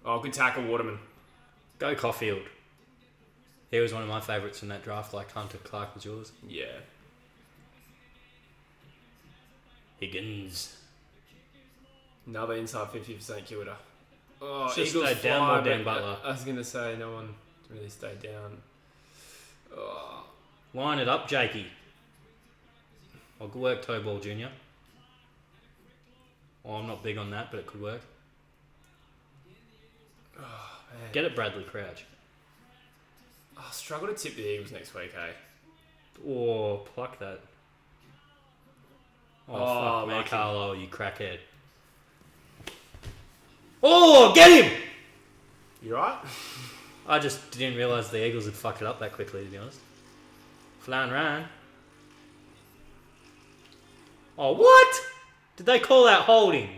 Oh, good tackle, Waterman. Go Caulfield. He was one of my favourites in that draft, like Hunter Clark was yours. Yeah. Higgins. Another inside 50% Kilda. Oh, Just Eagles stayed down fly, more, Dan but Butler. I was going to say no one really stayed down. Oh. Line it up, Jakey. Oh, good work, Toe Ball Jr. Oh, I'm not big on that, but it could work. Man. Get it, Bradley Crouch. I'll struggle to tip the Eagles next week, eh? Or pluck that. Oh, fuck me, lucky. Carlo, you crackhead. Oh, get him! You right? I just didn't realise the Eagles had fucked it up that quickly, to be honest. Flan ran. Oh, what? Did they call that holding?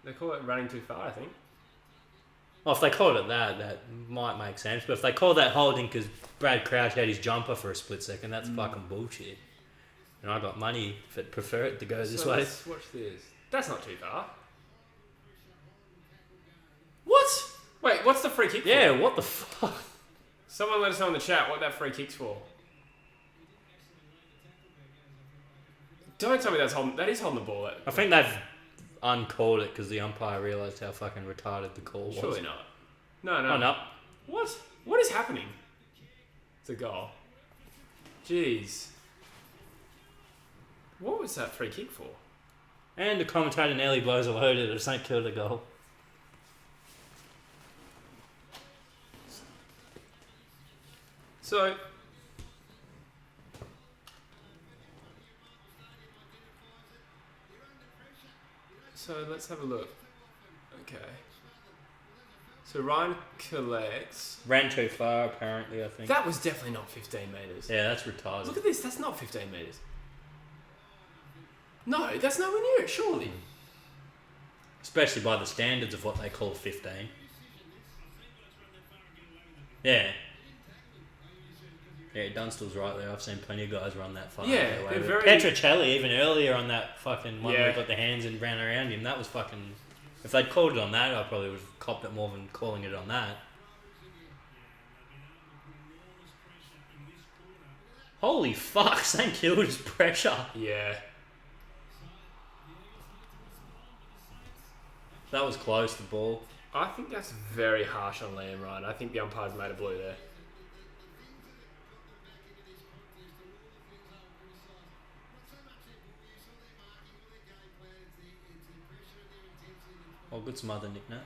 They call it running too far, I think. Well, if they called it that, that might make sense. But if they called that holding because Brad Crouch had his jumper for a split second, that's fucking bullshit. And I got money if it prefer it to go this way. Let's watch this. That's not too far. What? Wait, what's the free kick for? Yeah, what the fuck? Someone let us know in the chat what that free kick's for. Don't tell me that is holding the ball. I think they've uncalled it because the umpire realised how fucking retarded the call was. Surely not. No. Oh, no. What? What is happening? It's a goal. Jeez. What was that free kick for? And the commentator nearly blows a load at a St Kilda goal. So let's have a look. Okay. So Ryan collects. Ran too far, apparently, I think. That was definitely not 15 metres. Yeah, that's retarded. Look at this. That's not 15 metres. No, that's nowhere near it, surely. Especially by the standards of what they call 15. Yeah. Yeah, Dunstall's right there. I've seen plenty of guys run that far. Yeah, Get away they're with very- it. Petrocelli, even earlier on that fucking one where Yeah. he got the hands and ran around him, that was fucking... If they'd called it on that, I probably would have copped it more than calling it on that. Holy fuck, St Kilda's pressure. Yeah. That was close, the ball. I think that's very harsh on Liam Ryan. I think the umpire's made a blue there. Oh, good smother, Nick Nat.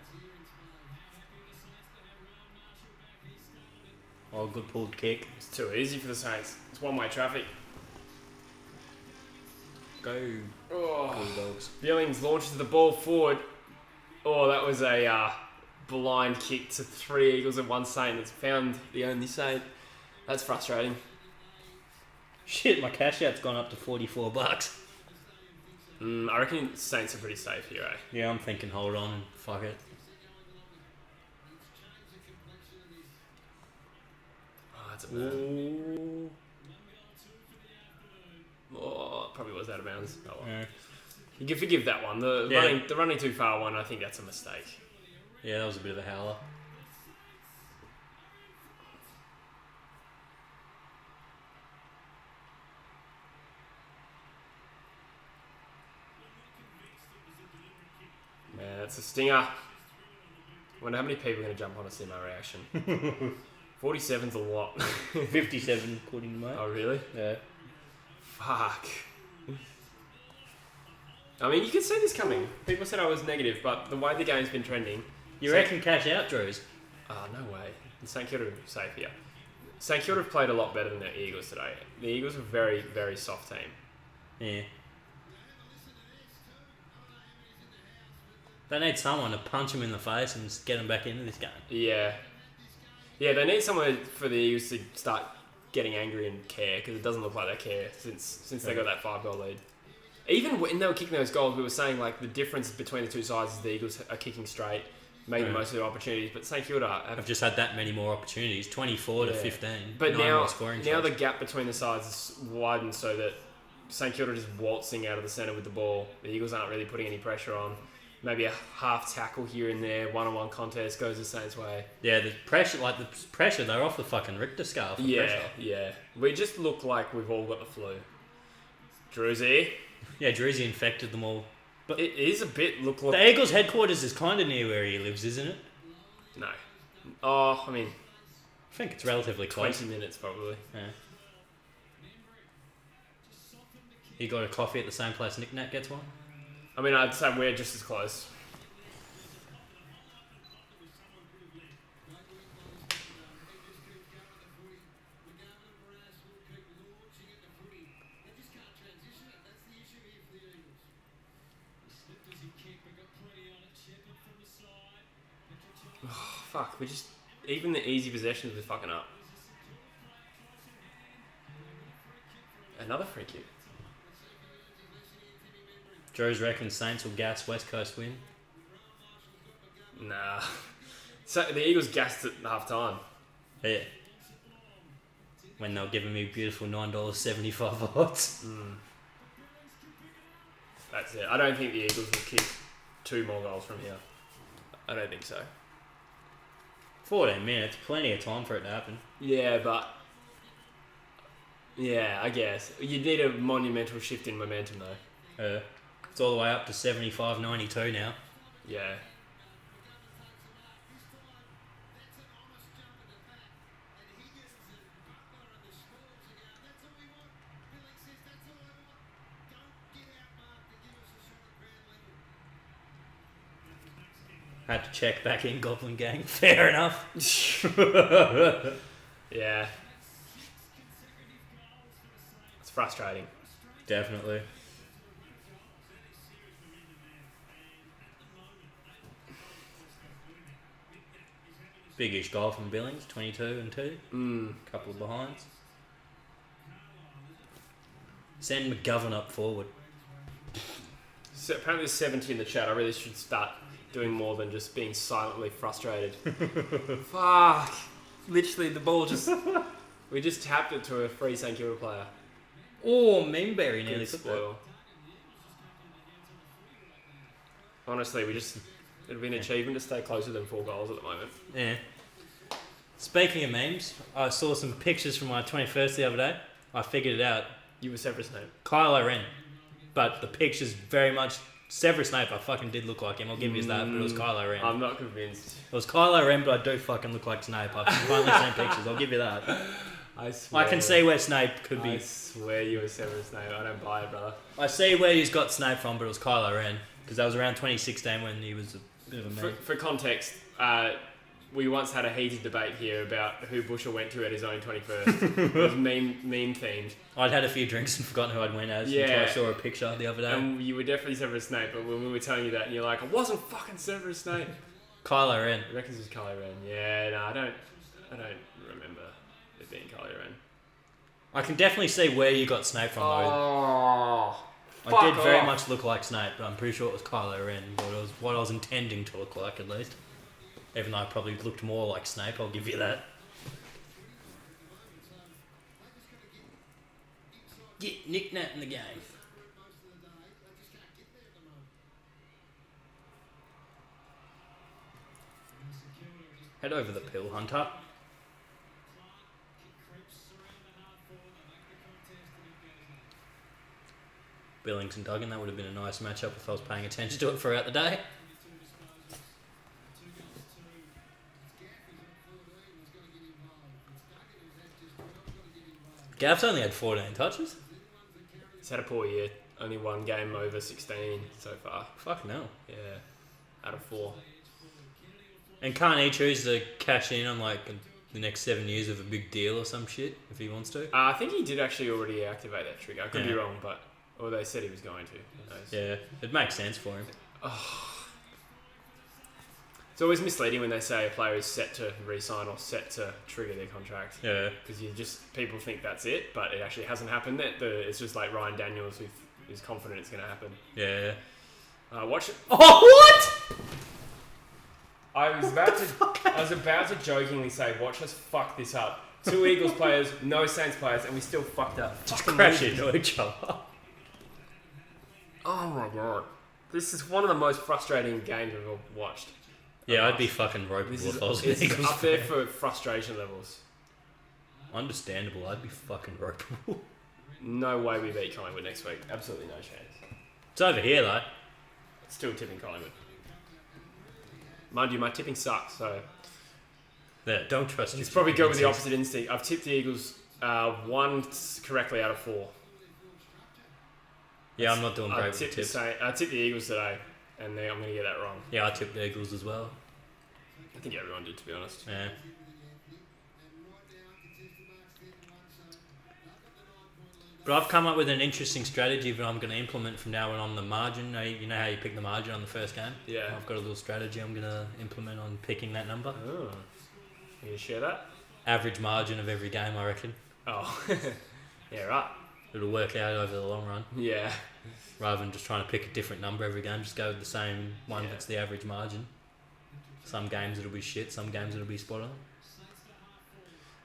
Oh, good pulled kick. It's too easy for the Saints. It's one-way traffic. Go, Oh. Bulldogs. Billings launches the ball forward. Oh, that was a blind kick to 3 Eagles and 1 Saint. That's found the only Saint. That's frustrating. Shit, my cash out's gone up to $44. I reckon Saints are pretty safe here, eh? Yeah, I'm thinking hold on and fuck it. Oh, that's a bad. Oh, it probably was out of bounds. Oh, well. Yeah. You can forgive that one. The running too far one, I think that's a mistake. Yeah, that was a bit of a howler. Man, that's a stinger. Wonder how many people are going to jump on to see my reaction. 47's a lot. 57 according to mate. Oh, really? Yeah. Fuck. I mean, you could see this coming. People said I was negative, but the way the game's been trending... You reckon cash out, Drews? Oh, no way. St Kilda are safe here. St Kilda have played a lot better than the Eagles today. The Eagles are a very, very soft team. Yeah. They need someone to punch him in the face and just get him back into this game. Yeah. Yeah, they need someone for the Eagles to start getting angry and care, because it doesn't look like they care since they got that 5-goal lead. Even when they were kicking those goals, we were saying like the difference between the two sides is the Eagles are kicking straight, making the most of their opportunities, but St Kilda I've just had that many more opportunities, 24 to 15. But 9 now more scoring the shots. gap between the sides is widened so that St Kilda are just waltzing out of the centre with the ball. The Eagles aren't really putting any pressure on. maybe a half tackle here and there, one-on-one contest goes the Saints' way. Yeah, the pressure, they're off the fucking Richter scale for pressure. Yeah. We just look like we've all got the flu. Druzy. Yeah, Druzy infected them all. But it is a bit look. The Eagles' headquarters is kind of near where he lives, isn't it? No. Oh, I mean, I think it's relatively close. 20 minutes probably. Yeah. You got a coffee at the same place Nick Nat gets one? I mean, I'd say we're just as close. Oh, fuck, we just... Even the easy possessions we're fucking up. Another free kick. Joe's reckons Saints will gas West Coast win. Nah. So the Eagles gassed at half time. Yeah. When they were giving me beautiful $9.75 odds. That's it. I don't think the Eagles will kick 2 more goals from here. I don't think so. 14 minutes, plenty of time for it to happen. Yeah, but... Yeah, I guess. You need a monumental shift in momentum though. It's all the way up to 75-92 now. Yeah. Had to check back in, Goblin Gang. Fair enough. Yeah. It's frustrating. Definitely. Big-ish goal from Billings, 22 and 2. Couple of behinds. Send McGovern up forward. So apparently there's 70 in the chat. I really should start doing more than just being silently frustrated. Fuck. Literally, the ball just... We just tapped it to a free St Kilda player. Oh, Meanberry nearly Good took spoil. Honestly, it'd be an achievement to stay closer than 4 goals at the moment. Yeah. Speaking of memes, I saw some pictures from my 21st the other day. I figured it out. You were Severus Snape. Kylo Ren. But the pictures very much... Severus Snape, I fucking did look like him. I'll give you that, but it was Kylo Ren. I'm not convinced. It was Kylo Ren, but I do fucking look like Snape. I've finally seen pictures. I'll give you that. I swear. I can see where Snape could be. I swear you were Severus Snape. I don't buy it, brother. I see where he's got Snape from, but it was Kylo Ren. Because that was around 2016 when he was a bit of a meme. For context, we once had a heated debate here about who Busher went to at his own 21st. It was meme themed. I'd had a few drinks and forgotten who I'd went as until I saw a picture the other day. And you were definitely Severus Snape, but when we were telling you that, and you're like, I wasn't fucking Severus Snape. Kylo Ren. I reckon it was Kylo Ren. Yeah, no, I don't remember it being Kylo Ren. I can definitely see where you got Snape from, though. Oh, I did very much look like Snape, but I'm pretty sure it was Kylo Ren. But it was what I was intending to look like, at least. Even though I probably looked more like Snape, I'll give you that. Get Nick Nat in the game. Head over the pill, Hunter. Billings and Duggan, that would have been a nice matchup if I was paying attention to it throughout the day. Gav's only had 14 touches. He's had a poor year. Only 1 game over 16 so far. Fuck no. Yeah, out of 4. And can't he choose to cash in on like the next 7 years of a big deal or some shit if he wants to? I think he did actually already activate that trigger. I could be wrong, but or they said he was going to. Who knows? Yeah, it makes sense for him. It's always misleading when they say a player is set to re-sign or set to trigger their contract. Yeah. Because people think that's it, but it actually hasn't happened. It's just like Ryan Daniels who is confident it's going to happen. Yeah. Watch it. Oh, what? I was about to jokingly say, watch us fuck this up. 2 Eagles players, no Saints players, and we still fucked up. Just crash into each other. Oh my god. This is one of the most frustrating games I've ever watched. Yeah, I'd be fucking ropeable This if I was an is Eagles up there fan. for frustration levels. Understandable. I'd be fucking ropeable. No way we beat Collingwood next week. Absolutely no chance. It's over here though. Still tipping Collingwood. Mind you, my tipping sucks, so Yeah, don't trust you. it's probably go with the opposite instinct. I've tipped the Eagles once correctly out of 4. Yeah, I'm not doing great I with the tipped the tips. I tipped the Eagles today, and I'm going to get that wrong. Yeah, I tipped the Eagles as well. I think everyone did, to be honest. Yeah. But I've come up with an interesting strategy that I'm going to implement from now on the margin. You know how you pick the margin on the first game? Yeah. I've got a little strategy I'm going to implement on picking that number. Oh. You gonna share that? Average margin of every game, I reckon. Oh. Yeah, right. It'll work out over the long run. Yeah. Rather than just trying to pick a different number every game, just go with the same one Yeah. that's the average margin. Some games it'll be shit, some games it'll be spot on.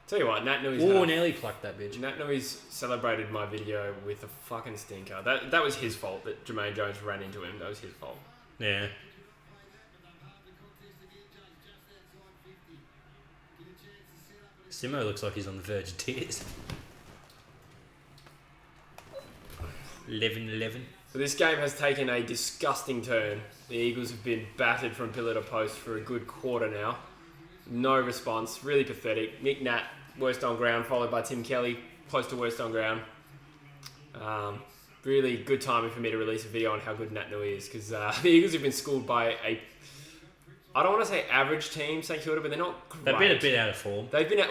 Tell you what, Nat Nui's Oh, nearly plucked that bitch. Nat Nui's celebrated my video with a fucking stinker. That was his fault that Jermaine Jones ran into him. That was his fault. Yeah. Simo looks like he's on the verge of tears. 11-11. So this game has taken a disgusting turn. The Eagles have been battered from pillar to post for a good quarter now. No response. Really pathetic. Nick Nat, worst on ground, followed by Tim Kelly, close to worst on ground. Really good timing for me to release a video on how good Nat Nui is, because the Eagles have been schooled by a, I don't want to say average team, St Kilda, but they're not great. They've been a bit out of form. They've been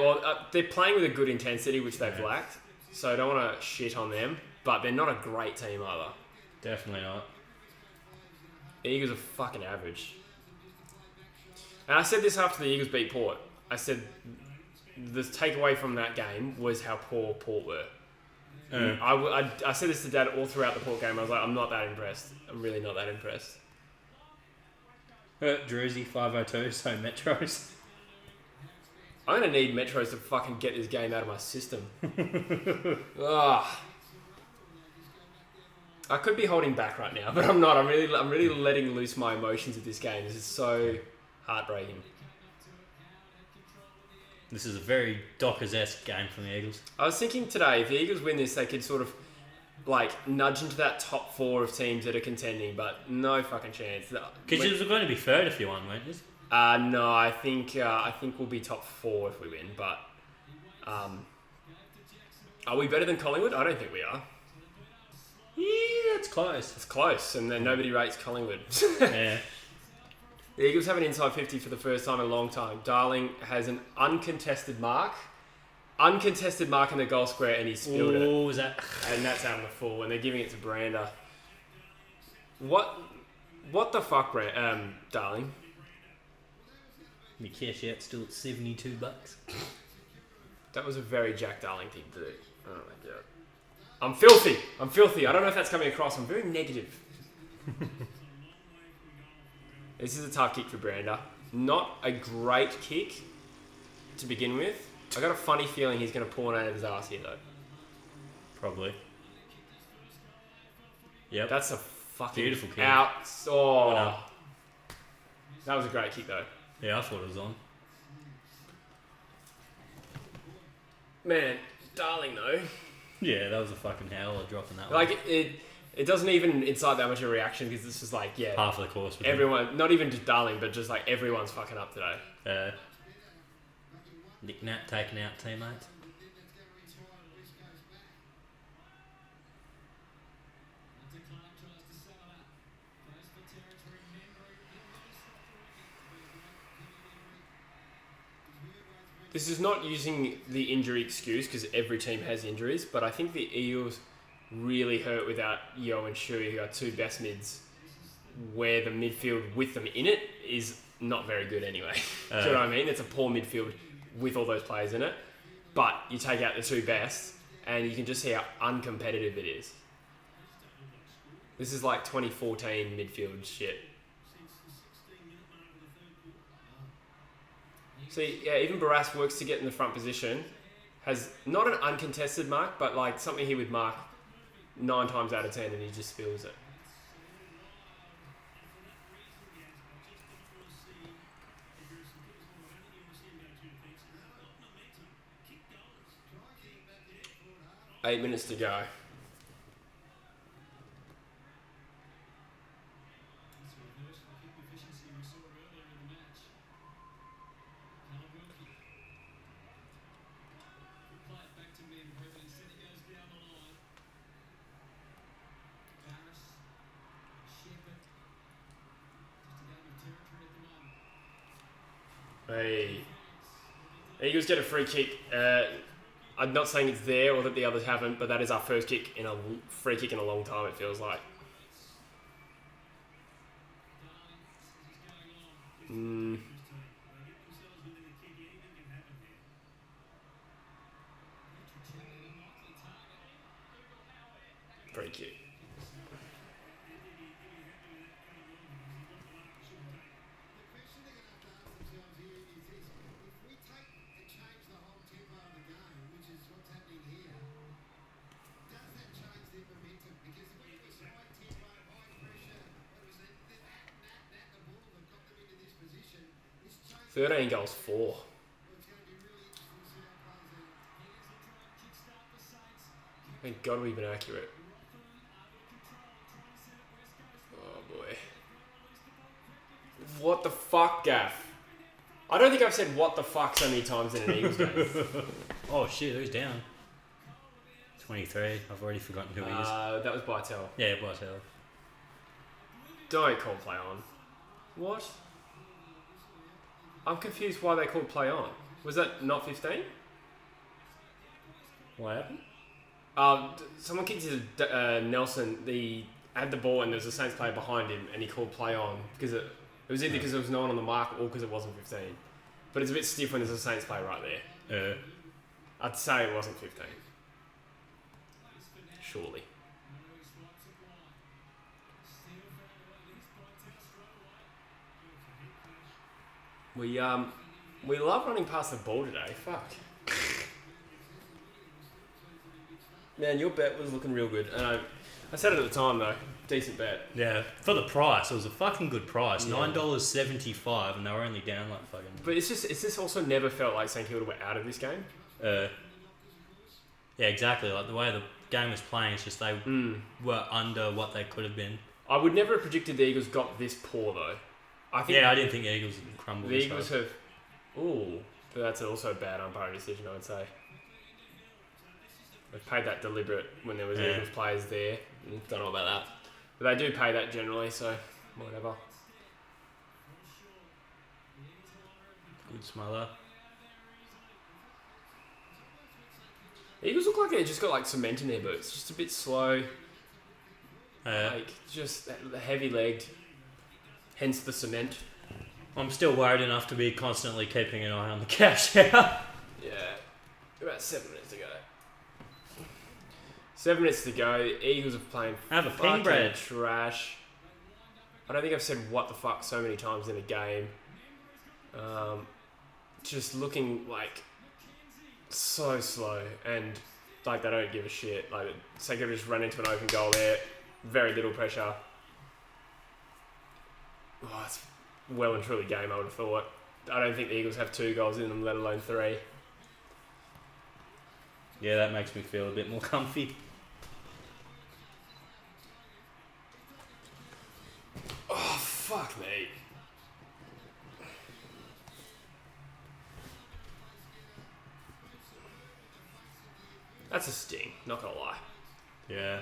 they're playing with a good intensity, which they've lacked. So I don't want to shit on them, but they're not a great team either. Definitely not. The Eagles are fucking average. And I said this after the Eagles beat Port. I said the takeaway from that game was how poor Port were. I said this to Dad all throughout the Port game. I was like, I'm not that impressed. I'm really not that impressed. Druzy 502, so Metros. I'm going to need Metros to fucking get this game out of my system. Ugh. I could be holding back right now, but I'm not. I'm really letting loose my emotions at this game. This is so heartbreaking. This is a very Dockers-esque game from the Eagles. I was thinking today, if the Eagles win this, they could sort of like nudge into that top 4 of teams that are contending, but no fucking chance. Because you were going to be third if you won, weren't you? No, I think we'll be top 4 if we win. But are we better than Collingwood? I don't think we are. Yeah, it's close. It's close, and then nobody rates Collingwood. Yeah. The Eagles have an inside 50 for the first time in a long time. Darling has an uncontested mark in the goal square, and he spilled it. Oh, was that? And that's out of the full, and they're giving it to Brander. What the fuck, Darling? My cash out still at $72. That was a very Jack Darling thing to do. Oh my god. I'm filthy. I don't know if that's coming across. I'm very negative. This is a tough kick for Brander. Not a great kick to begin with. I got a funny feeling he's going to pawn out of his ass here, though. Probably. Yep. That's a fucking Beautiful kick. out. Oh, I know. that was a great kick, though. Yeah, I thought it was on. Man, Darling, though. Yeah, that was a fucking howler dropping that one. Like, it doesn't even incite that much of a reaction, because it's just like, yeah. Half of the course. With him. Everyone, not even just Darling, but just like everyone's fucking up today. Nick Nat taking out teammates. This is not using the injury excuse, because every team has injuries, but I think the Eels really hurt without Yo and Shui, who are 2 best mids, where the midfield with them in it is not very good anyway. Do you know what I mean? It's a poor midfield with all those players in it, but you take out the 2 best, and you can just see how uncompetitive it is. This is like 2014 midfield shit. See, yeah, even Barras works to get in the front position, has not an uncontested mark, but like something he would mark 9 times out of 10, and he just spills it. 8 minutes to go. Hey. Eagles get a free kick. I'm not saying it's there or that the others haven't, but that is our first kick in a free kick in a long time, it feels like. Free kick. Position. 13 goals, 4. Thank God we've been accurate. Oh boy. What the fuck, Gaff? I don't think I've said what the fuck so many times in an Eagles game. Oh shit, who's down? 23. I've already forgotten who he is. That was Bartel. Yeah, Bartel. Don't call play on. What? I'm confused why they called play on. Was that not 15? What happened? Someone kicked to Nelson. Had the ball and there was a Saints player behind him, and he called play on because it was either because there was no one on the mark or because it wasn't 15. But it's a bit stiff when there's a Saints player right there. I'd say it wasn't 15. Surely. We love running past the ball today. Fuck. Man, your bet was looking real good, and I said it at the time though. Decent bet. Yeah, for the price, it was a fucking good price. Yeah. $9.75, and they were only down like fucking. But it's just also never felt like St Kilda were out of this game. Yeah, exactly. Like the way the game was playing, it's just they were under what they could have been. I would never have predicted the Eagles got this poor though. I didn't think the Eagles would crumble. The Eagles have. Ooh, but that's also a bad umpiring decision, I would say. They've paid that deliberate when there was Eagles players there. Don't know about that, but they do pay that generally, so whatever. Good smother. Eagles look like they just got like cement in their boots, just a bit slow. Like just heavy legged. Hence the cement. I'm still worried enough to be constantly keeping an eye on the cash out. Yeah. About 7 minutes to go. 7 minutes to go. Eagles are playing have a ping bread. Trash. I don't think I've said what the fuck so many times in a game. Just looking like so slow and like they don't give a shit. Like St Kilda just run into an open goal there. Very little pressure. Oh, it's well and truly game, I would have thought. I don't think the Eagles have 2 goals in them, let alone 3. Yeah, that makes me feel a bit more comfy. Oh, fuck me. That's a sting, not gonna lie. Yeah.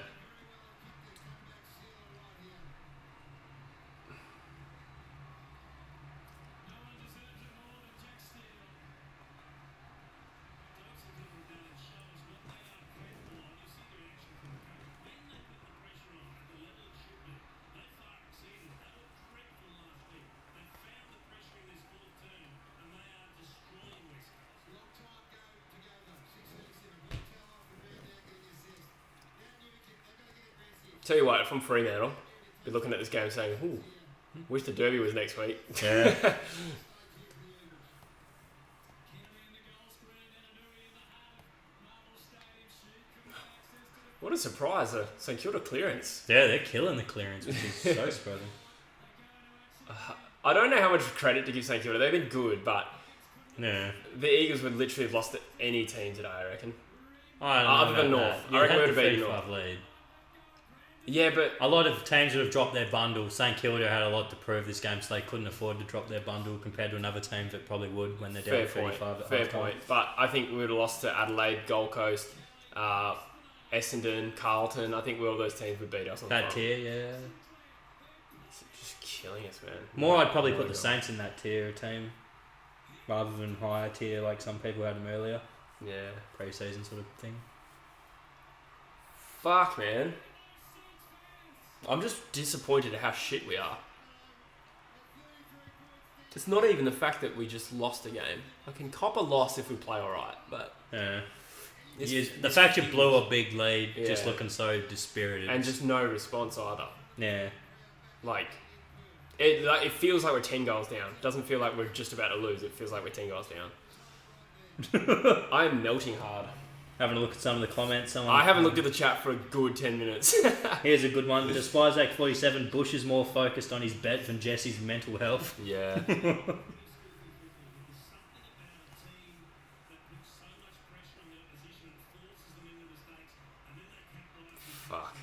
Tell you what, if I'm Fremantle, be looking at this game saying, ooh, wish the Derby was next week. Yeah. What a surprise, a St Kilda clearance. Yeah, they're killing the clearance, which is so surprising. I don't know how much credit to give St Kilda. They've been good, but yeah, the Eagles would literally have lost to any team today, I reckon. I don't know Other than about North. that. I reckon You we had would have the beaten North. 35 lead. Yeah, but A lot of teams would have dropped their bundle. St Kilda had a lot to prove this game, so they couldn't afford to drop their bundle compared to another team that probably would when they're down fair point. 35 at Fair half-time. point. But I think we would have lost to Adelaide, Gold Coast, Essendon, Carlton. I think all those teams would beat us on That front. tier, yeah. It's just killing us, man. More, I'd probably Really put the not. Saints in that tier of team rather than higher tier like some people had them earlier. Yeah. Pre-season sort of thing. Fuck, man. I'm just disappointed at how shit we are. It's not even the fact that we just lost a game. I can cop a loss if we play alright, but... Yeah. it's- The it's fact you fucking- blew a big lead, just Yeah. looking so dispirited. And just no response either. yeah. Like, it feels like we're 10 goals down. It doesn't feel like we're just about to lose. It feels like we're 10 goals down. I am melting hard. Having a look at some of the comments. I haven't looked at the chat for a good 10 minutes. Here's a good one. Despisek47, Bush is more focused on his bet than Jesse's mental health. Yeah. Fuck.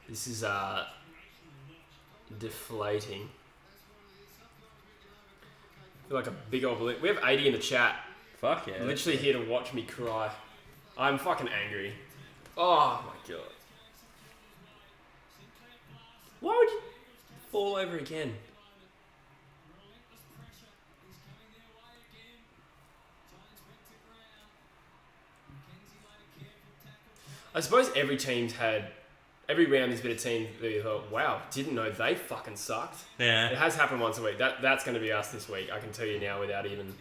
This is deflating. I feel like a big old balloon. We have 80 in the chat. Fuck yeah. Literally here to watch me cry. I'm fucking angry. Oh my god. Why would you fall over again? I suppose every round there's been a team that you thought, wow, didn't know they fucking sucked. Yeah. It has happened once a week. That's going to be us this week. I can tell you now without even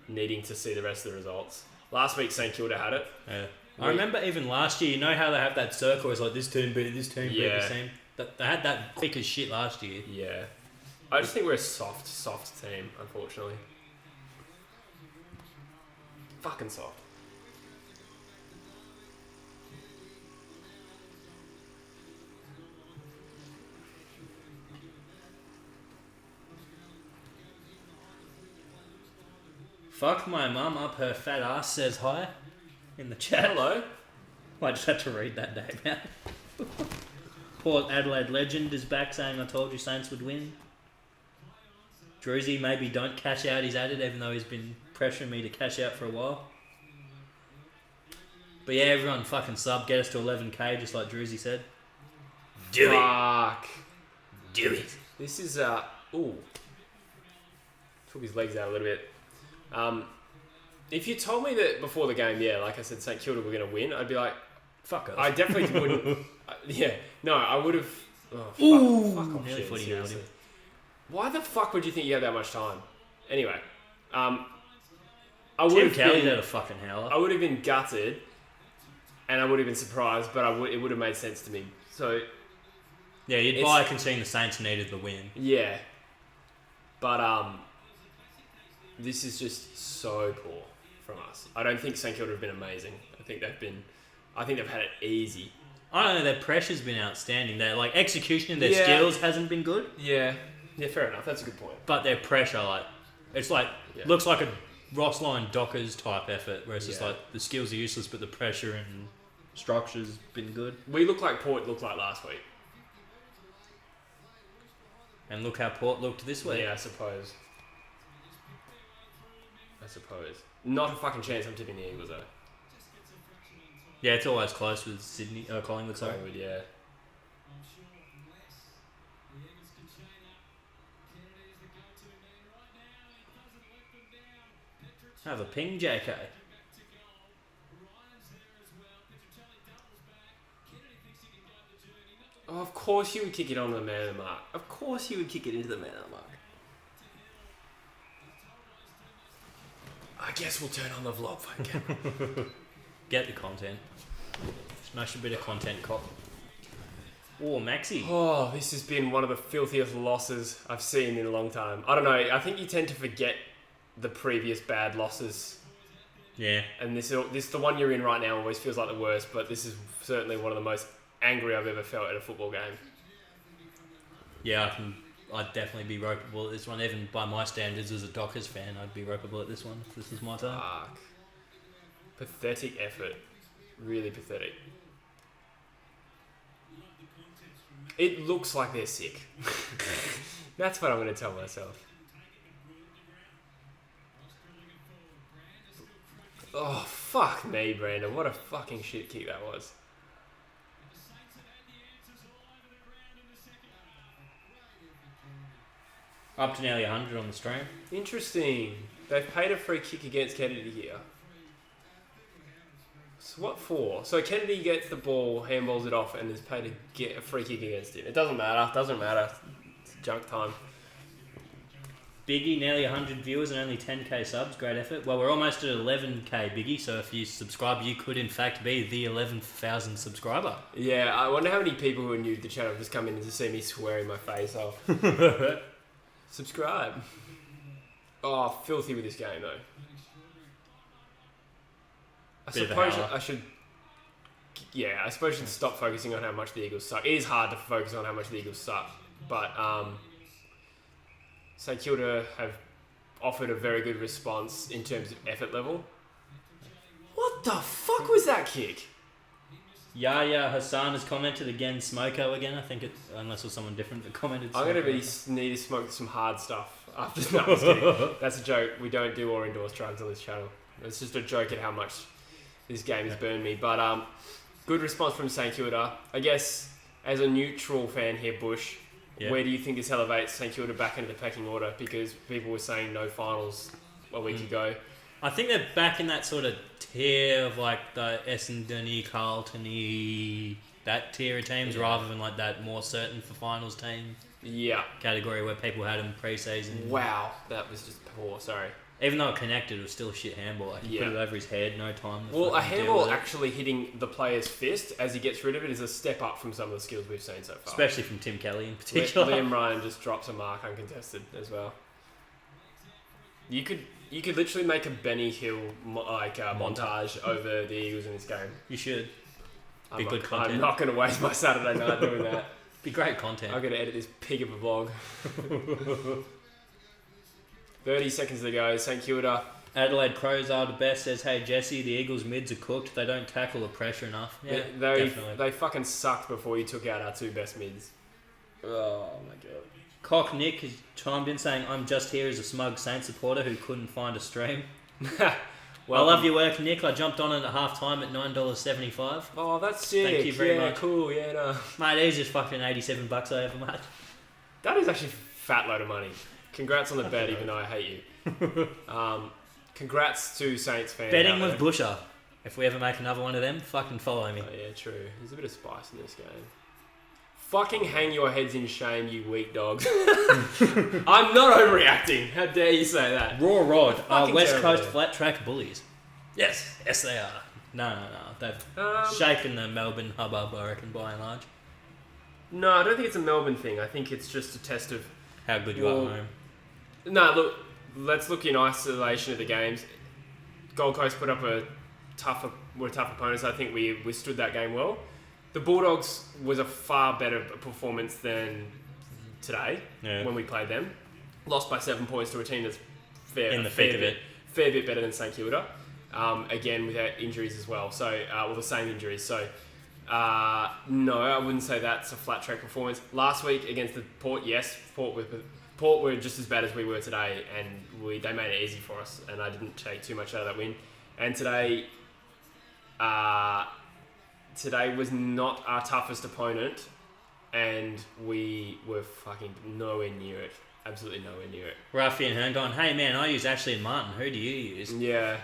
needing to see the rest of the results. Last week, St Kilda had it. Yeah. I remember even last year, you know how they have that circle, it's like this team beat this team, beat Yeah. this team? They had that quick as shit last year. Yeah. I just think we're a soft team, unfortunately. Fucking soft. Fuck my mum up her fat ass says hi in the chat. Hello. I just had to read that name out. Port Adelaide legend is back saying I told you Saints would win. Druzy, maybe don't cash out, he's added, even though he's been pressuring me to cash out for a while. But yeah, everyone fucking sub, get us to 11k, just like Druzy said. Do it. Fuck. Do it. This is ooh. Took his legs out a little bit. If you told me that before the game, yeah, like I said, St Kilda were going to win, I'd be like, Fuck off. I definitely wouldn't. Yeah, no, I would have. Oh, Ooh, fuck off, nearly shit, Footy nailed seriously. him. Why the fuck would you think you had that much time? Anyway, I would Tim have Kelly's been. had a fucking howler. I would have been gutted, and I would have been surprised, but it would have made sense to me. So Yeah, you'd It's- buy conceding the Saints needed the win. yeah, but this is just so poor from us. I don't think St Kilda have been amazing. I think they've had it easy. I don't know, their pressure's been outstanding. Their like execution and their Yeah. skills hasn't been good, Yeah, fair enough. That's a good point. but their pressure, like it's like Yeah. looks like a Ross Line Dockers type effort, where it's just Yeah. like the skills are useless, but the pressure and structure's been good. We look like Port looked like last week. And look how Port looked this week. Yeah, I suppose. Not a fucking chance I'm tipping the Eagles though. Yeah, it's always close with Sydney, Collingwood. Sorry. Collingwood, yeah. Have a ping, JK. Oh, of course you would kick it onto the man of the mark. Of course you would kick it into the man of the mark. I guess we'll turn on the vlog phone camera. Get the content. Smash a bit of content, cop. Oh, Maxi. Oh, this has been one of the filthiest losses I've seen in a long time. I don't know. I think you tend to forget the previous bad losses, Yeah. and this the one you're in right now always feels like the worst. But this is certainly one of the most angry I've ever felt at a football game. Yeah, I'd definitely be ropeable at this one. Even by my standards as a Dockers fan, I'd be ropeable at this one. If this was my time. Fuck. Pathetic effort. Really pathetic. It looks like they're sick. That's what I'm going to tell myself. Oh, fuck me, Brandon. What a fucking shit kick that was. Up to nearly 100 on the stream. Interesting. They've paid a free kick against Kennedy here. So what for? So Kennedy gets the ball, handballs it off, and is paid to get a free kick against him. It doesn't matter. Doesn't matter. It's junk time. Biggie, nearly 100 viewers and only 10k subs. Great effort. Well, we're almost at 11k, Biggie. So if you subscribe, you could in fact be the 11,000 subscriber. Yeah, I wonder how many people who are new to the channel just come in to see me swearing my face off. Subscribe. Oh, filthy with this game though. I suppose I should. Yeah, I suppose I should stop focusing on how much the Eagles suck. It is hard to focus on how much the Eagles suck, but St Kilda have offered a very good response in terms of effort level. What the fuck was that kick? Yahya Hassan has commented again. Smoko again. I think unless it was someone different that commented. I'm gonna need to smoke some hard stuff after. No, I'm just kidding. That's a joke. We don't do or endorse drugs on this channel. It's just a joke at how much this game has burned me. But good response from St Kilda. I guess as a neutral fan here, Bush, where do you think this elevates St Kilda back into the pecking order? Because people were saying no finals a week ago. I think they're back in that sort of tier of like the Essendon-y, Carlton-y, that tier of teams, rather than like that more certain for finals team category where people had them pre-season. Wow, that was just poor. Sorry. Even though it connected, it was still a shit handball. Like, he put it over his head, no time. Well, a handball actually hitting the player's fist as he gets rid of it is a step up from some of the skills we've seen so far. Especially from Tim Kelly in particular. Liam Ryan just drops a mark uncontested as well. You could literally make a Benny Hill montage over the Eagles in this game. You should. Be good content. I'm not going to waste my Saturday night doing that. Be great content. I'm going to edit this pig of a vlog. 30 seconds to go. St Kilda. Adelaide Crows are the best. Says, hey Jesse, the Eagles mids are cooked. They don't tackle the pressure enough. Yeah, definitely. They fucking sucked before you took out our two best mids. Oh my god. Cock Nick has chimed in saying, I'm just here as a smug Saint supporter who couldn't find a stream. Well, I love your work, Nick. I jumped on it at half time at $9.75. Oh, that's sick. Thank you very much. Cool. Yeah, no. Mate, he's just fucking $87 over, mate. That is actually a fat load of money. Congrats on the bet, even though I hate you. Congrats to Saints fans. Betting with Busher. If we ever make another one of them, fucking follow me. Oh, yeah, true. There's a bit of spice in this game. Fucking hang your heads in shame, you weak dogs. I'm not overreacting. How dare you say that? Raw Rod are West Coast flat track bullies. Yes, they are. No. They've shaken the Melbourne hubbub, I reckon, by and large. No, I don't think it's a Melbourne thing. I think it's just a test of how good you are at home. No, look, let's look in isolation of the games. Gold Coast put up were tough opponents. I think we withstood that game well. The Bulldogs was a far better performance than today when we played them. Lost by 7 points to a team that's fair bit better than St Kilda. Again, without injuries as well. So, the same injuries. So, no, I wouldn't say that's a flat track performance. Last week against the Port, yes, Port were just as bad as we were today, and they made it easy for us, and I didn't take too much out of that win. And today was not our toughest opponent, and we were fucking nowhere near it. Absolutely nowhere near it. Raffi and Hearn going, hey man, I use Ashley and Martin. Who do you use? Yeah.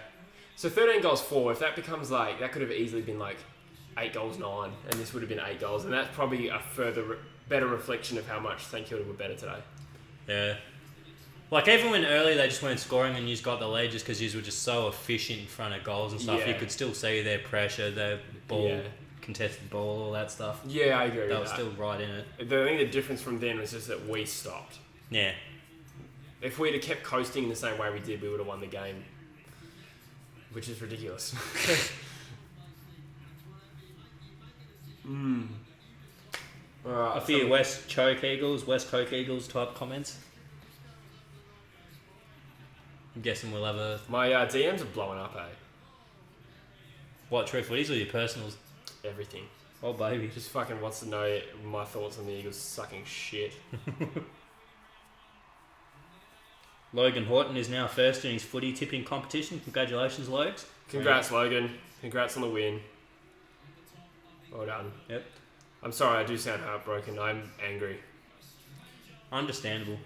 So 13 goals 4. If that becomes like, that could have easily been like 8 goals 9, and this would have been 8 goals, and that's probably a further better reflection of how much St Kilda were better today. Yeah. Like, even when early they just weren't scoring and you got the lead just because you were just so efficient in front of goals and stuff, you could still see their pressure, their ball, contested ball, all that stuff. Yeah, I agree with that. They were still right in it. I think the difference from then was just that we stopped. Yeah. If we'd have kept coasting the same way we did, we would have won the game. Which is ridiculous. Alright, a few West Coast Eagles type comments. I'm guessing we'll have a... My DMs are blowing up, eh? What, True Footies or your personals? Everything. Oh, baby. Just fucking wants to know my thoughts on the Eagles sucking shit. Logan Horton is now first in his footy tipping competition. Congratulations, Logs. Congrats, Logan. Congrats on the win. Well done. Yep. I'm sorry, I do sound heartbroken. I'm angry. Understandable.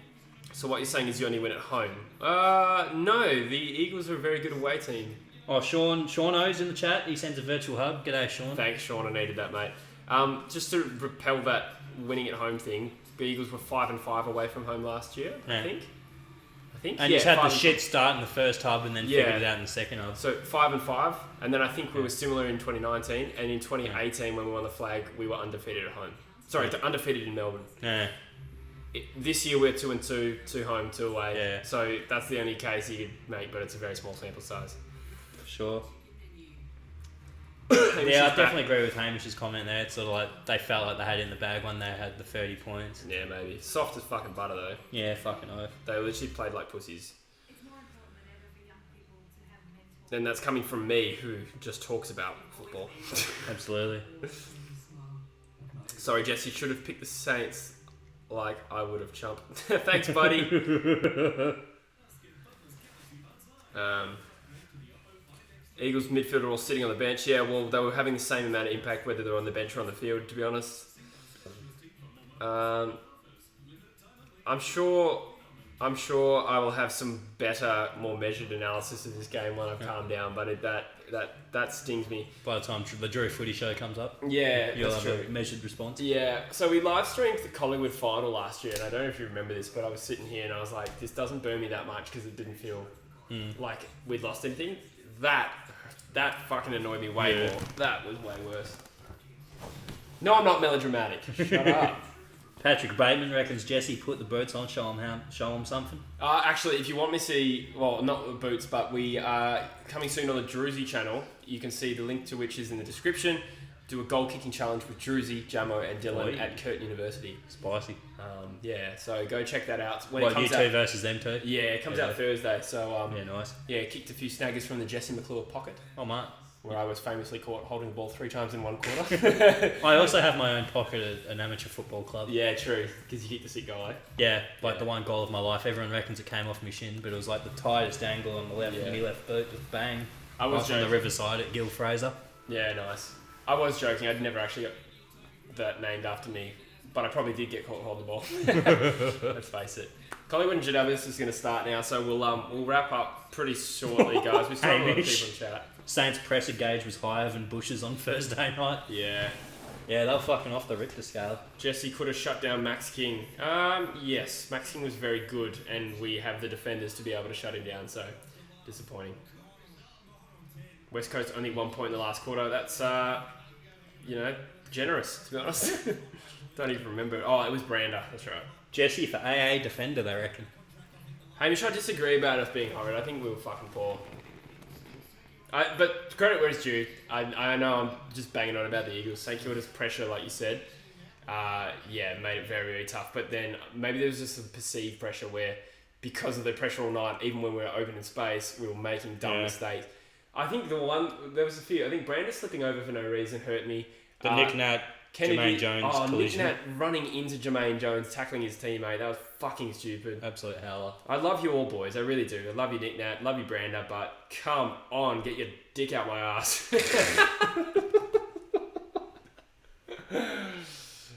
So what you're saying is you only win at home? No. The Eagles are a very good away team. Oh, Sean O's in the chat. He sends a virtual hug. G'day, Sean. Thanks, Sean. I needed that, mate. Just to repel that winning at home thing, the Eagles were 5-5 away from home last year, Yeah. I think. And just had the shit start in the first hub and then figured it out in the second hub. So 5-5, and then I think we were similar in 2019, and in 2018 when we won the flag, we were undefeated at home. Sorry, undefeated in Melbourne. Yeah. This year we're 2-2, 2 home, 2 away. Yeah. So that's the only case you could make, but it's a very small sample size. Sure. Yeah, I definitely agree with Hamish's comment there. It's sort of like they felt like they had it in the bag when they had the 30 points. Yeah, maybe. Soft as fucking butter though. Yeah, fucking oath. They literally played like pussies. And that's coming from me, who just talks about football. Absolutely. Sorry, Jess, you should have picked the Saints like I would have chumped. Thanks, buddy. Eagles midfielder all sitting on the bench. Yeah, well, they were having the same amount of impact whether they're on the bench or on the field, to be honest. I'm sure I will have some better, more measured analysis of this game when I've calmed down, but that stings me. By the time the Drew Footy show comes up, Yeah, you'll that's have true. a measured response. Yeah, so we live streamed the Collingwood final last year, and I don't know if you remember this, but I was sitting here and I was like, this doesn't burn me that much because it didn't feel like we'd lost anything. That fucking annoyed me way more. That was way worse. No, I'm not melodramatic. Shut up. Patrick Bateman reckons Jesse put the boots on, show him something. Actually, if you want me to see, well, not the boots, but we are coming soon on the Druzy channel. You can see the link to which is in the description. Do a goal kicking challenge with Druzy, Jamo, and Dylan at Curtin University. Spicy. Yeah, so go check that out. When What, it comes you two out, versus them two? yeah, it comes out Thursday. So Yeah, nice. yeah, kicked a few snaggers from the Jesse McClure pocket, Oh, mate. where I was famously caught holding the ball 3 times in 1 quarter. I also have my own pocket at an amateur football club. Yeah, true, because you kicked the sick goal, eh? Yeah, like the one goal of my life. Everyone reckons it came off my shin, but it was like the tightest angle on the left, Yeah. mini left boot, just bang. I was Right on the joking. riverside at Gil Fraser. Yeah, nice. I was joking. I'd never actually got that named after me, but I probably did get caught holding the ball. Let's face it. Collingwood and GWS is going to start now, so we'll wrap up pretty shortly, guys. We still have a lot of Hamish. people in chat. Saints presser gauge was higher than Bush's on Thursday night. Yeah. Yeah, they were fucking off the Richter scale. Jesse could have shut down Max King. Yes, Max King was very good, and we have the defenders to be able to shut him down, so disappointing. West Coast only 1 point in the last quarter. That's, generous, to be honest. Don't even remember. Oh, it was Brander. That's right. Jesse for AA defender, they reckon. Hamish, I disagree about us being horrid. I think we were fucking poor. But credit where it's due. I know I'm just banging on about the Eagles. St Kilda's pressure, like you said, made it very, very tough. But then maybe there was just a perceived pressure where, because of the pressure all night, even when we were open in space, we were making dumb mistakes. I think there was a few. I think Brander slipping over for no reason hurt me. The Nick Nat, Jermaine Jones collision. Nick Nat running into Jermaine Jones, tackling his teammate. That was fucking stupid. Absolute howler. I love you all, boys. I really do. I love you, Nick Nat. Love you, Brander. But come on, get your dick out my ass.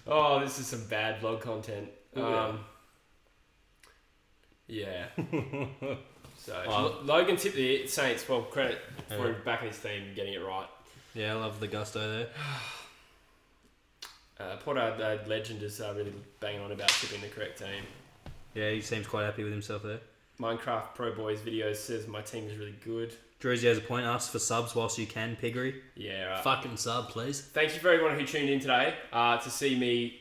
Oh, this is some bad vlog content. Yeah. So Logan tipped the Saints. Well, credit for him backing his team and getting it right. Yeah, I love the gusto there. Port Adelaide legend is really banging on about tipping the correct team. Yeah, he seems quite happy with himself there. Minecraft Pro Boys videos says my team is really good. Druzy has a point. Ask for subs whilst you can, Piggery. Yeah, right. Fucking sub, please. Thank you for everyone who tuned in today to see me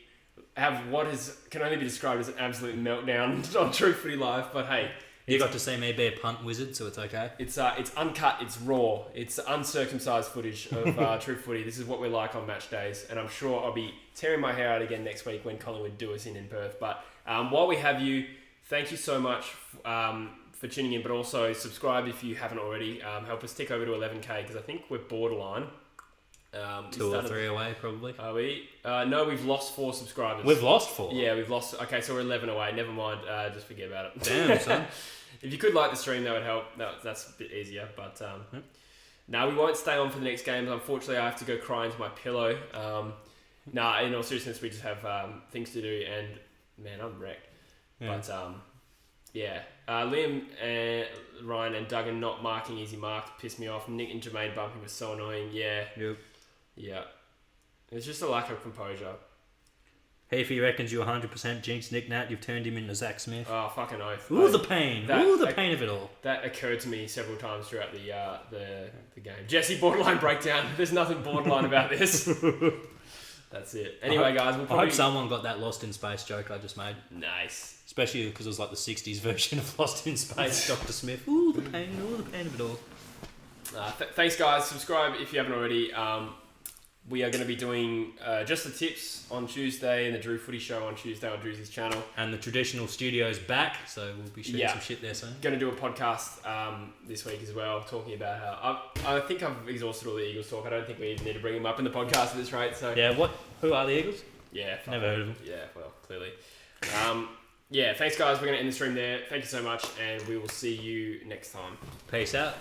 have what can only be described as an absolute meltdown on True Footy Live. But hey, you got to see me be a punt wizard, so it's okay. It's uncut, it's raw, it's uncircumcised footage of True Footy. This is what we're like on match days, and I'm sure I'll be tearing my hair out again next week when Collingwood do us in Perth. But while we have you, thank you so much for tuning in, but also subscribe if you haven't already. Help us tick over to 11k because I think we're borderline. 2 or 3 away, probably. Are we? No, we've lost 4 subscribers. We've lost 4? Yeah, we've lost. Okay, so we're 11 away. Never mind. Just forget about it. Damn, son. If you could like the stream, that would help. That's a bit easier. But no, we won't stay on for the next games. Unfortunately, I have to go cry into my pillow. In all seriousness, we just have things to do, and man, I'm wrecked. Yeah. But Liam, Ryan, and Duggan not marking easy marks pissed me off. Nick and Jermaine bumping was so annoying. Yeah. Yep. Yeah. It's just a lack of composure. Heafy reckons you 100% jinxed Nick Nat. You've turned him into Zach Smith. Oh, fucking oath. Ooh, the pain. The pain of it all. That occurred to me several times throughout the game. Jesse, borderline breakdown. There's nothing borderline about this. That's it. Anyway, guys, I hope someone got that Lost in Space joke I just made. Nice. Especially because it was like the 60s version of Lost in Space, Dr. Smith. Ooh, the pain of it all. Thanks, guys. Subscribe if you haven't already. We are going to be doing just the tips on Tuesday and the Drew Footy Show on Tuesday on Drew's channel. And the traditional studio's back, so we'll be shooting some shit there soon. Going to do a podcast this week as well, talking about how... I think I've exhausted all the Eagles talk. I don't think we even need to bring them up in the podcast at this rate. So yeah, who are the Eagles? Yeah. Never heard of them. Yeah, well, clearly. Thanks, guys. We're going to end the stream there. Thank you so much, and we will see you next time. Peace out.